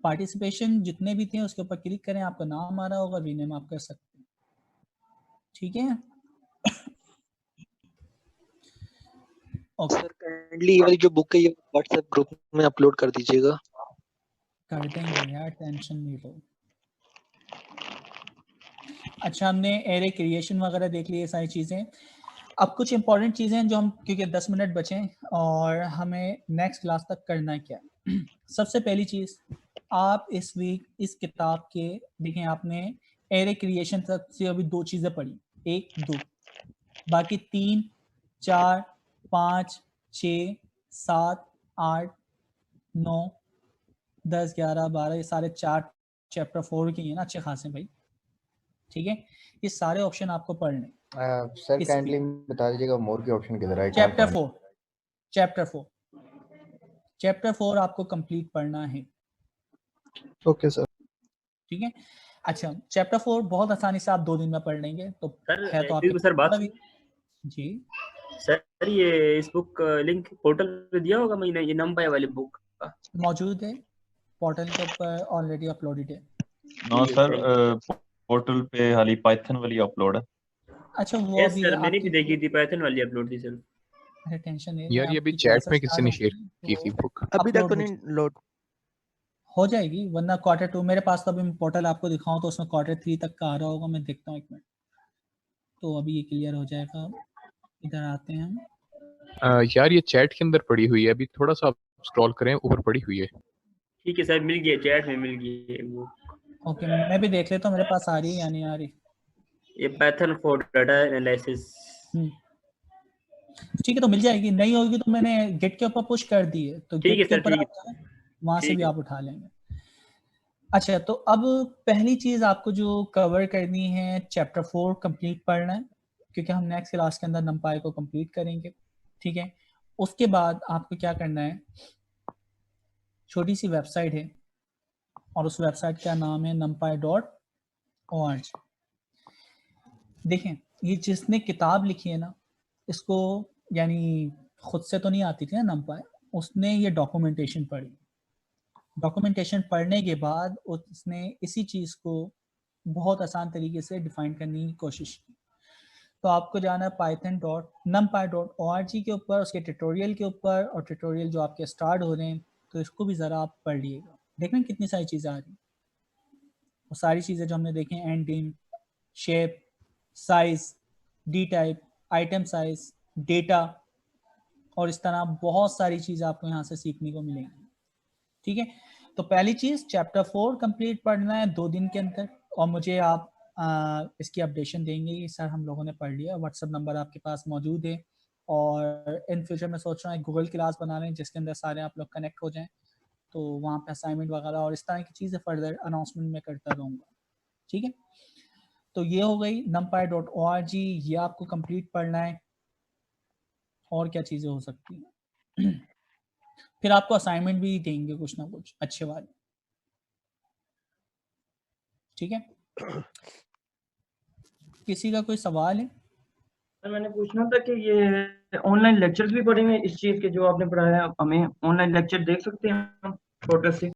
पार्टिसिपेशन जितने भी थे उसके ऊपर क्लिक करें, आपका नाम आ रहा होगा, रीनेम आप कर सकते हैं। ठीक है, सर काइंडली ये वाली जो बुक है ये व्हाट्सएप ग्रुप में अपलोड कर दीजिएगा। कर देंगे यार, टेंशन नहीं लो। अच्छा, हमने एरे क्रिएशन वगैरह देख ली, ये सारी चीज़ें। अब कुछ इंपॉर्टेंट चीज़ें हैं जो हम, क्योंकि 10 मिनट बचे और हमें नेक्स्ट क्लास तक करना है क्या। सबसे पहली चीज़, आप इस वीक इस किताब के देखें, आपने एरे क्रिएशन तक से अभी 2 चीज़ें पढ़ी, 1 2, बाकी 3 4 5 6 7 8 9 10 11 12, ये सारे 4 चैप्टर 4 के हैं ना, अच्छे खासे भाई। ठीक है, ये सारे ऑप्शन आपको पढ़ने। सर इस काइंडली बता दीजिएगा मोर के ऑप्शन किधर है? चैप्टर 4 चैप्टर 4 आपको कंप्लीट पढ़ना है। Okay sir. ठीक है, अच्छा चैप्टर 4 बहुत आसानी से आप 2 दिन में पढ़ लेंगे, तो सर है तो आपके सर बात भी। जी सर, ये इस बुक लिंक पोर्टल पे दिया होगा, मैं ये नंपाई वाली बुक मौजूद है पोर्टल के ऊपर, ऑलरेडी अपलोडेड है। नो सर, पोर्टल पे खाली पाइथन वाली अपलोड है। अच्छा, वो यस अभी सर, मैंने आपकी भी देखी थी, पाइथन वाली अपलोड थी सर। अरे टेंशन नहीं, यार ये अभी चैट में किसी ने शेयर की थी बुक। अभी तक तो नहीं लोड हो जाएगी, वरना क्वार्टर 2 मेरे पास तो अभी मैं पोर्टल आपको दिखाऊं तो उसमें क्वार्टर 3 तक का आ रहा होगा, मैं देखता हूँ 1 मिनट, तो अभी ये क्लियर हो जाएगा। इधर आते हैं हम। यार ये चैट के अंदर पड़ी हुई है, अभी थोड़ा सा स्क्रॉल करें, ऊपर पड़ी हुई है। ठीक है सर, मिल गया, चैट में मिल गई वो। ओके, मैं भी देख लेता हूँ मेरे पास आ रही है या नहीं आ रही। ये पाइथन फॉर डाटा एनालिसिस। ठीक है, तो मिल जाएगी, नहीं होगी तो मैंने गिट के ऊपर पुश कर दी है, तो ठीक है गिट के सर, ऊपर ठीक आप जाएं, वहां से ठीक भी है। आप उठा लेंगे। अच्छा, तो अब पहली चीज आपको जो कवर करनी है, चैप्टर 4 कंप्लीट पढ़ना है, क्योंकि हम नेक्स्ट क्लास के अंदर नंपाई को कंप्लीट करेंगे। ठीक है, उसके बाद आपको क्या करना है, छोटी सी वेबसाइट है और उस वेबसाइट का नाम है numpy.org। देखें, ये जिसने किताब लिखी है ना, इसको यानी खुद से तो नहीं आती थी ना नंपाई, उसने ये डॉक्यूमेंटेशन पढ़ी। डॉक्यूमेंटेशन पढ़ने के बाद उसने इसी चीज़ को बहुत आसान तरीके से डिफाइन करने की कोशिश की। तो आपको जाना है python.numpy.org के ऊपर, उसके ट्यूटोरियल के ऊपर, और ट्यूटोरियल जो आपके स्टार्ट हो रहे हैं तो इसको भी ज़रा आप पढ़ लीजिएगा। देखना कितनी सारी चीज़ें आ रही हैं, वो सारी चीज़ें जो हमने देखें, ending, shape, size, D type, item size, data, और इस तरह बहुत सारी चीज़ें आपको यहाँ से सीखने को मिलेंगी। ठीक है, तो पहली चीज़ चैप्टर 4 कंप्लीट पढ़ना है 2 दिन के अंदर, और मुझे आप इसकी अपडेशन देंगे कि सर हम लोगों ने पढ़ लिया। व्हाट्सएप नंबर आपके पास मौजूद है, और इन फ्यूचर में सोच रहा हूँ गूगल क्लास बना लें जिसके अंदर सारे आप लोग कनेक्ट हो जाएं, तो वहाँ पे असाइनमेंट वगैरह और इस तरह की चीज़ें फर्दर अनाउंसमेंट में करता रहूँगा। ठीक है, तो ये हो गई numpy.org, ये आपको कंप्लीट पढ़ना है। और क्या चीज़ें हो सकती हैं फिर आपको असाइनमेंट भी देंगे कुछ ना कुछ अच्छे वाले। ठीक है, किसी का कोई सवाल है? सर मैंने पूछना था कि ये ऑनलाइन लेक्चर्स भी पढ़ेंगे इस चीज के जो आपने पढ़ाया, हमें ऑनलाइन लेक्चर देख सकते हैं हम छोटे से?